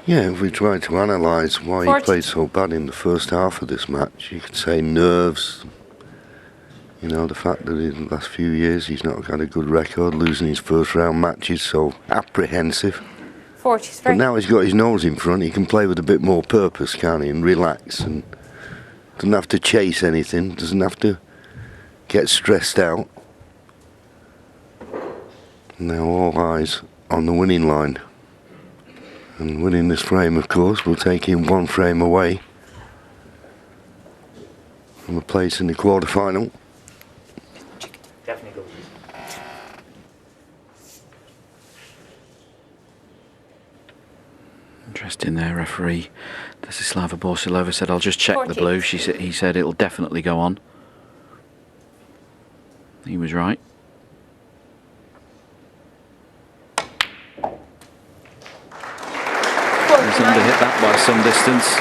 Yeah, if we try to analyse why 40. he played so bad in the first half of this match, you could say nerves. You know, the fact that in the last few years he's not had a good record, losing his first round matches, so apprehensive. 40. But now he's got his nose in front, he can play with a bit more purpose, can't he, and relax, and doesn't have to chase anything, doesn't have to get stressed out. Now all eyes on the winning line. And winning this frame, of course, will take him one frame away from a place in the quarter-final. Definitely goes. Interesting there, referee Desislava Borsilova said, I'll just check the 40. blue. He said it'll definitely go on. He was right. He's under-hit that by some distance.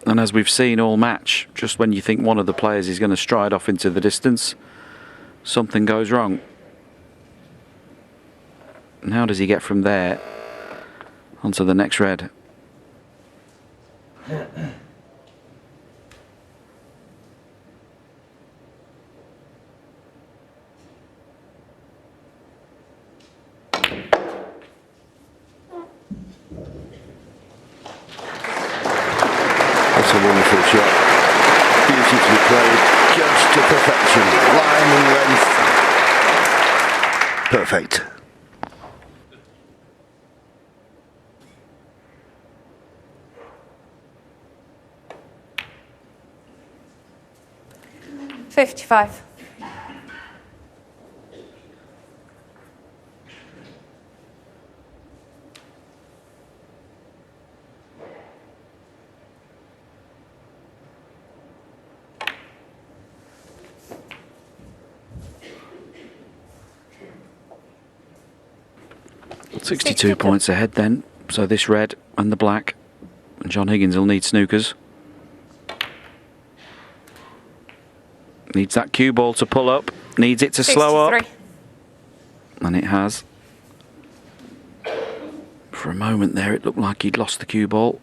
And as we've seen all match, just when you think one of the players is going to stride off into the distance, something goes wrong. And how does he get from there onto the next red? That's a wonderful shot. Beautifully played, judged to perfection. Line and length. Perfect. $55. $62 points ahead then. So this red and the black. And John Higgins will need snookers. Needs that cue ball to pull up. Needs it to slow up. 63. And it has. For a moment there, it looked like he'd lost the cue ball.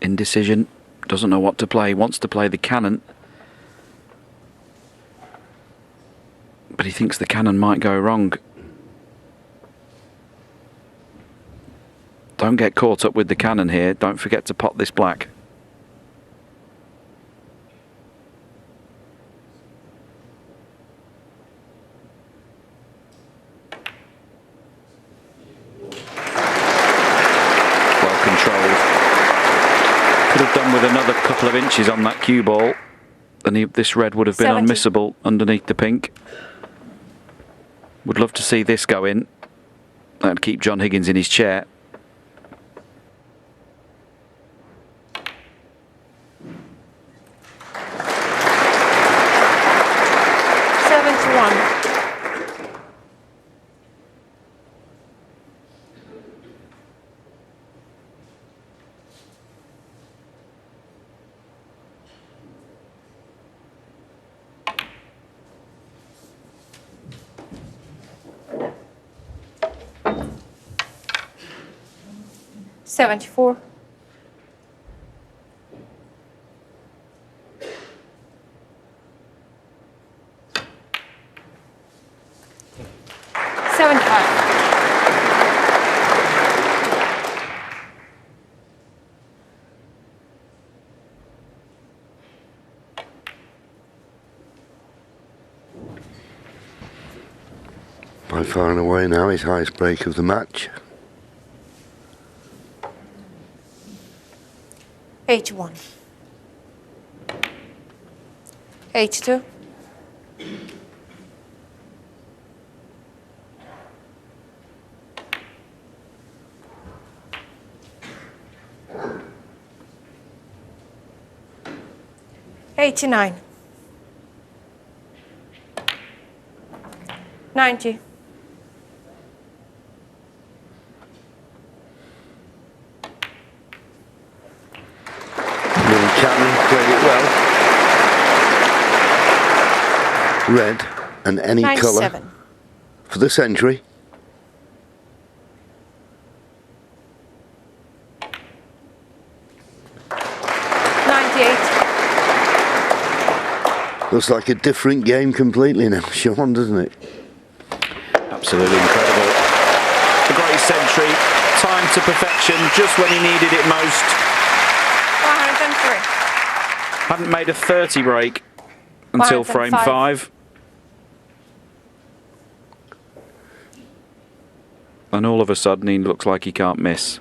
Indecision. Doesn't know what to play. Wants to play the cannon. But he thinks the cannon might go wrong. Don't get caught up with the cannon here. Don't forget to pot this black. Well controlled. Could have done with another couple of inches on that cue ball. And this red would have been 70. unmissable underneath the pink. Would love to see this go in. That'd keep John Higgins in his chair. $74. By far and away now his highest break of the match. 81. 82. 89. 90. Chapman played it well. Red and any colour 97. for the century. Looks like a different game completely now, Sean, doesn't it? Absolutely incredible. A great century, time to perfection, just when he needed it most. 103. Hadn't made a 30 break until frame 5. And all of a sudden he looks like he can't miss.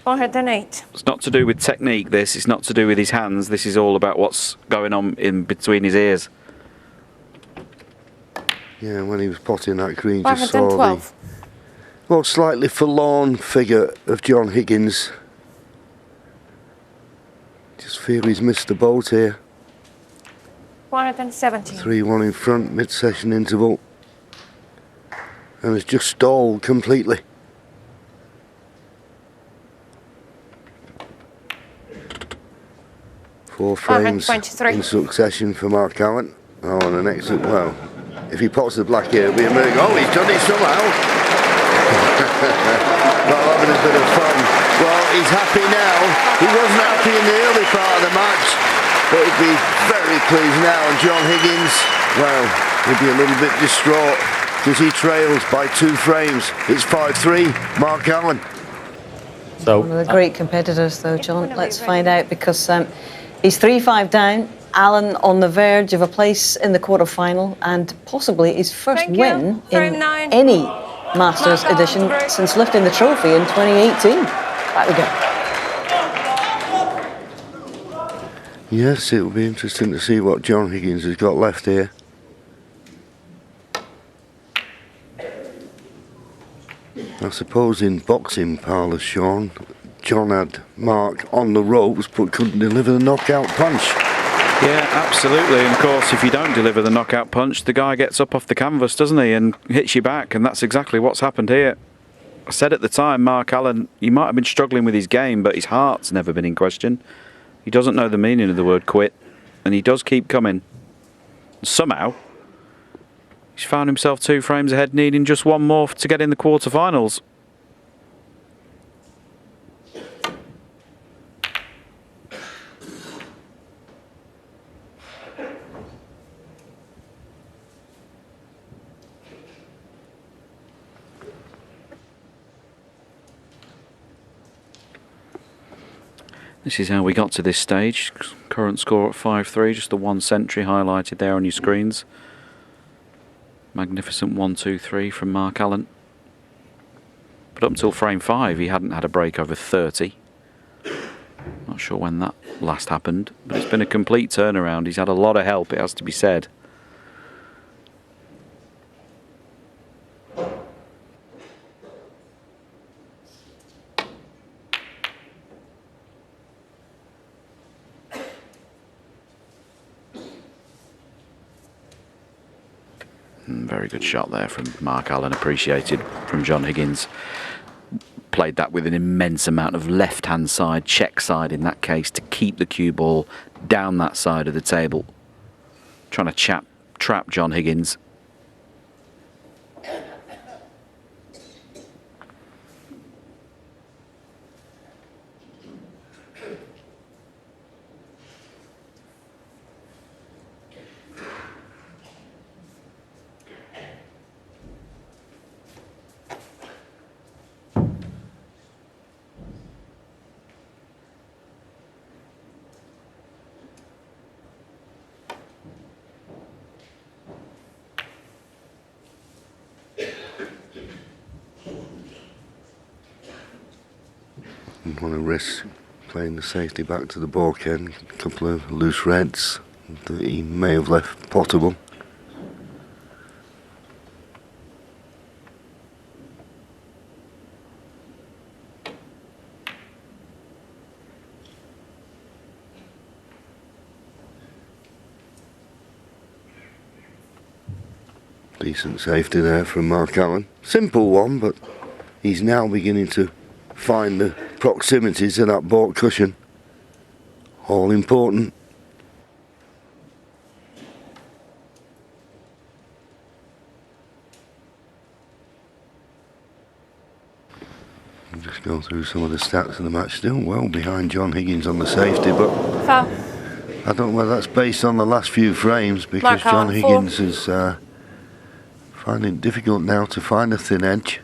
408. It's not to do with technique, this. It's not to do with his hands. This is all about what's going on in between his ears. Yeah, when he was potting that green, just saw the 412. well, slightly forlorn figure of John Higgins. Just feel he's missed the boat here. 417. 3-1 in front, mid-session interval. And has just stalled completely. Four frames 423. in succession for Mark Allen. Oh, and an excellent, well, if he pots the black here, it'll be a miracle. Oh, he's done it somehow. Well, having a bit of fun. Well, he's happy now. He wasn't happy in the early part of the match, but he'd be very pleased now. And John Higgins, well, he'll be a little bit distraught because he trails by 2 frames. It's 5-3, Mark Allen. So One of the great competitors, though, John. Let's find out, because he's 3-5 down. Allen on the verge of a place in the quarter-final and possibly his first Thank you. win Frame in 9. any Masters Mark Allen, edition break. since lifting the trophy in 2018. Back we go. Yes, it will be interesting to see what John Higgins has got left here. I suppose in boxing parlours, Sean, John had Mark on the ropes but couldn't deliver the knockout punch. Yeah, absolutely. And of course, if you don't deliver the knockout punch, the guy gets up off the canvas, doesn't he, and hits you back. And that's exactly what's happened here. I said at the time, Mark Allen, he might have been struggling with his game, but his heart's never been in question. He doesn't know the meaning of the word quit, and he does keep coming. Somehow, he's found himself 2 frames ahead, needing just 1 more to get in the quarterfinals. This is how we got to this stage. Current score at 5-3, just the 1 century highlighted there on your screens. Magnificent 1-2-3 from Mark Allen. But up until frame 5, he hadn't had a break over 30. Not sure when that last happened, but it's been a complete turnaround. He's had a lot of help, it has to be said. Very good shot there from Mark Allen, appreciated from John Higgins. Played that with an immense amount of left-hand side, check side in that case, to keep the cue ball down that side of the table. Trying to trap John Higgins. Didn't want to risk playing the safety back to the balk end. A couple of loose reds that he may have left potable. Decent safety there from Mark Allen. Simple one, but he's now beginning to find the proximities of that baulk cushion. All important. I'll just go through some of the stats of the match. Still well behind John Higgins on the safety, but Foul. I don't know whether that's based on the last few frames, because Mark John Allen, Higgins is finding it difficult now to find a thin edge.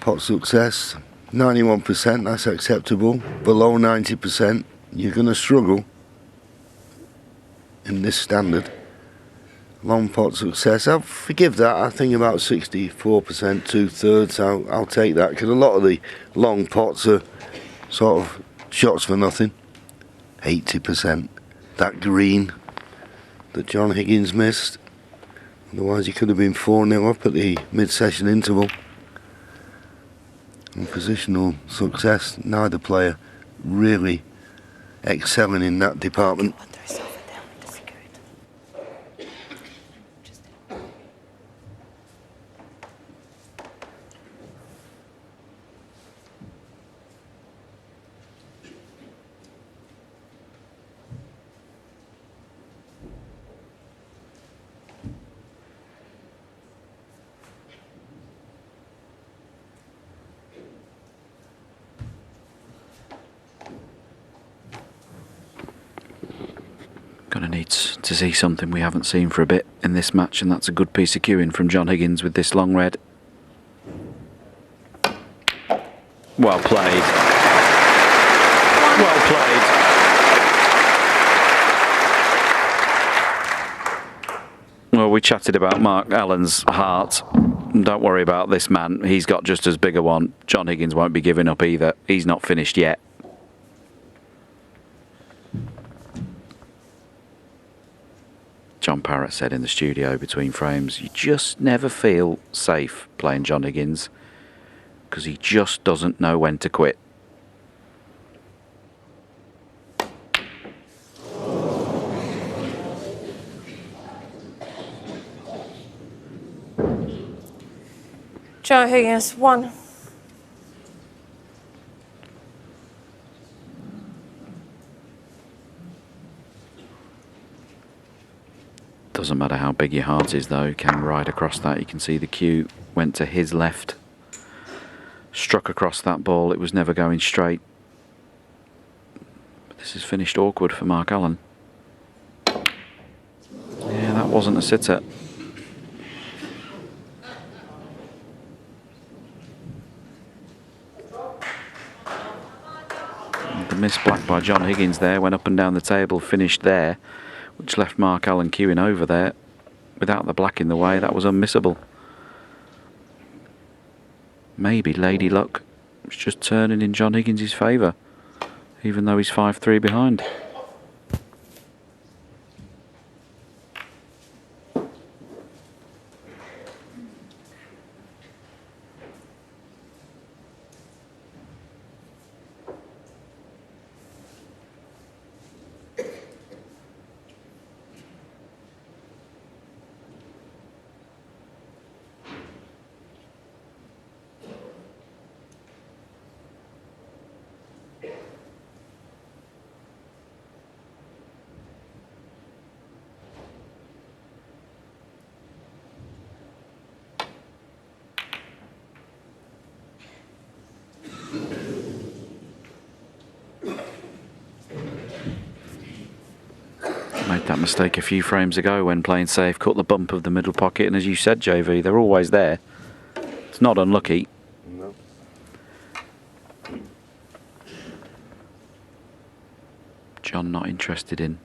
Pot success, 91%, that's acceptable. Below 90%, you're going to struggle in this standard. Long pot success, I'll forgive that. I think about 64%, 2/3. I'll take that, because a lot of the long pots are sort of shots for nothing. 80%. That green that John Higgins missed. Otherwise, he could have been 4-0 up at the mid-session interval. And positional success, neither player really excelling in that department. Gonna need to see something we haven't seen for a bit in this match, and that's a good piece of cueing from John Higgins with this long red. Well played. Well played. Well, we chatted about Mark Allen's heart. Don't worry about this man. He's got just as big a one. John Higgins won't be giving up either. He's not finished yet. John Parrott said in the studio between frames, you just never feel safe playing John Higgins because he just doesn't know when to quit. John Higgins, 1. Doesn't matter how big your heart is though, can ride across that. You can see the cue went to his left, struck across that ball, it was never going straight. But this is finished awkward for Mark Allen. Yeah, that wasn't a sitter. The miss black by John Higgins there, went up and down the table, finished there, which left Mark Allen queuing over there. Without the black in the way, that was unmissable. Maybe Lady Luck was just turning in John Higgins' favour, even though he's 5-3 behind. Made that mistake a few frames ago when playing safe, caught the bump of the middle pocket, and as you said, JV, they're always there. It's not unlucky. No. John not interested in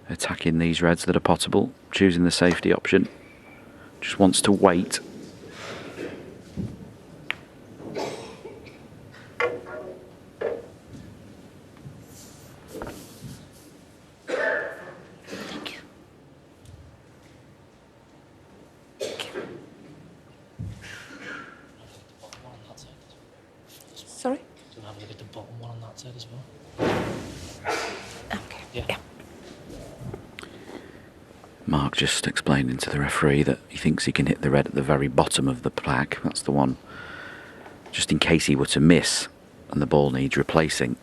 attacking these reds that are potable, choosing the safety option. Just wants to wait. Sorry? Do you have a look at the bottom one on that side as well? Okay. Yeah. Mark just explaining to the referee that he thinks he can hit the red at the very bottom of the plaque. That's the one, just in case he were to miss and the ball needs replacing.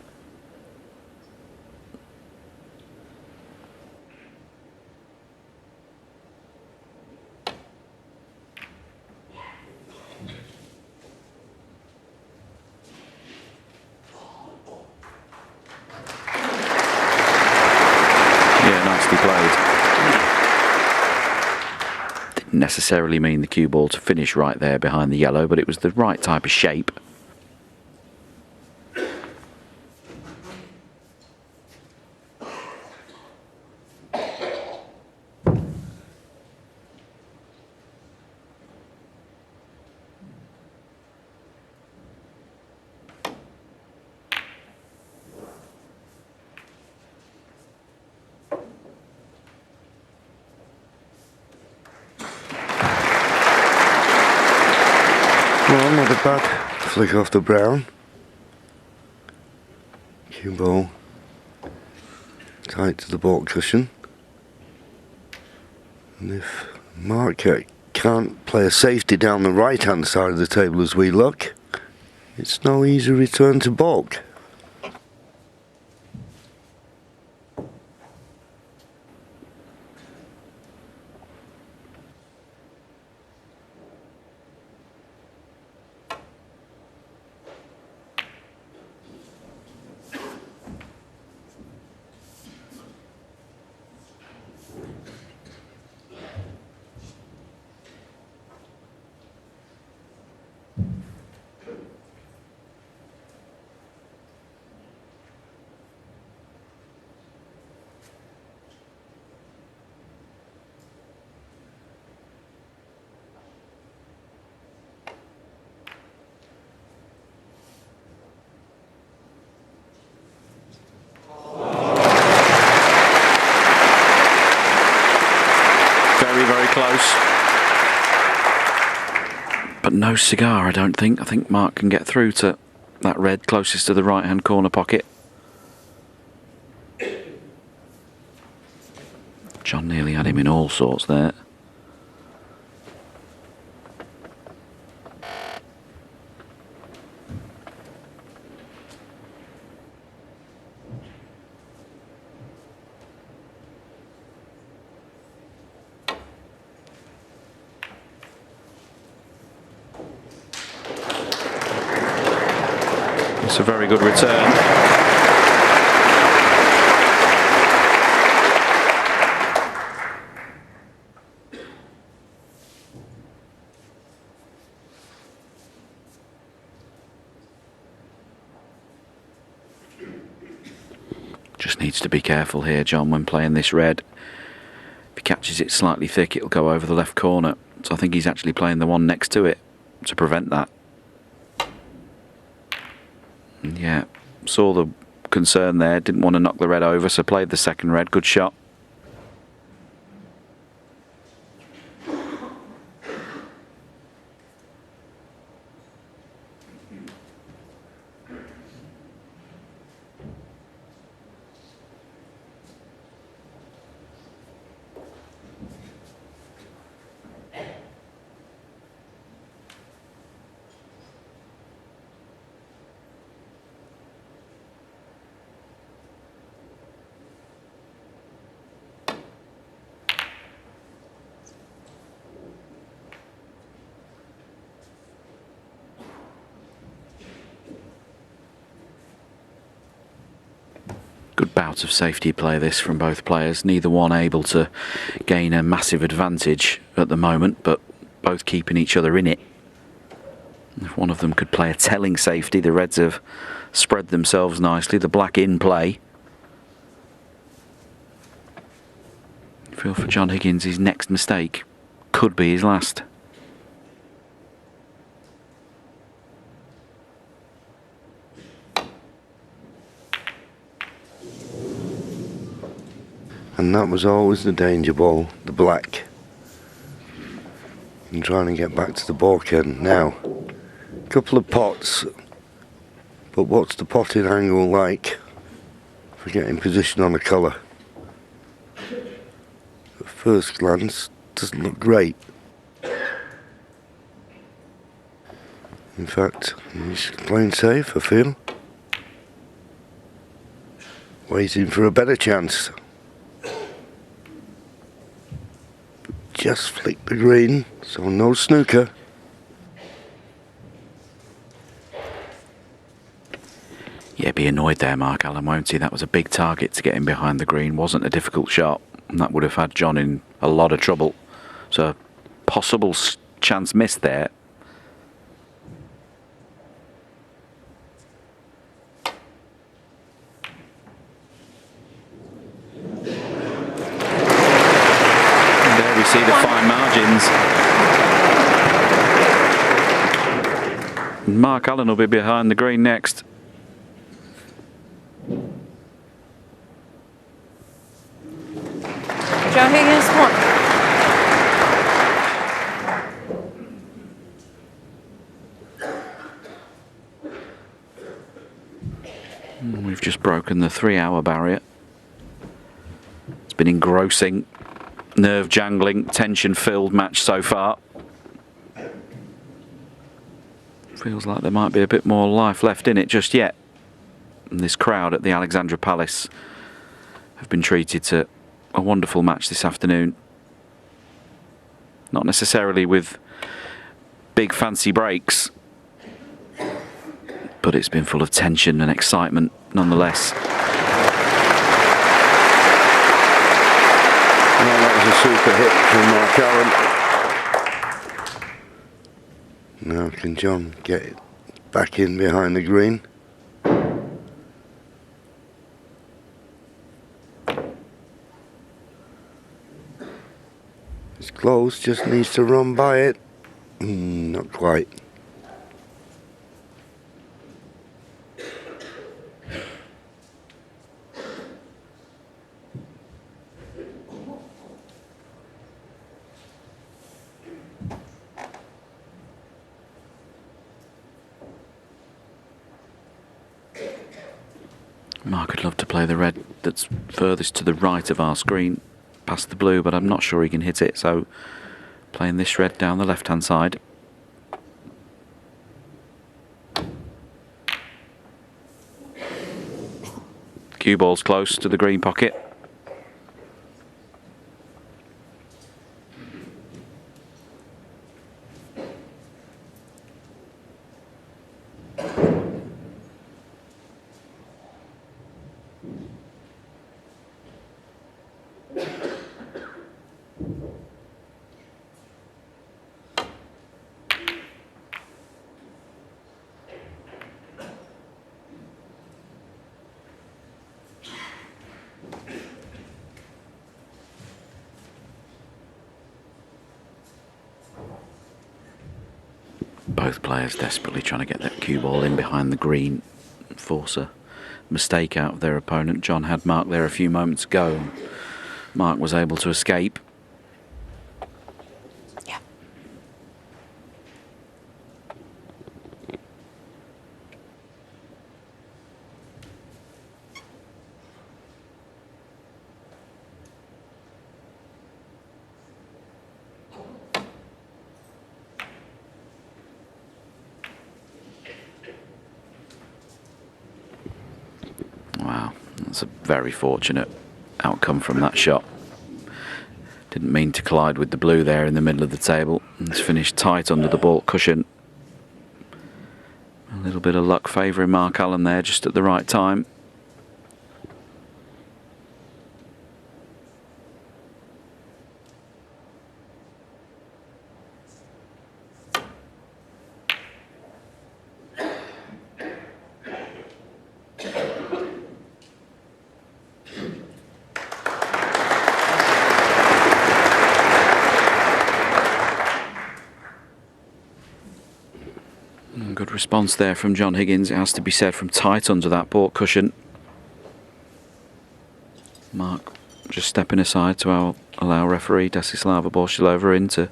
Necessarily mean the cue ball to finish right there behind the yellow, but it was the right type of shape. Well, not a bad flick off the brown. Cue ball tight to the baulk cushion. And if Mark can't play a safety down the right hand side of the table as we look, it's no easy return to baulk. Very close. But no cigar, I don't think. I think Mark can get through to that red closest to the right-hand corner pocket. John nearly had him in all sorts there. It's a very good return. Just needs to be careful here, John, when playing this red. If he catches it slightly thick, it'll go over the left corner. So I think he's actually playing the one next to it to prevent that. Yeah, saw the concern there, didn't want to knock the red over, so played the second red. Good shot. Good bout of safety play this from both players. Neither one able to gain a massive advantage at the moment, but both keeping each other in it. If one of them could play a telling safety, the Reds have spread themselves nicely. The black in play. I feel for John Higgins, his next mistake could be his last. And that was always the danger ball, the black. And trying to get back to the baulk end now. Couple of pots, but what's the potting angle like for getting position on the colour? At first glance, doesn't look great. In fact, he's playing safe, I feel. Waiting for a better chance. Just flick the green, so no snooker. Yeah, be annoyed there, Mark Allen, won't he? That was a big target to get him behind the green. Wasn't a difficult shot, and that would have had John in a lot of trouble. So, possible chance missed there. See the fine margins. Mark Allen will be behind the green next. John Higgins, 1. We've just broken the 3-hour barrier. It's been engrossing, nerve-jangling, tension-filled match so far. Feels like there might be a bit more life left in it just yet. And this crowd at the Alexandra Palace have been treated to a wonderful match this afternoon. Not necessarily with big fancy breaks, but it's been full of tension and excitement nonetheless. Well, that was a super hit from Mark Allen. Now can John get it back in behind the green? It's close, just needs to run by it. Not quite. Mark would love to play the red that's furthest to the right of our screen, past the blue, but I'm not sure he can hit it, so playing this red down the left-hand side. Cue ball's close to the green pocket. Both players desperately trying to get that cue ball in behind the green and force a mistake out of their opponent. John had Mark there a few moments ago. Mark was able to escape. Yeah. Wow, that's a very fortunate outcome from that shot. Didn't mean to collide with the blue there in the middle of the table. It's finished tight under the baulk cushion. A little bit of luck favouring Mark Allen there just at the right time. Good response there from John Higgins, it has to be said, from tight under that baulk cushion. Mark just stepping aside to allow referee Desislava Borshilova in to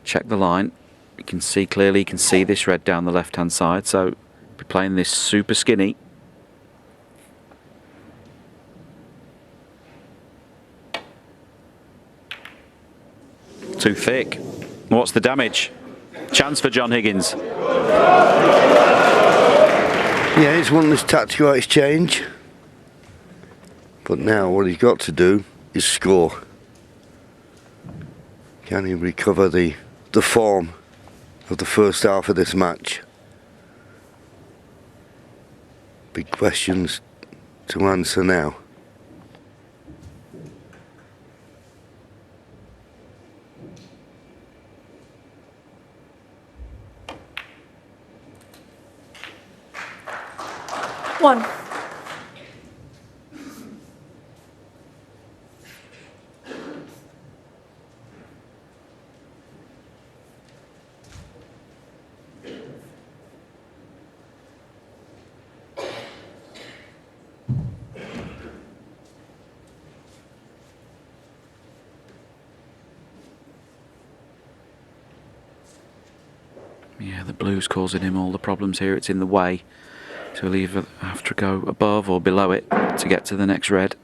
check the line. You can see clearly, you can see this red down the left hand side, so be playing this super skinny. Too thick. What's the damage? Chance for John Higgins. Yeah, he's won this tactical exchange. But now what he's got to do is score. Can he recover the form of the first half of this match? Big questions to answer now. One. Yeah, the blue's causing him all the problems here. It's in the way. So he'll either have to go above or below it to get to the next red.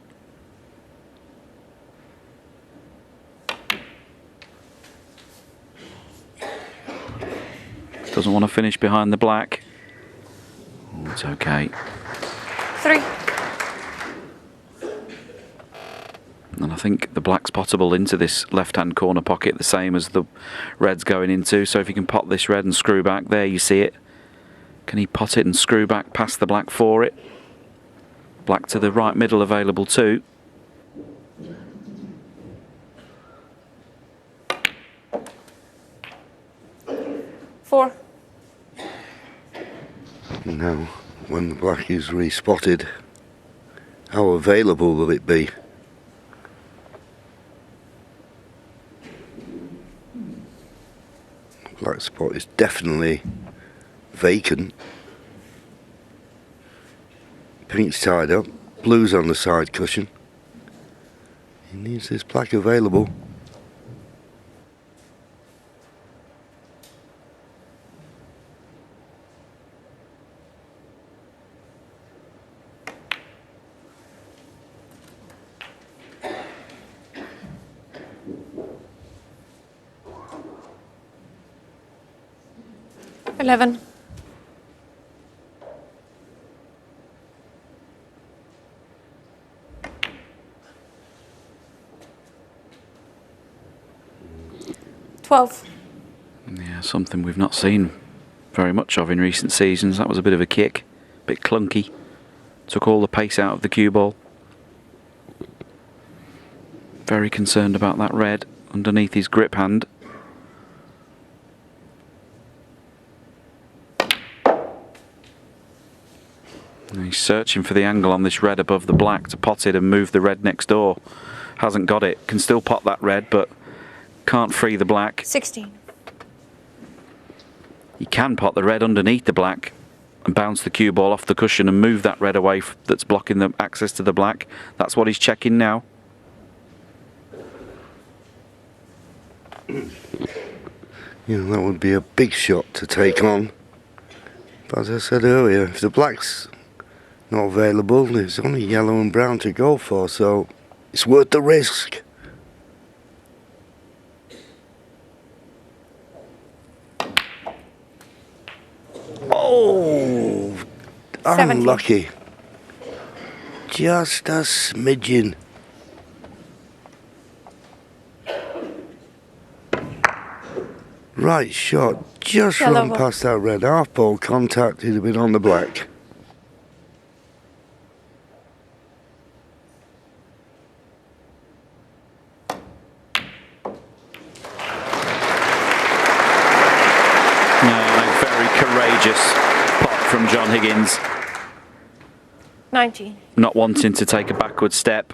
Doesn't want to finish behind the black. It's okay. 3. And I think the black's pottable into this left-hand corner pocket, the same as the red's going into. So if you can pot this red and screw back, there you see it. Can he pot it and screw back past the black for it? Black to the right middle available too. Four. Now, when the black is respotted, how available will it be? The black spot is definitely vacant. Pink's tied up, blue's on the side cushion. He needs this black available. Eleven. Yeah, something we've not seen very much of in recent seasons. That was a bit of a kick, a bit clunky. Took all the pace out of the cue ball. Very concerned about that red underneath his grip hand. And he's searching for the angle on this red above the black to pot it and move the red next door. Hasn't got it. Can still pot that red, but can't free the black. 16. He can pot the red underneath the black and bounce the cue ball off the cushion and move that red away that's blocking the access to the black. That's what he's checking now. You know, that would be a big shot to take on. But as I said earlier, if the black's not available, there's only yellow and brown to go for, so it's worth the risk. Oh, 17. unlucky. Just a smidgen. Right shot, just Yellow run ball. past that red half ball contact, he'd have been on the black. A very courageous pot from John Higgins. 19. Not wanting to take a backward step.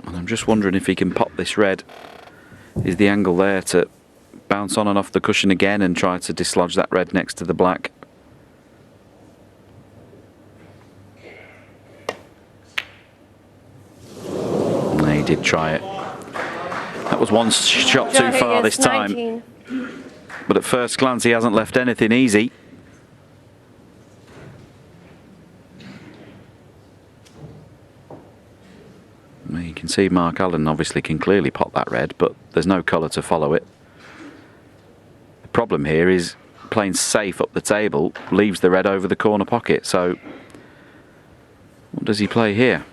And I'm just wondering if he can pop this red. Is the angle there to bounce on and off the cushion again and try to dislodge that red next to the black? No, he did try it. That was one shot too John far Higgins, this time. 19. But at first glance, he hasn't left anything easy. You can see Mark Allen obviously can clearly pot that red, but there's no colour to follow it. The problem here is playing safe up the table leaves the red over the corner pocket, so what does he play here?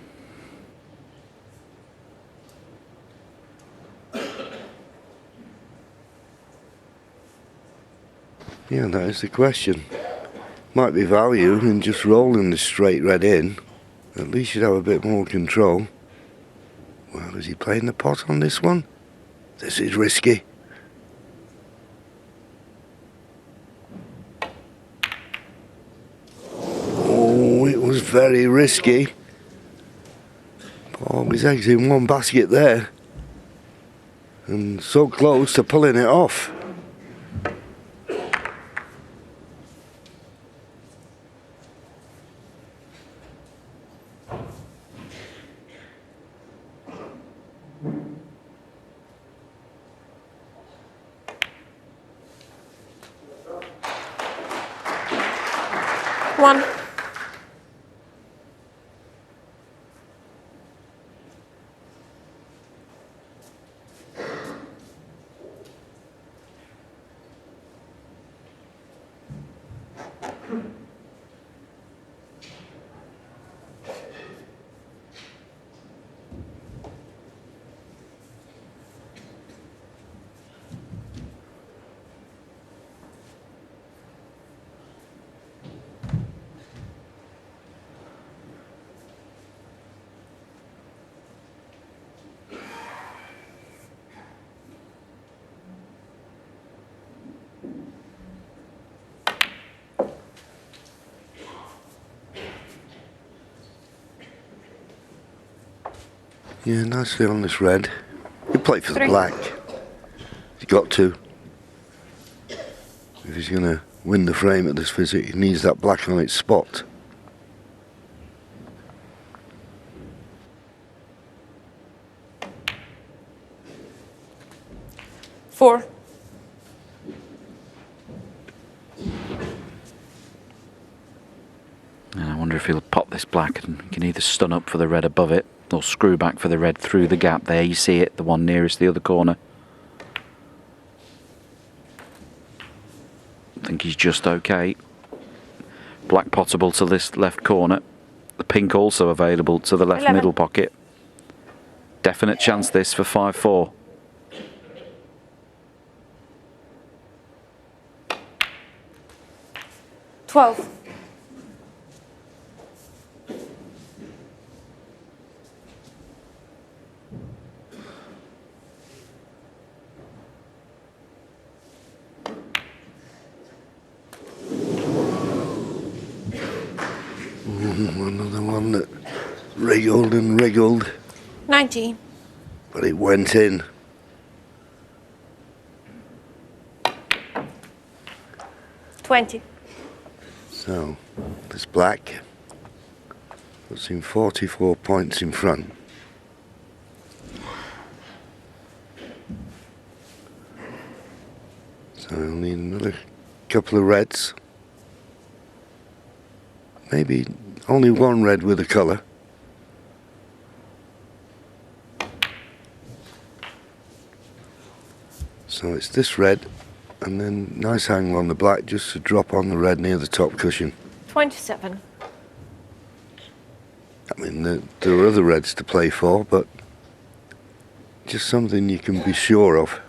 Yeah, that is the question. Might be value in just rolling the straight red in. At least you'd have a bit more control. Well, is he playing the pot on this one? This is risky. Oh, it was very risky. All his eggs in one basket there. And so close to pulling it off. 1. Yeah, nicely on this red. You play for the 3. black. He's got to. If he's going to win the frame at this visit, he needs that black on its spot. Four. And I wonder if he'll pop this black and he can either stun up for the red above it or screw back for the red through the gap there. You see it, the one nearest the other corner. I think he's just okay. Black potable to this left corner. The pink also available to the left 11. middle pocket. Definite chance this for 5-4. $12. Another one that wriggled and wriggled, 19. but it went in. $20. So, this black puts him 44 points in front. So he'll need another couple of reds. Maybe only one red with a colour. So it's this red, and then nice angle on the black just to drop on the red near the top cushion. 27. I mean, there are other reds to play for, but just something you can be sure of.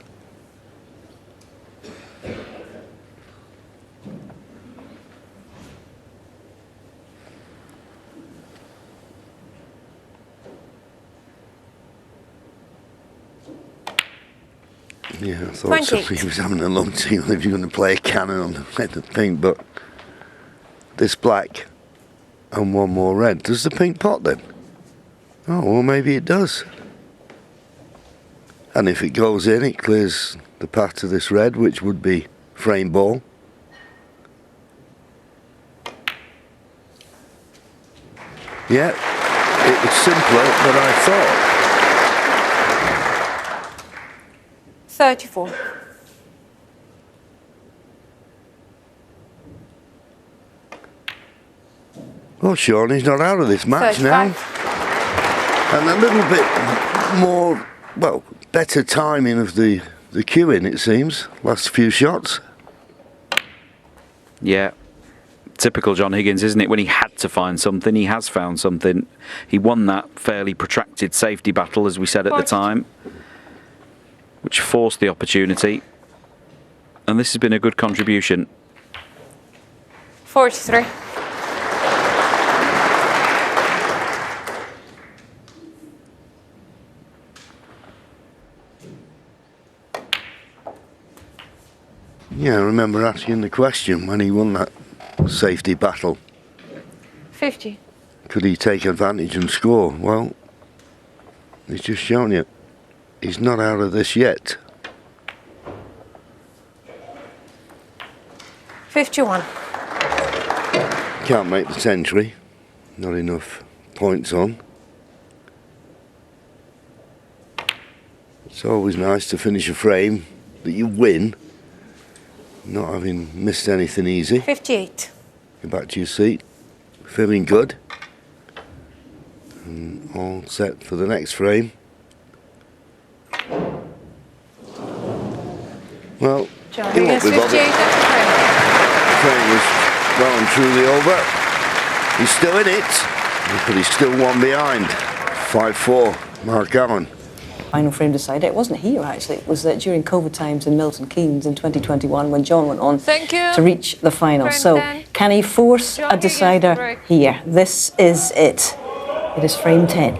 Yeah, I thought 28. he was having a long team if you're going to play a cannon on the red and pink, but this black and one more red. Does the pink pot then? Oh, well, maybe it does. And if it goes in, it clears the path to this red, which would be frame ball. Yeah, it was simpler than I thought. 34. Well, Sean, he's not out of this match 35. now. And a little bit more, well, better timing of the queuing, it seems. Last few shots. Yeah. Typical John Higgins, isn't it? When he had to find something, he has found something. He won that fairly protracted safety battle, as we said at the time, which forced the opportunity. And this has been a good contribution. 43. Yeah, I remember asking the question when he won that safety battle. 50. Could he take advantage and score? Well, he's just shown you. He's not out of this yet. 51. Can't make the century. Not enough points on. It's always nice to finish a frame that you win, not having missed anything easy. 58. Go back to your seat. Feeling good. And all set for the next frame. Well, John he won't Higgins, be 58 bothered. at The frame was well and truly over. He's still in it, but he's still one behind. 5-4, Mark Allen. Final frame decided. It wasn't here, actually. It was during COVID times in Milton Keynes in 2021 when John went on Thank you. to reach the final. Frame So 10. can he force John a Higgins decider break. here? This is it. It is frame 10.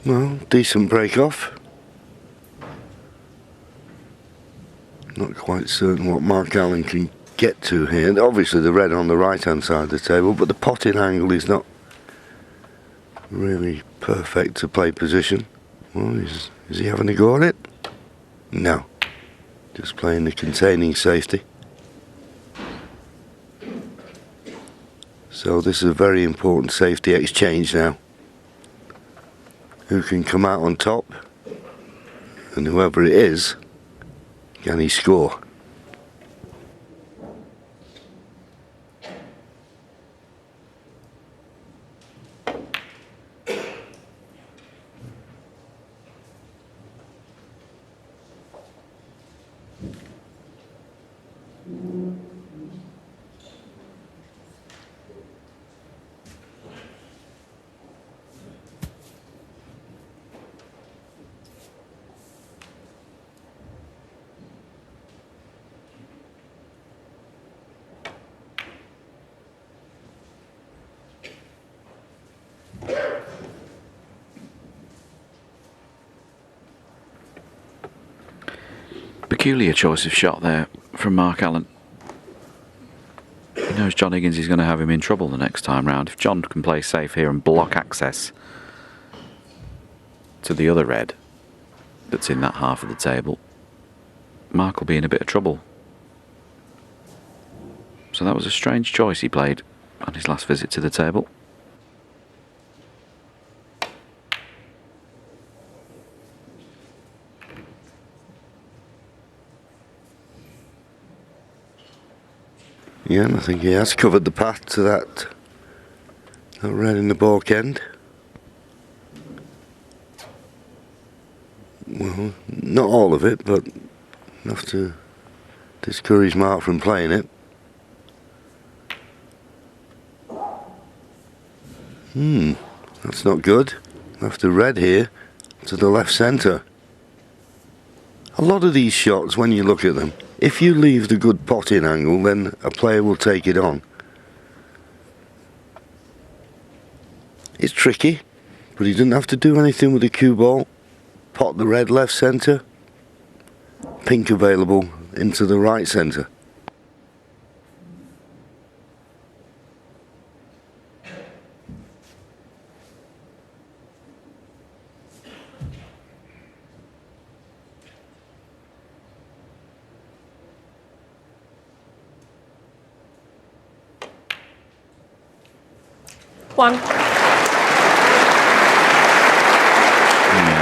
Well, decent break off. Not quite certain what Mark Allen can get to here. Obviously the red on the right hand side of the table, but the potting angle is not really perfect to play position. Well, is he having a go at it? No. Just playing the containing safety. So this is a very important safety exchange now. Who can come out on top? And whoever it is, can he score? Peculiar choice of shot there from Mark Allen. He knows John Higgins is going to have him in trouble the next time round. If John can play safe here and block access to the other red that's in that half of the table, Mark will be in a bit of trouble. So that was a strange choice he played on his last visit to the table. Yeah, and I think he has covered the path to that red in the balk end. Well, not all of it, but enough to discourage Mark from playing it. That's not good. Left the red here to the left centre. A lot of these shots, when you look at them, if you leave the good potting angle, then a player will take it on. It's tricky, but he doesn't have to do anything with the cue ball. Pot the red left centre, pink available into the right centre. One. Yeah,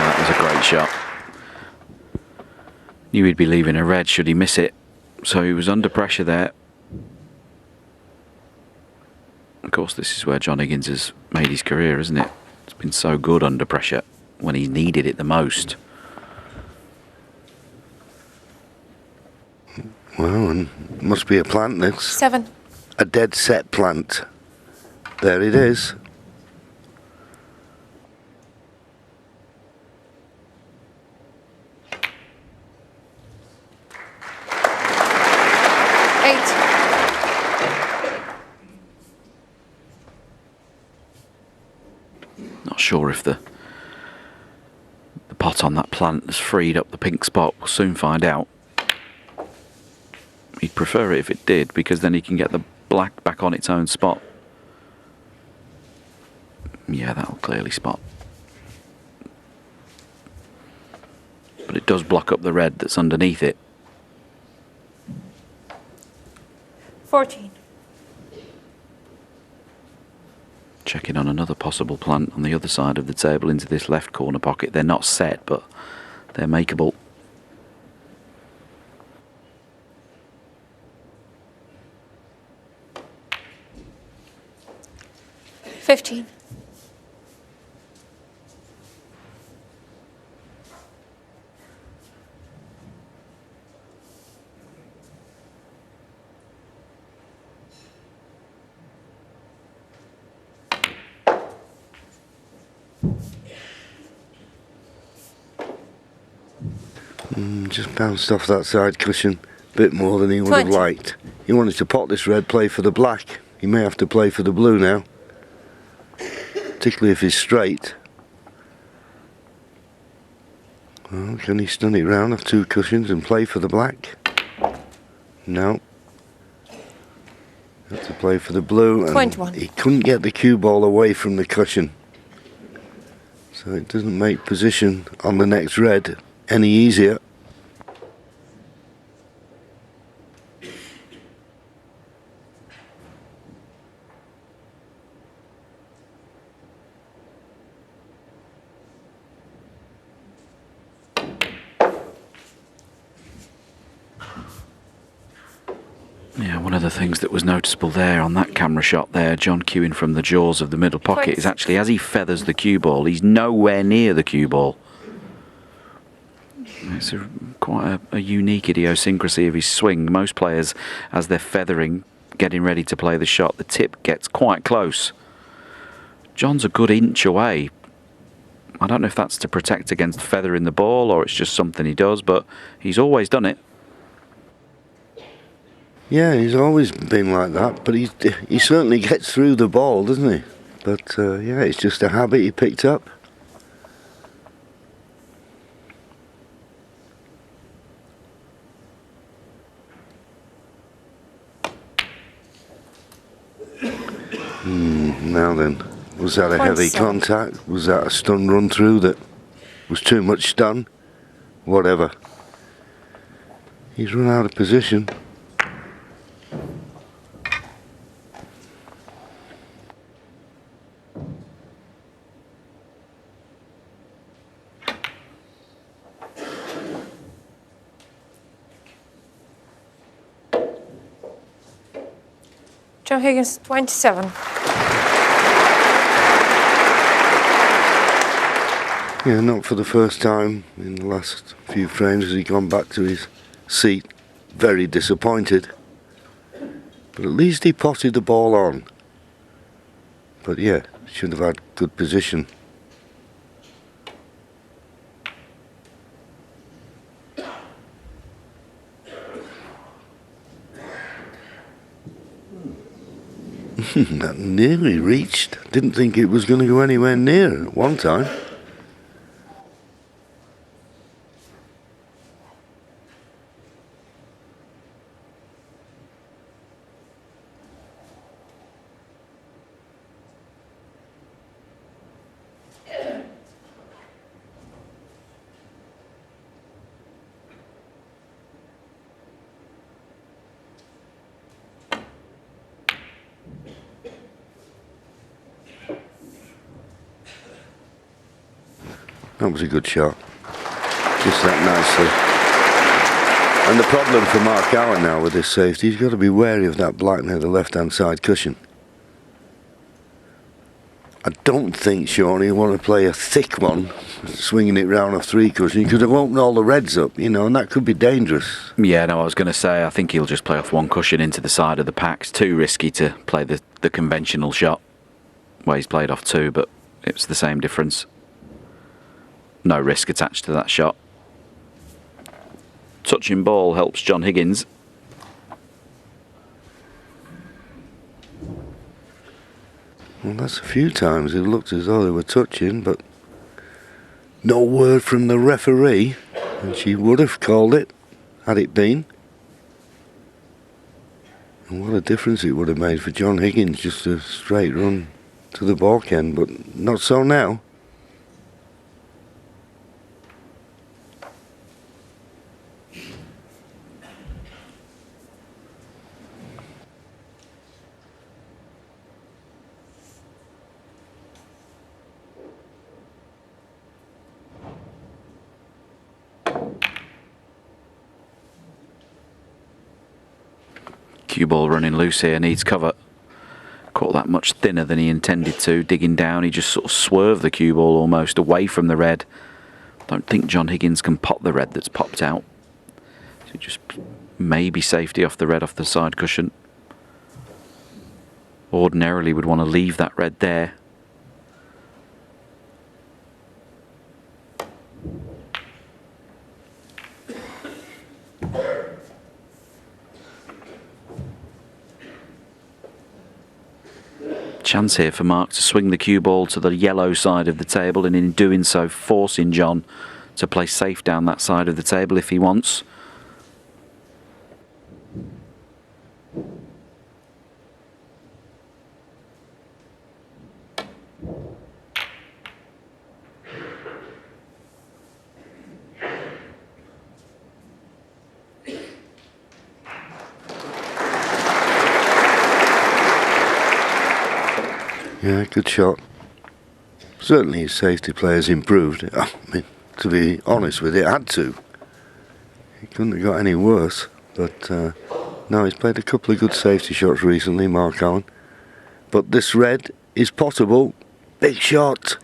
that was a great shot. Knew he'd be leaving a red should he miss it, so he was under pressure there. Of course, this is where John Higgins has made his career, isn't it? It's been so good under pressure when he needed it the most. Well, and must be a plant this. 7. A dead set plant. There it is. Not sure if the pot on that plant has freed up the pink spot. We'll soon find out. He'd prefer it if it did, because then he can get the black back on its own spot. Yeah, that'll clearly spot. But it does block up the red that's underneath it. 14. Checking on another possible plant on the other side of the table into this left corner pocket. They're not set, but they're makeable. $15. Just bounced off that side cushion a bit more than he would have 20. liked. He wanted to pot this red, play for the black. He may have to play for the blue now, particularly if he's straight. Well, can he stun it round off 2 cushions and play for the black? No. Have to play for the blue, and 21. he couldn't get the cue ball away from the cushion, so it doesn't make position on the next red any easier. Yeah, one of the things that was noticeable there on that camera shot there, John cueing from the jaws of the middle pocket, is actually as he feathers the cue ball, he's nowhere near the cue ball. It's quite a unique idiosyncrasy of his swing. Most players, as they're feathering, getting ready to play the shot, the tip gets quite close. John's a good inch away. I don't know if that's to protect against feathering the ball or it's just something he does, but he's always done it. Yeah, he's always been like that, but he certainly gets through the ball, doesn't he? But yeah, it's just a habit he picked up. Now then, was that a heavy 27. contact? Was that a stun run through that was too much stun? Whatever. He's run out of position. John Higgins, 27. Yeah, not for the first time in the last few frames has he gone back to his seat. Very disappointed. But at least he potted the ball on. But yeah, should have had good position. That nearly reached. Didn't think it was going to go anywhere near at one time. That was a good shot. Just that nicely. And the problem for Mark Allen now with this safety, he's got to be wary of that black near the left-hand side cushion. I don't think, Sean, he'll want to play a thick one, swinging it round off 3 cushion, because it'll open all the reds up, you know, and that could be dangerous. Yeah, no, I was going to say, I think he'll just play off 1 cushion into the side of the pack. It's too risky to play the conventional shot, where he's played off 2, but it's the same difference. No risk attached to that shot. Touching ball helps John Higgins. Well, that's a few times it looked as though they were touching, but no word from the referee, and she would have called it had it been. And what a difference it would have made for John Higgins, just a straight run to the baulk end, but not so now. Cue ball running loose here, needs cover. Caught that much thinner than he intended to. Digging down, he just sort of swerved the cue ball almost away from the red. Don't think John Higgins can pot the red that's popped out. So just maybe safety off the red off the side cushion. Ordinarily would want to leave that red there. Chance here for Mark to swing the cue ball to the yellow side of the table, and in doing so forcing John to play safe down that side of the table if he wants. Yeah, good shot. Certainly his safety play has improved. I mean, to be honest with it had to. He couldn't have got any worse. But no, he's played a couple of good safety shots recently, Mark Allen. But this red is potable. Big shot.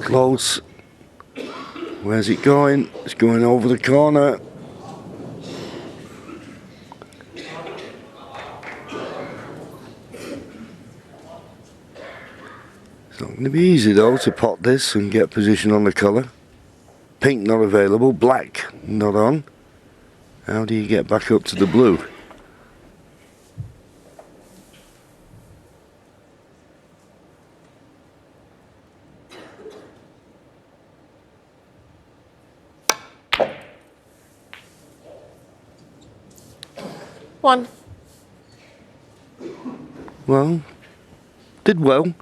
Close. Where's it going? It's going over the corner. It's not going to be easy though to pot this and get position on the colour. Pink not available, black not on. How do you get back up to the blue? One. Well, did well.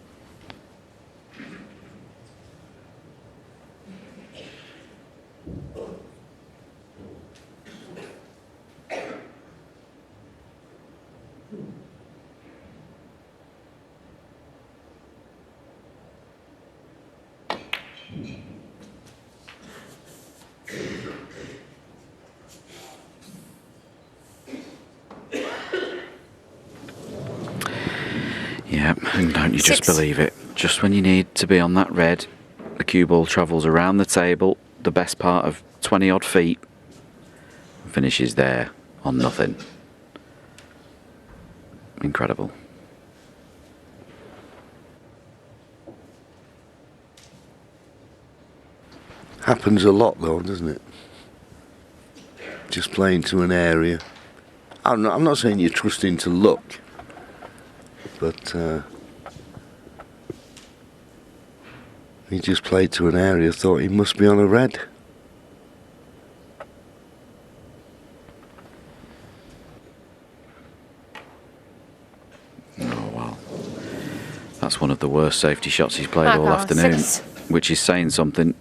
Yeah, and don't you just 6. believe it? Just when you need to be on that red, the cue ball travels around the table, the best part of 20 odd feet, and finishes there on nothing. Incredible. Happens a lot though, doesn't it? Just playing to an area. I'm not saying you're trusting to luck, but he just played to an area, thought he must be on a red. Oh well. That's one of the worst safety shots he's played all Okay, afternoon, 6. which is saying something.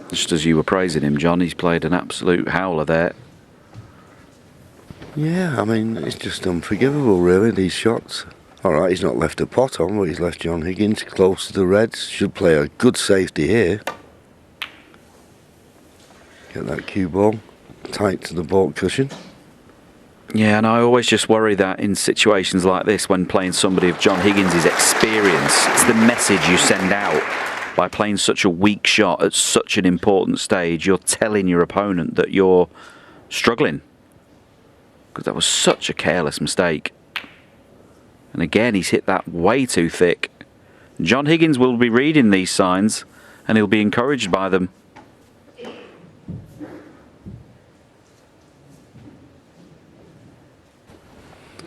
Just as you were praising him, John, he's played an absolute howler there. Yeah, I mean, it's just unforgivable really, these shots. Alright, he's not left a pot on, but he's left John Higgins close to the reds. Should play a good safety here. Get that cue ball tight to the baulk cushion. Yeah, and I always just worry that in situations like this, when playing somebody of John Higgins' experience, it's the message you send out. By playing such a weak shot at such an important stage, you're telling your opponent that you're struggling. Because that was such a careless mistake. And again, he's hit that way too thick. John Higgins will be reading these signs, and he'll be encouraged by them.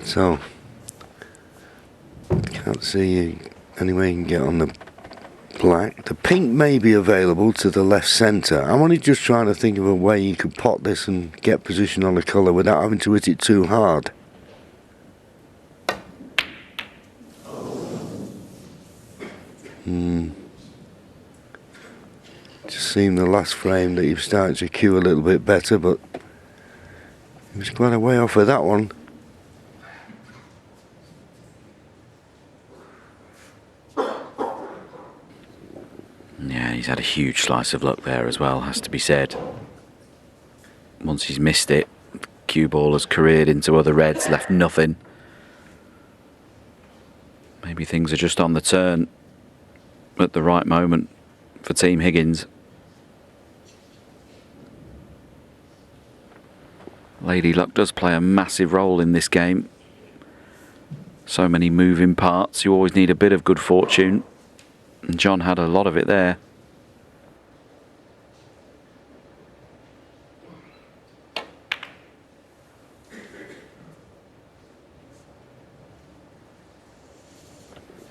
So, can't see any way you can get on the black. The pink may be available to the left centre. I'm only just trying to think of a way you could pot this and get position on the colour without having to hit it too hard. Just seemed the last frame that you've started to cue a little bit better, but he was quite a way off of that one. Yeah, he's had a huge slice of luck there as well, has to be said. Once he's missed it, cue ball has careered into other reds, left nothing. Maybe things are just on the turn at the right moment for Team Higgins. Lady Luck does play a massive role in this game. So many moving parts, you always need a bit of good fortune. And John had a lot of it there.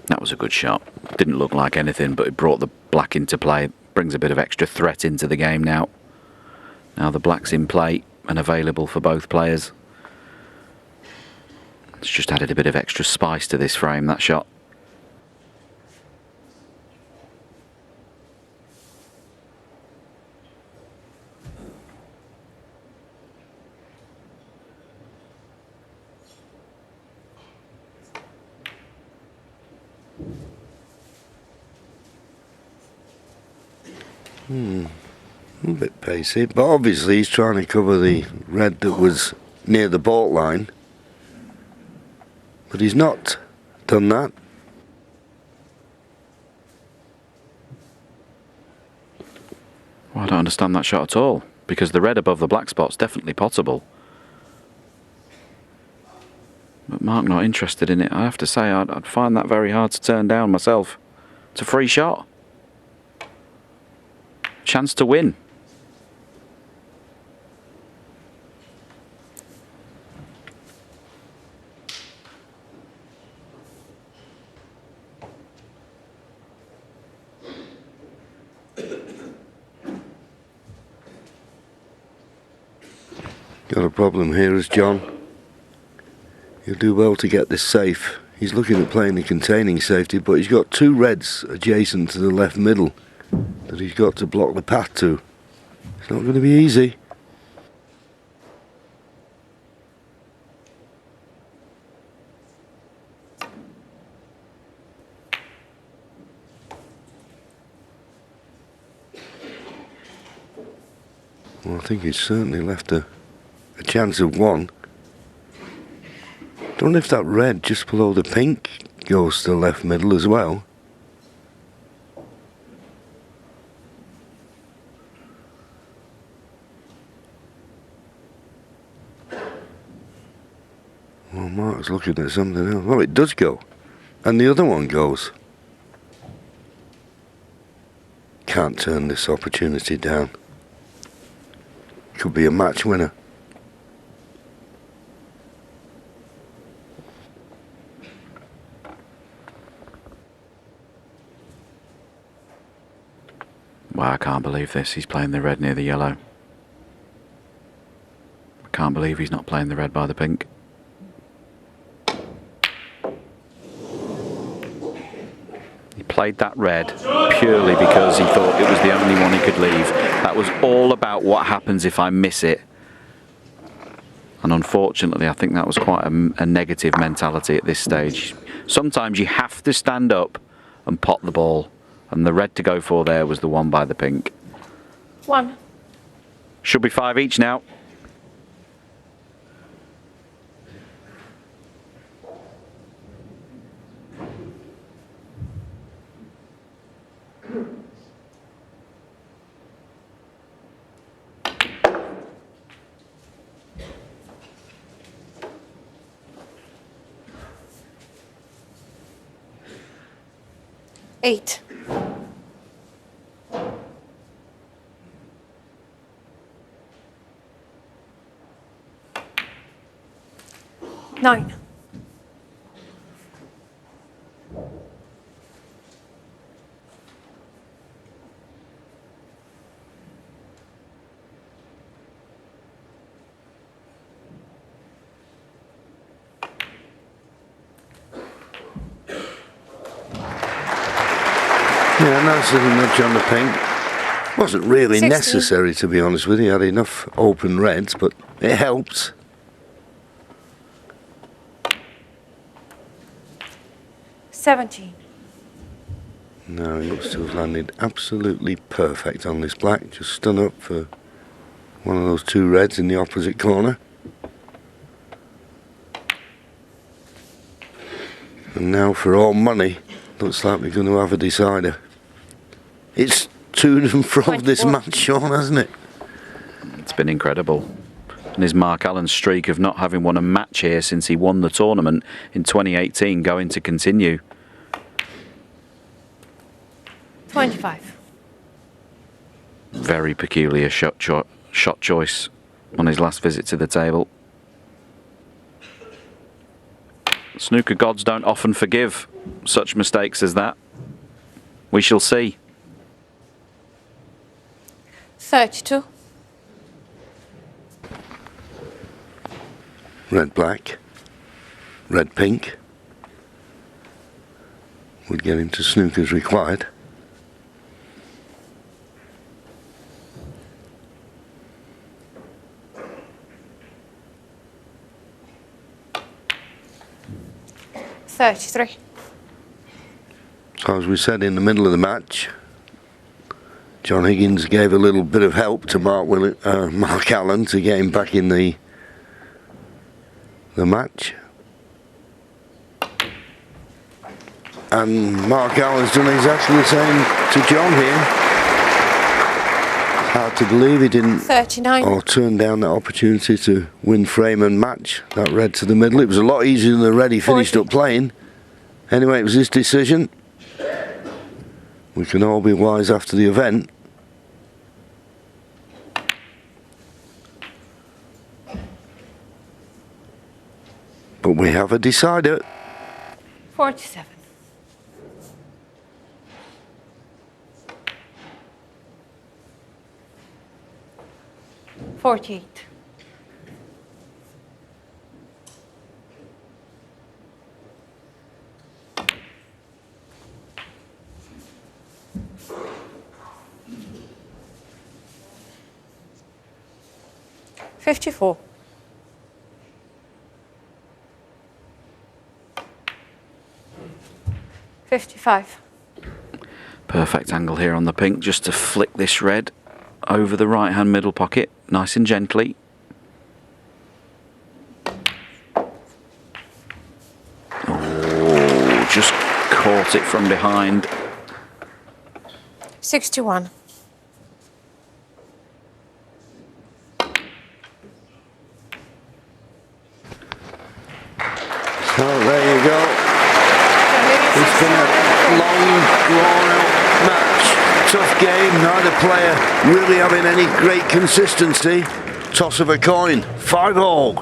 That was a good shot. Didn't look like anything, but it brought the black into play. Brings a bit of extra threat into the game now. Now the black's in play and available for both players. It's just added a bit of extra spice to this frame, that shot. A bit pacey, but obviously he's trying to cover the red that was near the baulk line. But he's not done that. Well, I don't understand that shot at all, because the red above the black spot's definitely potable. But Mark not interested in it. I have to say, I'd find that very hard to turn down myself. It's a free shot. Chance to win. Got a problem here is John. He'll do well to get this safe. He's looking at playing the containing safety, but he's got two reds adjacent to the left middle that he's got to block the path to. It's not going to be easy. Well, I think he's certainly left a chance of one. Don't know if that red just below the pink goes to the left middle as well. Well, Mark's looking at something else. Well, it does go. And the other one goes. Can't turn this opportunity down. Could be a match winner. Wow, I can't believe this. He's playing the red near the yellow. I can't believe he's not playing the red by the pink. He played that red purely because he thought it was the only one he could leave. That was all about what happens if I miss it. And unfortunately, I think that was quite a negative mentality at this stage. Sometimes you have to stand up and pot the ball. And the red to go for there was the one by the pink. One. Should be 5 each now. Eight. Nine. Yeah, nice little nudge on the pink. Wasn't really 16. necessary, to be honest with you. He had enough open reds, but it helps. 17. No, he looks to have landed absolutely perfect on this black. Just stun up for one of those two reds in the opposite corner. And now for all money, looks like we're going to have a decider. It's to and from this match, Sean, hasn't it? It's been incredible. And is Mark Allen's streak of not having won a match here since he won the tournament in 2018 going to continue? 25. Very peculiar shot choice on his last visit to the table. Snooker gods don't often forgive such mistakes as that. We shall see. 32. Red black, red pink would get into snookers required. $33. So as we said in the middle of the match, John Higgins gave a little bit of help to Mark Allen to get him back in the match. And Mark Allen's done exactly the same to John here. Hard to believe he didn't 39. or turn down that opportunity to win frame and match that red to the middle. It was a lot easier than the red he finished 40. up playing. Anyway, it was his decision. We can all be wise after the event. But we have a decider. 47. $48. $54. $55. Perfect angle here on the pink, just to flick this red over the right hand middle pocket, nice and gently. Oh, just caught it from behind. 61. So there you go. It's been a long, drawn-out match. Tough game. Neither player really having any great consistency. Toss of a coin. 5-all.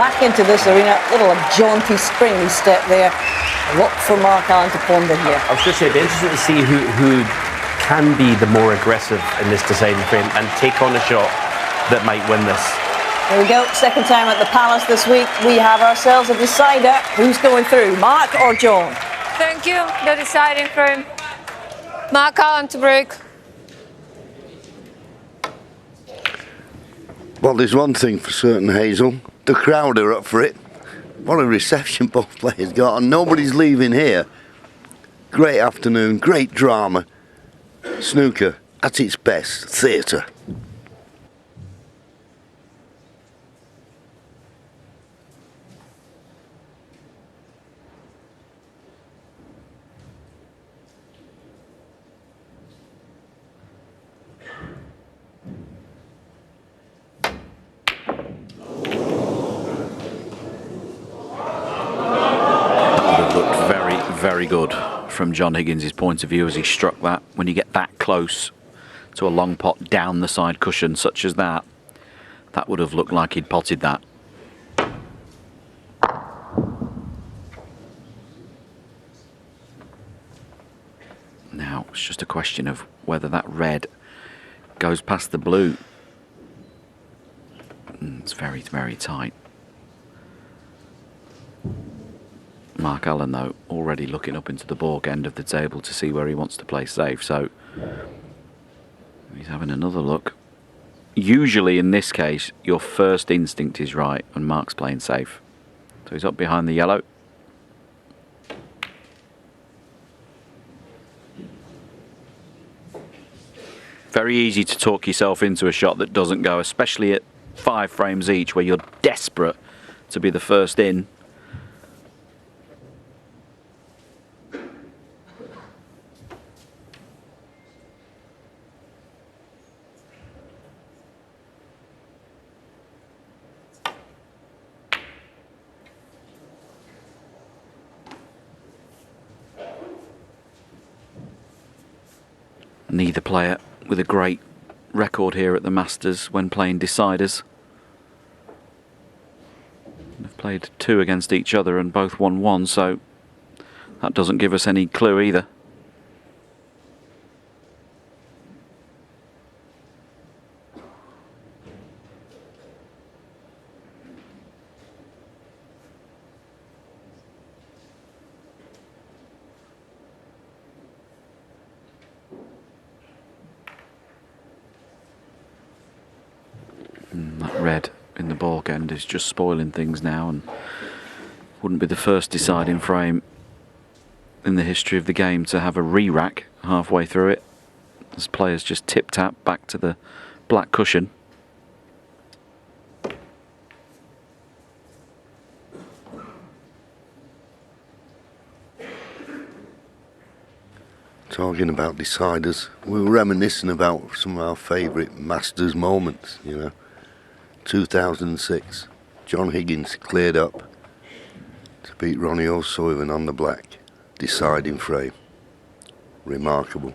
Back into this arena, little jaunty, springy step there. A lot for Mark Allen to ponder here. I was going to say, it'd be interesting to see who can be the more aggressive in this deciding frame and take on a shot that might win this. Here we go, second time at the Palace this week. We have ourselves a decider. Who's going through, Mark or John? Thank you. The deciding frame. Mark Allen to break. Well, there's one thing for certain, Hazel. The crowd are up for it. What a reception both players got, and nobody's leaving here. Great afternoon, great drama. Snooker at its best, theatre. Very good from John Higgins' point of view as he struck that. When you get that close to a long pot down the side cushion such as that, that would have looked like he'd potted that. Now it's just a question of whether that red goes past the blue. It's very, very tight. Mark Allen, though, already looking up into the Borg end of the table to see where he wants to play safe, so he's having another look. Usually, in this case, your first instinct is right, and Mark's playing safe. So he's up behind the yellow. Very easy to talk yourself into a shot that doesn't go, especially at 5 frames each where you're desperate to be the first in. Neither player with a great record here at the Masters when playing deciders. They've played 2 against each other and both won 1, so that doesn't give us any clue either. That red in the baulk end is just spoiling things now, and wouldn't be the first deciding frame in the history of the game to have a re-rack halfway through it, as players just tip-tap back to the black cushion. Talking about deciders, we were reminiscing about some of our favourite Masters moments, you know. 2006, John Higgins cleared up to beat Ronnie O'Sullivan on the black, deciding frame. Remarkable.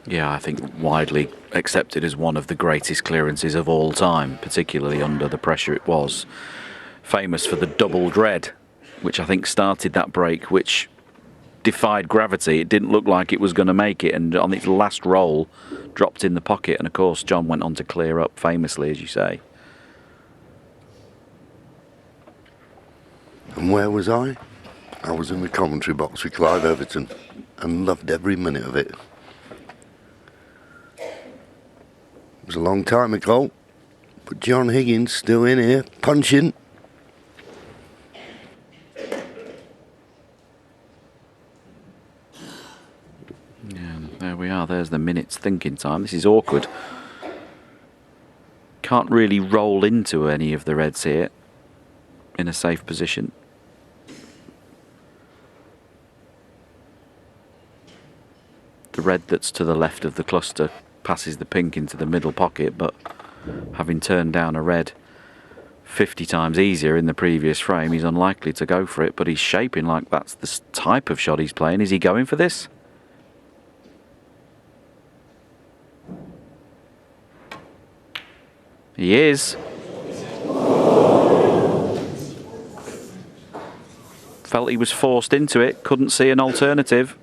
Yeah, I think widely accepted as one of the greatest clearances of all time, particularly under the pressure it was. Famous for the doubled red, which I think started that break, which defied gravity. It didn't look like it was going to make it, and on its last roll dropped in the pocket, and of course John went on to clear up famously, as you say. And where was I? I was in the commentary box with Clive Everton and loved every minute of it. It was a long time ago, but John Higgins still in here, punching. There we are, there's the minutes thinking time. This is awkward. Can't really roll into any of the reds here in a safe position. The red that's to the left of the cluster passes the pink into the middle pocket, but having turned down a red 50 times easier in the previous frame, he's unlikely to go for it, but he's shaping like that's the type of shot he's playing. Is he going for this? He is. Felt he was forced into it, couldn't see an alternative.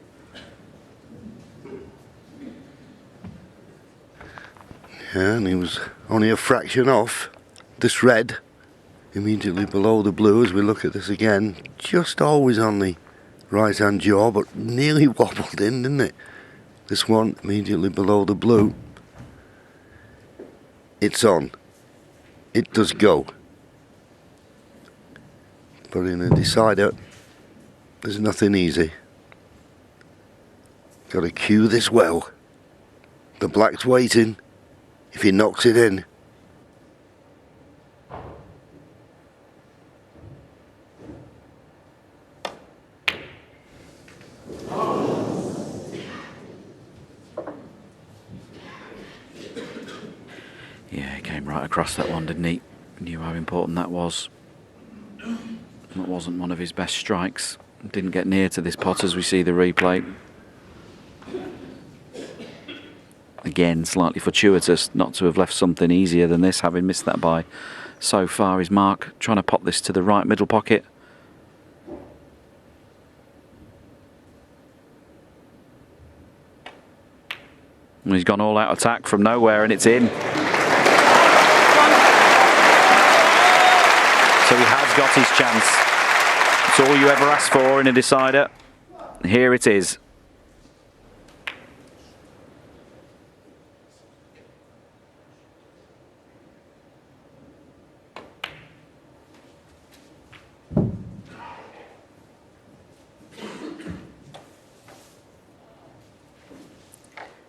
Yeah, and he was only a fraction off. This red, immediately below the blue, as we look at this again, just always on the right-hand jaw, but nearly wobbled in, didn't it? This one, immediately below the blue. It's on. It does go. But in a decider, there's nothing easy. Got to cue this well. The black's waiting. If he knocks it in. Yeah, he came right across that one, didn't he? Knew how important that was. That wasn't one of his best strikes. Didn't get near to this pot as we see the replay. Again, slightly fortuitous not to have left something easier than this, having missed that by so far. Is Mark trying to pop this to the right middle pocket? And he's gone all out attack from nowhere, and it's in. So he has got his chance. It's all you ever ask for in a decider. Here it is.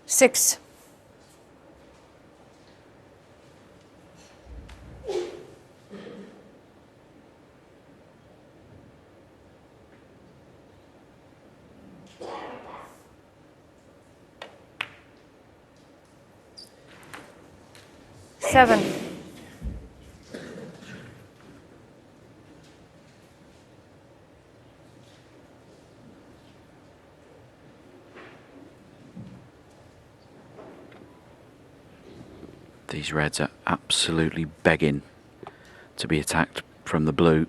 Six. 27. These reds are absolutely begging to be attacked from the blue.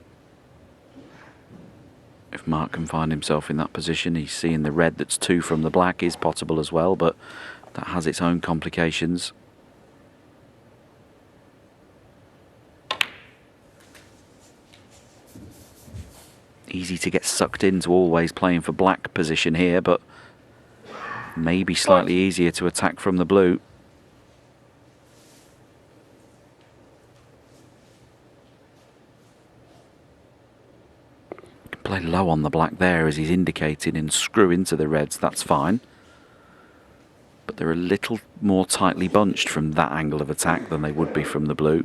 If Mark can find himself in that position, he's seeing the red that's 2 from the black is potable as well, but that has its own complications. Easy to get sucked into always playing for black position here, but maybe slightly easier to attack from the blue. Play low on the black there as he's indicating and screw into the reds, that's fine. But they're a little more tightly bunched from that angle of attack than they would be from the blue.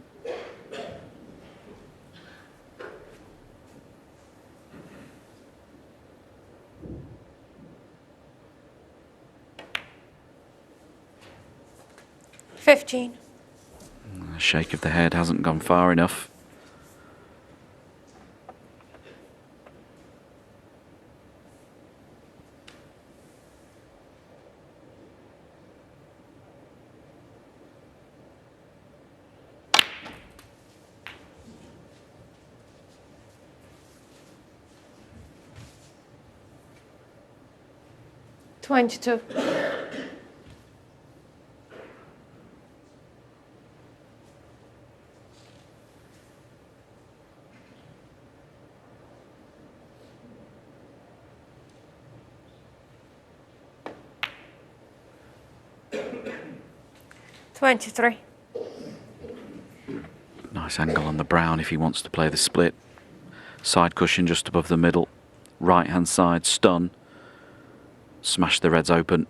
$15. A shake of the head hasn't gone far enough. $22. $23. Nice angle on the brown if he wants to play the split. Side cushion just above the middle. Right hand side, stun. Smash the reds open.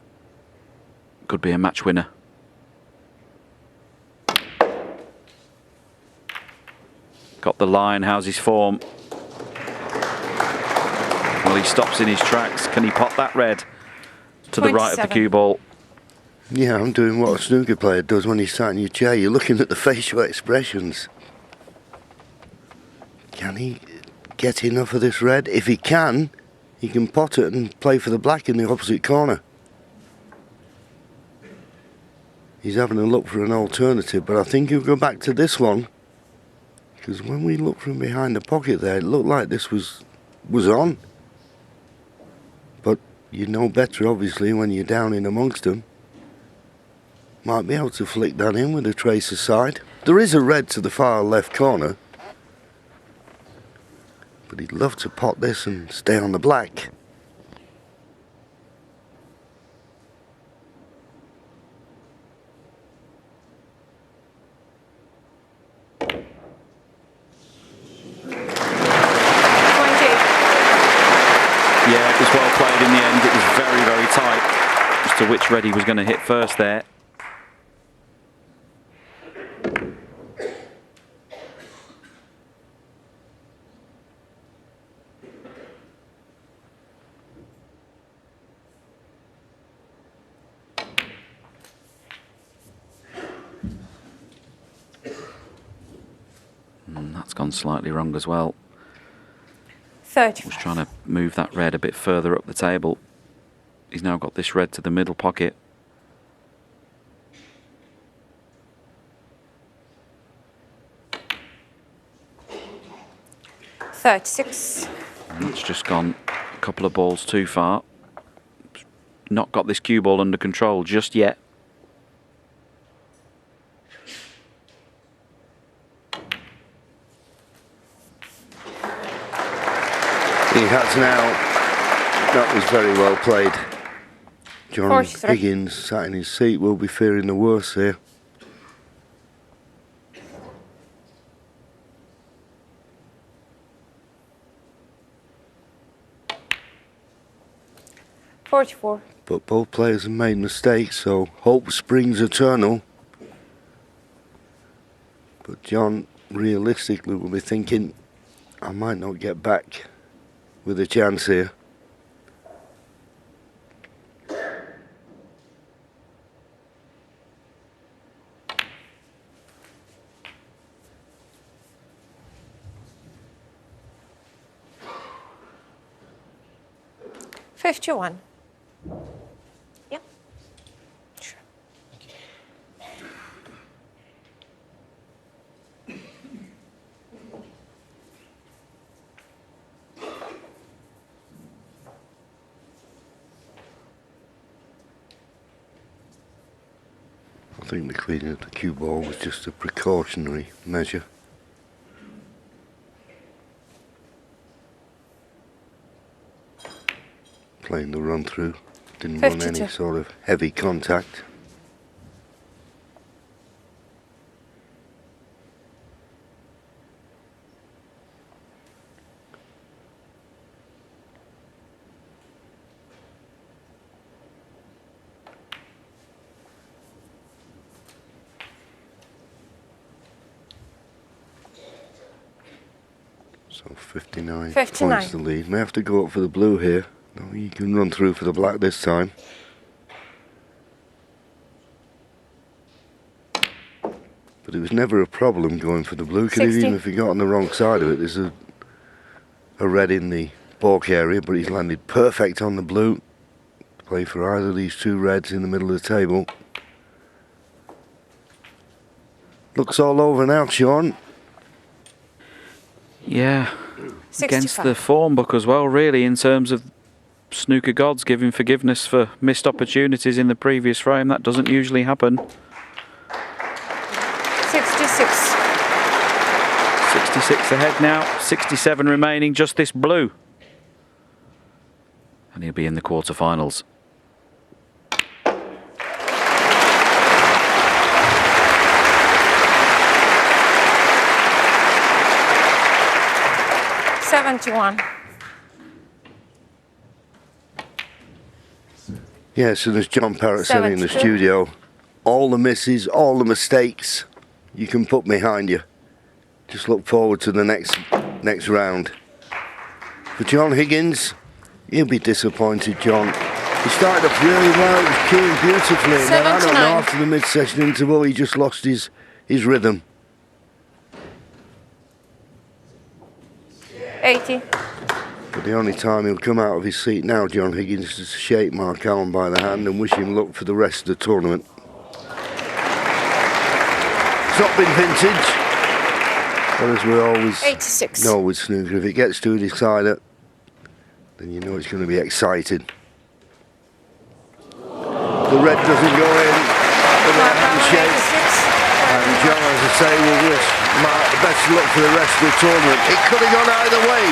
Could be a match winner. Got the line, how's his form? Well, he stops in his tracks. Can he pot that red to the right of the 27. cue ball? Yeah, I'm doing what a snooker player does when he's sat in your chair. You're looking at the facial expressions. Can he get enough of this red? If he can pot it and play for the black in the opposite corner. He's having a look for an alternative, but I think he'll go back to this one. Because when we looked from behind the pocket there, it looked like this was on. But you know better, obviously, when you're down in amongst them. Might be able to flick that in with a tracer side. There is a red to the far left corner. But he'd love to pot this and stay on the black. Yeah, it was well played in the end. It was very, very tight as to which red he was going to hit first there. That's gone slightly wrong as well. 35. Was trying to move that red a bit further up the table. He's now got this red to the middle pocket. $36. And that's just gone a couple of balls too far. Not got this cue ball under control just yet. He has now. That was very well played. John 43. Higgins sat in his seat, will be fearing the worst here. $44. But both players have made mistakes, so hope springs eternal. But John realistically will be thinking, I might not get back with a chance here. 51. Yeah. Sure. I think the cleaning of the cue ball was just a precautionary measure. Playing the run through, didn't run 52. any sort of heavy contact. So 59 points the lead. May have to go up for the blue here. No, you can run through for the black this time. But it was never a problem going for the blue, because 60. even if he got on the wrong side of it, there's a red in the balk area, but he's landed perfect on the blue. Play for either of these two reds in the middle of the table. Looks all over now, Sean. Yeah, 65. against the form book as well, really, in terms of snooker gods giving forgiveness for missed opportunities in the previous frame. That doesn't usually happen. 66. 66 ahead now, 67 remaining, just this blue. And he'll be in the quarterfinals. Yeah, so there's John Parrott said in the 72. studio, all the misses, all the mistakes, you can put behind you. Just look forward to the next round. For John Higgins, he'll be disappointed, John. He started off really well, he was cueing beautifully, and then I don't know, 79. after the mid-session interval, he just lost his rhythm. 80. But the only time he'll come out of his seat now, John Higgins, is to shake Mark Allen by the hand and wish him luck for the rest of the tournament. It's not been vintage, but as we always 86. know with snooker, if it gets to a decider, then you know it's going to be exciting. The red doesn't go in, but the handshake. And John, as I say, will wish Mark the best of luck for the rest of the tournament. It could have gone either way,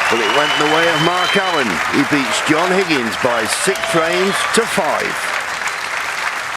but it went the way of Mark Allen. He beats John Higgins by 6 frames to 5.